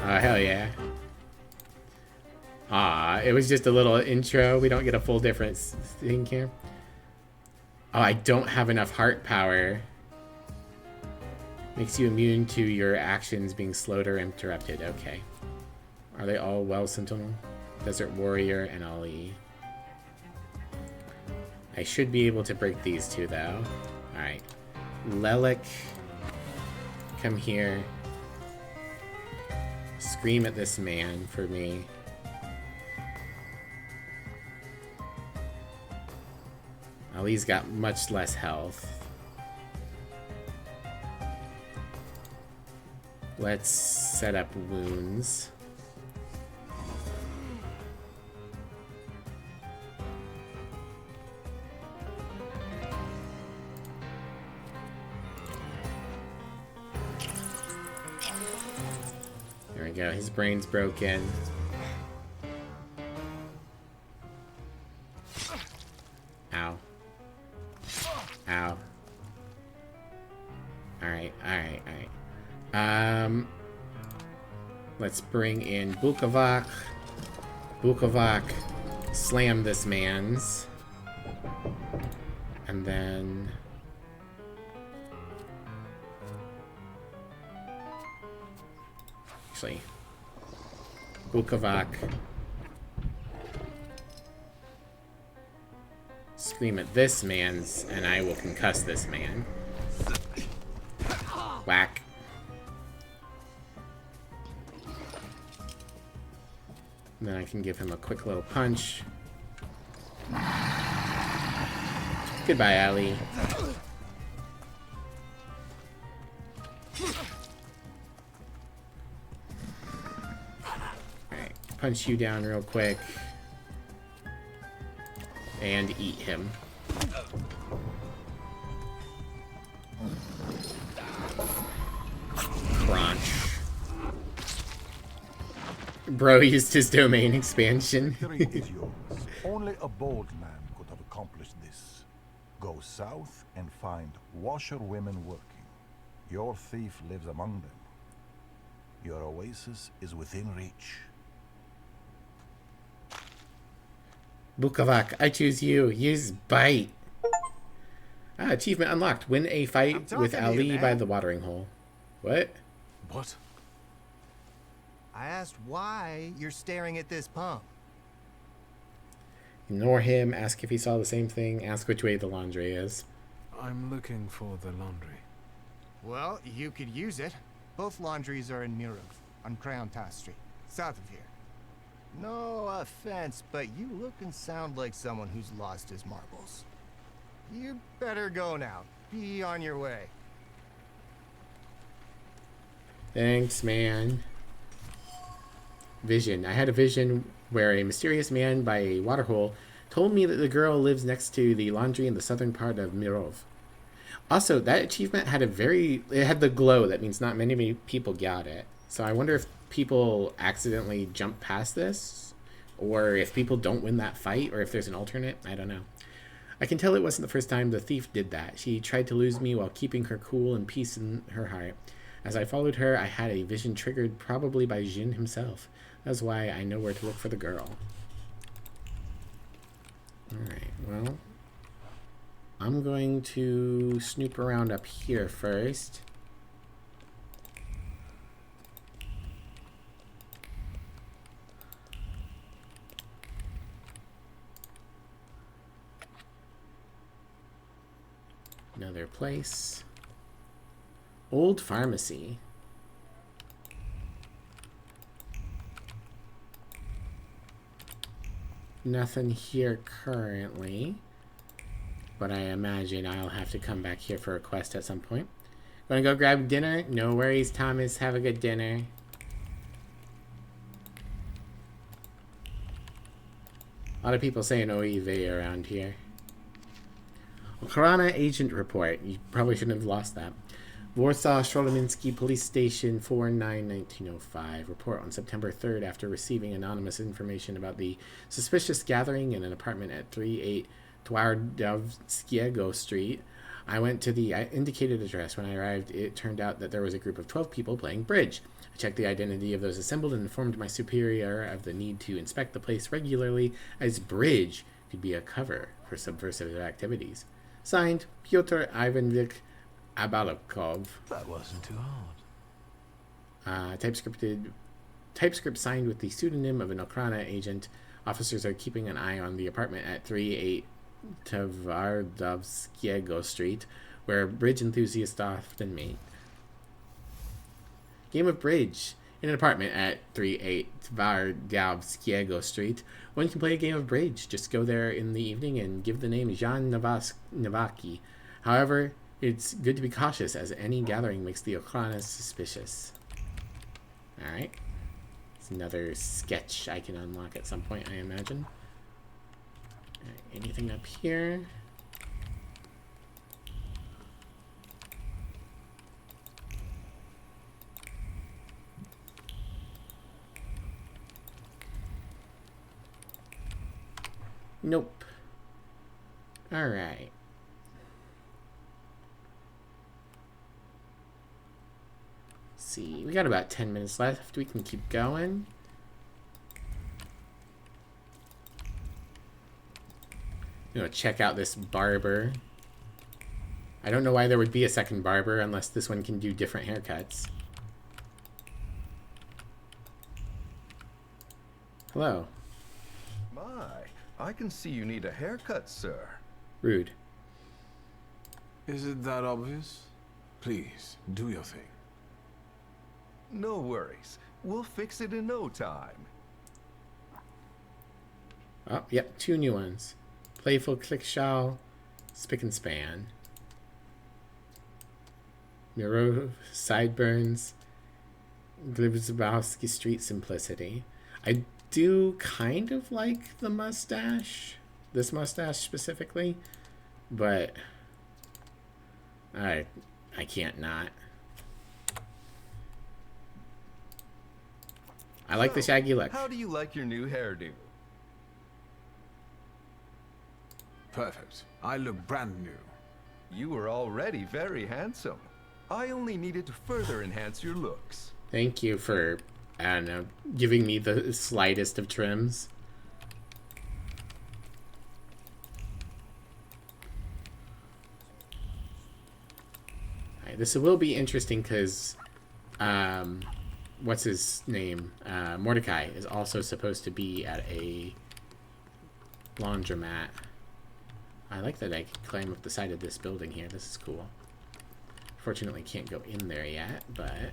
Oh, hell yeah. Ah, it was just a little intro. We don't get a full difference thing here. Oh, I don't have enough heart power. Makes you immune to your actions being slowed or interrupted. Okay. Are they all well Sentinel? Desert Warrior and Ali. I should be able to break these two though. Alright. Lelik. Come here. Scream at this man for me. Ali's got much less health. Let's set up wounds. There we go, his brain's broken. Ow. Ow. Alright, alright, alright. Let's bring in Bukovac. Bukovac, slam this man's. And then... Actually, Bukovac. Scream at this man's, and I will concuss this man. Whack. And then I can give him a quick little punch. Goodbye, Ali. Alright, punch you down real quick. And eat him. Crunch. Bro used his domain expansion. Victory is yours. Only a bold man could have accomplished this. Go south and find washerwomen working. Your thief lives among them. Your oasis is within reach. Bukovac, I choose you. Use bite. Ah, achievement unlocked. Win a fight with Ali by the watering hole. What? What? I asked why you're staring at this pump. Ignore him. Ask if he saw the same thing. Ask which way the laundry is. I'm looking for the laundry. Well, you could use it. Both laundries are in Mirov, on Crown Task Street, south of here. No offense, but you look and sound like someone who's lost his marbles. You better go now. Be on your way. Thanks, man. Vision. I had a vision where a mysterious man by a waterhole told me that the girl lives next to the laundry in the southern part of Mirov. Also, that achievement had it had the glow. That means not many people got it. So I wonder if people accidentally jump past this, or if people don't win that fight, or if there's an alternate. I don't know. I can tell it wasn't the first time the thief did that. She tried to lose me while keeping her cool and peace in her heart. As I followed her, I had a vision triggered probably by Jin himself. That's why I know where to look for the girl. Alright, well, I'm going to snoop around up here first. Another place. Old pharmacy. Nothing here currently, but I imagine I'll have to come back here for a quest at some point. Gonna go grab dinner? No worries, Thomas. Have a good dinner. A lot of people saying OEV around here. Ochrana agent report. You probably shouldn't have lost that. Warsaw Stroleminski Police Station 49-1905. Report on September 3rd after receiving anonymous information about the suspicious gathering in an apartment at 38 Twardowskiego Street. I went to the indicated address. When I arrived, it turned out that there was a group of 12 people playing bridge. I checked the identity of those assembled and informed my superior of the need to inspect the place regularly, as bridge could be a cover for subversive activities. Signed, Pyotr Ivanovich Abalakov. That wasn't too hard. Typescript signed with the pseudonym of an Ochrana agent. Officers are keeping an eye on the apartment at 38 Twardowskiego Street, where bridge enthusiasts often meet. Game of bridge. In an apartment at 38 Twardowskiego Street, one can play a game of bridge. Just go there in the evening and give the name Jan Nowacki. However, it's good to be cautious, as any gathering makes the Ochrana suspicious. Alright. It's another sketch I can unlock at some point, I imagine. Alright, anything up here? Nope. Alright. See, we got about 10 minutes left. We can keep going. You know, check out this barber. I don't know why there would be a second barber unless this one can do different haircuts. Hello. My, I can see you need a haircut, sir. Rude. Is it that obvious? Please, do your thing. No worries. We'll fix it in no time. Oh, yep, 2 new ones. Playful Clickshaw, Spick and Span. Miro Sideburns, Glibzabowski Street Simplicity. I do kind of like the mustache. This mustache specifically. But I can't not. I like the shaggy look. How do you like your new hairdo? Perfect. I look brand new. You are already very handsome. I only needed to further enhance your looks. Thank you for, I don't know, giving me the slightest of trims. Alright, this will be interesting because, what's his name? Mordecai is also supposed to be at a laundromat. I like that I can climb up the side of this building here. This is cool. Fortunately, can't go in there yet, but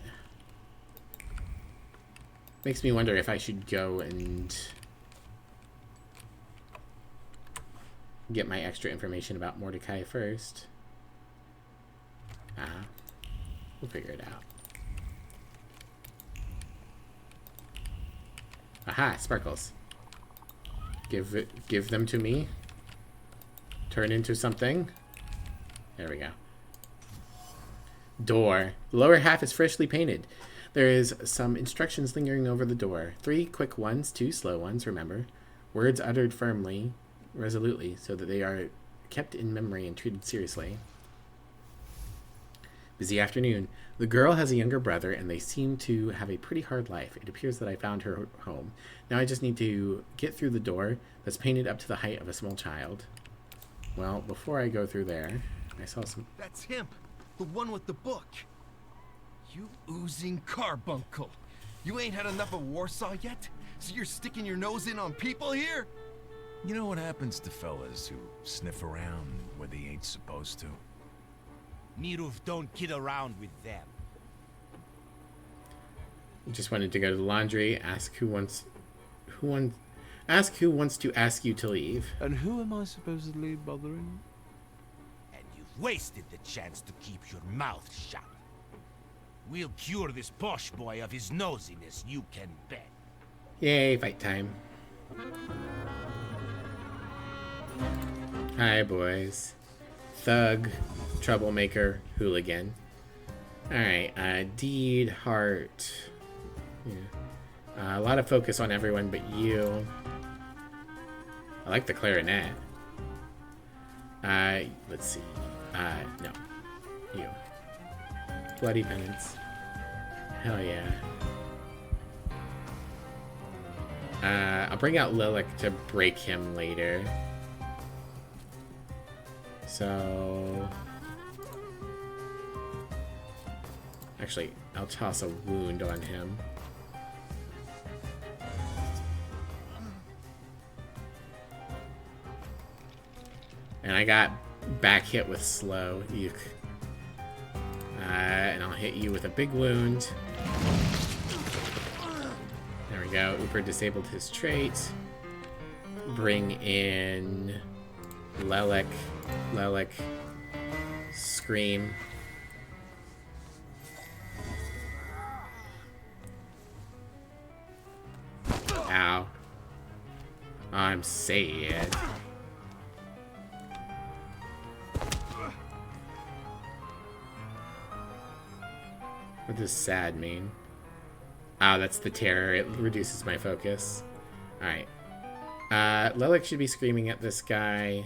makes me wonder if I should go and get my extra information about Mordecai first. We'll figure it out. Aha, sparkles. Give them to me. Turn into something. There we go. Door. The lower half is freshly painted. There is some instructions lingering over the door. 3 quick ones, 2 slow ones, remember. Words uttered firmly, resolutely, so that they are kept in memory and treated seriously. Busy afternoon. The girl has a younger brother, and they seem to have a pretty hard life. It appears that I found her home. Now I just need to get through the door that's painted up to the height of a small child. Well, before I go through there, I saw some... That's him! The one with the book! You oozing carbuncle! You ain't had enough of Warsaw yet? So you're sticking your nose in on people here? You know what happens to fellas who sniff around where they ain't supposed to? Miruv don't kid around with them. Just wanted to go to the laundry, ask who wants to ask you to leave. And who am I supposedly bothering? And you've wasted the chance to keep your mouth shut. We'll cure this posh boy of his nosiness, you can bet. Yay, fight time. Hi, boys. Thug, troublemaker, hooligan. Alright, deed, heart. Yeah. A lot of focus on everyone but you. I like the clarinet. Let's see. No. You. Bloody penance. Hell yeah. I'll bring out Lilac to break him later. So... Actually, I'll toss a wound on him. And I got back hit with slow. Eek. And I'll hit you with a big wound. There we go. Uber disabled his trait. Bring in Lilac. Lilac. Scream. Ow. I'm sad. What does sad mean? Oh, that's the terror. It reduces my focus. Alright. Lilac should be screaming at this guy.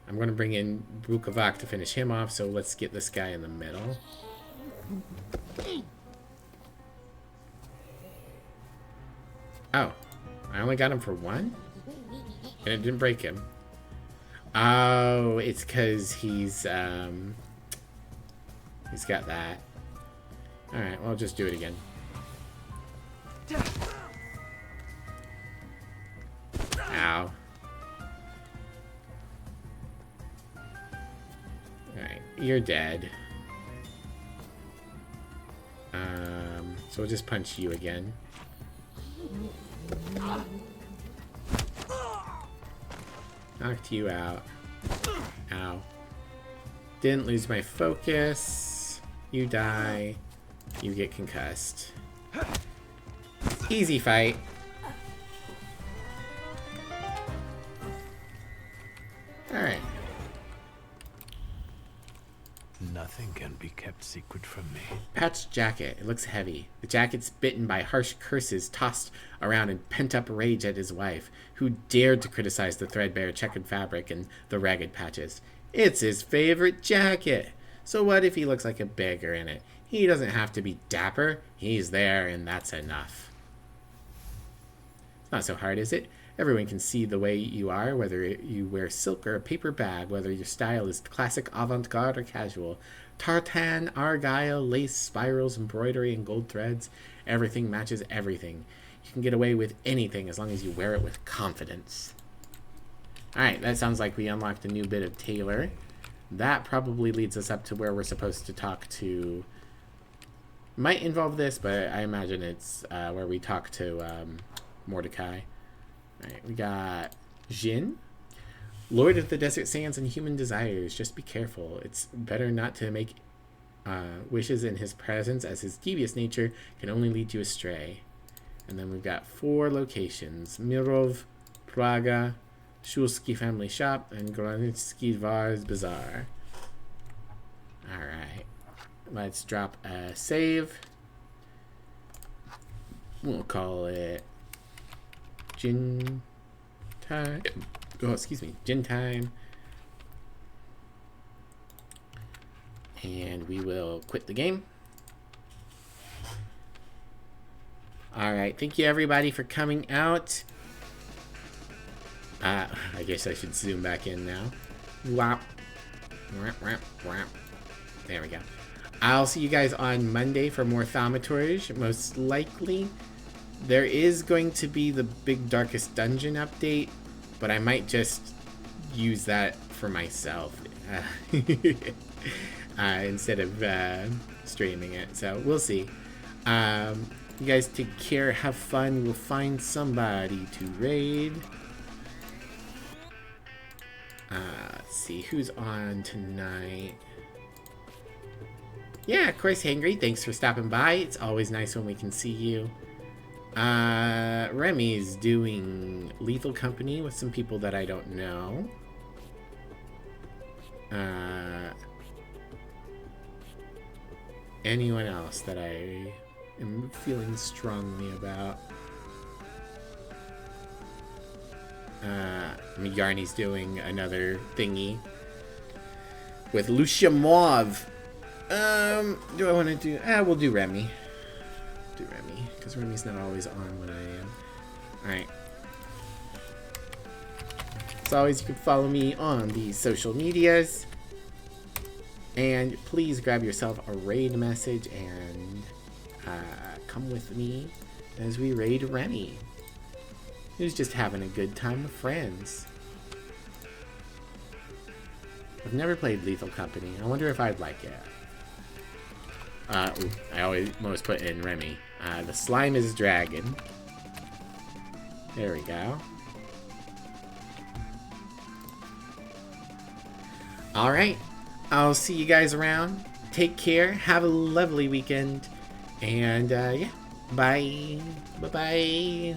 I'm going to bring in Bukovac to finish him off, so let's get this guy in the middle. Oh. I only got him for one? And it didn't break him. Oh, it's because he's got that. Alright, well, I'll just do it again. Ow. Alright, you're dead. So we'll just punch you again. Knocked you out. Ow. Didn't lose my focus. You die. You get concussed. Easy fight. Alright. Nothing can be kept secret from me. Patched jacket. It looks heavy. The jacket's bitten by harsh curses tossed around in pent-up rage at his wife, who dared to criticize the threadbare checkered fabric and the ragged patches. It's his favorite jacket. So what if he looks like a beggar in it? He doesn't have to be dapper. He's there, and that's enough. It's not so hard, is it? Everyone can see the way you are, whether you wear silk or a paper bag, whether your style is classic avant-garde or casual. Tartan, argyle, lace, spirals, embroidery, and gold threads. Everything matches everything. You can get away with anything as long as you wear it with confidence. Alright, that sounds like we unlocked a new bit of Taylor. That probably leads us up to where we're supposed to talk to... Might involve this, but I imagine it's where we talk to Mordecai. Alright, we got Jin. Lord of the Desert Sands and Human Desires. Just be careful. It's better not to make wishes in his presence, as his devious nature can only lead you astray. And then we've got 4 locations. Mirov, Praga, Shulsky Family Shop, and Gronitsky Dvar's Bazaar. Alright. Let's drop a save. We'll call it Gin time. Oh, excuse me. Gin time. And we will quit the game. Alright, thank you everybody for coming out. I guess I should zoom back in now. Whop. There we go. I'll see you guys on Monday for more Thaumaturge, most likely. There is going to be the big Darkest Dungeon update, but I might just use that for myself. instead of streaming it. So we'll see. You guys take care, have fun. We'll find somebody to raid. Let's see who's on tonight. Yeah, of course, Hangry. Thanks for stopping by. It's always nice when we can see you. Remy's doing Lethal Company with some people that I don't know. Anyone else that I am feeling strongly about? Yarny's doing another thingy with Lucia Mauve. Do I want to do... we'll do Remy. Do Remy, because Remy's not always on when I am. Alright. As always, you can follow me on the social medias. And please grab yourself a raid message and come with me as we raid Remy, who's just having a good time with friends. I've never played Lethal Company. I wonder if I'd like it. I always put in Remy. The slime is dragon. There we go. Alright. I'll see you guys around. Take care. Have a lovely weekend. And, yeah. Bye. Bye-bye.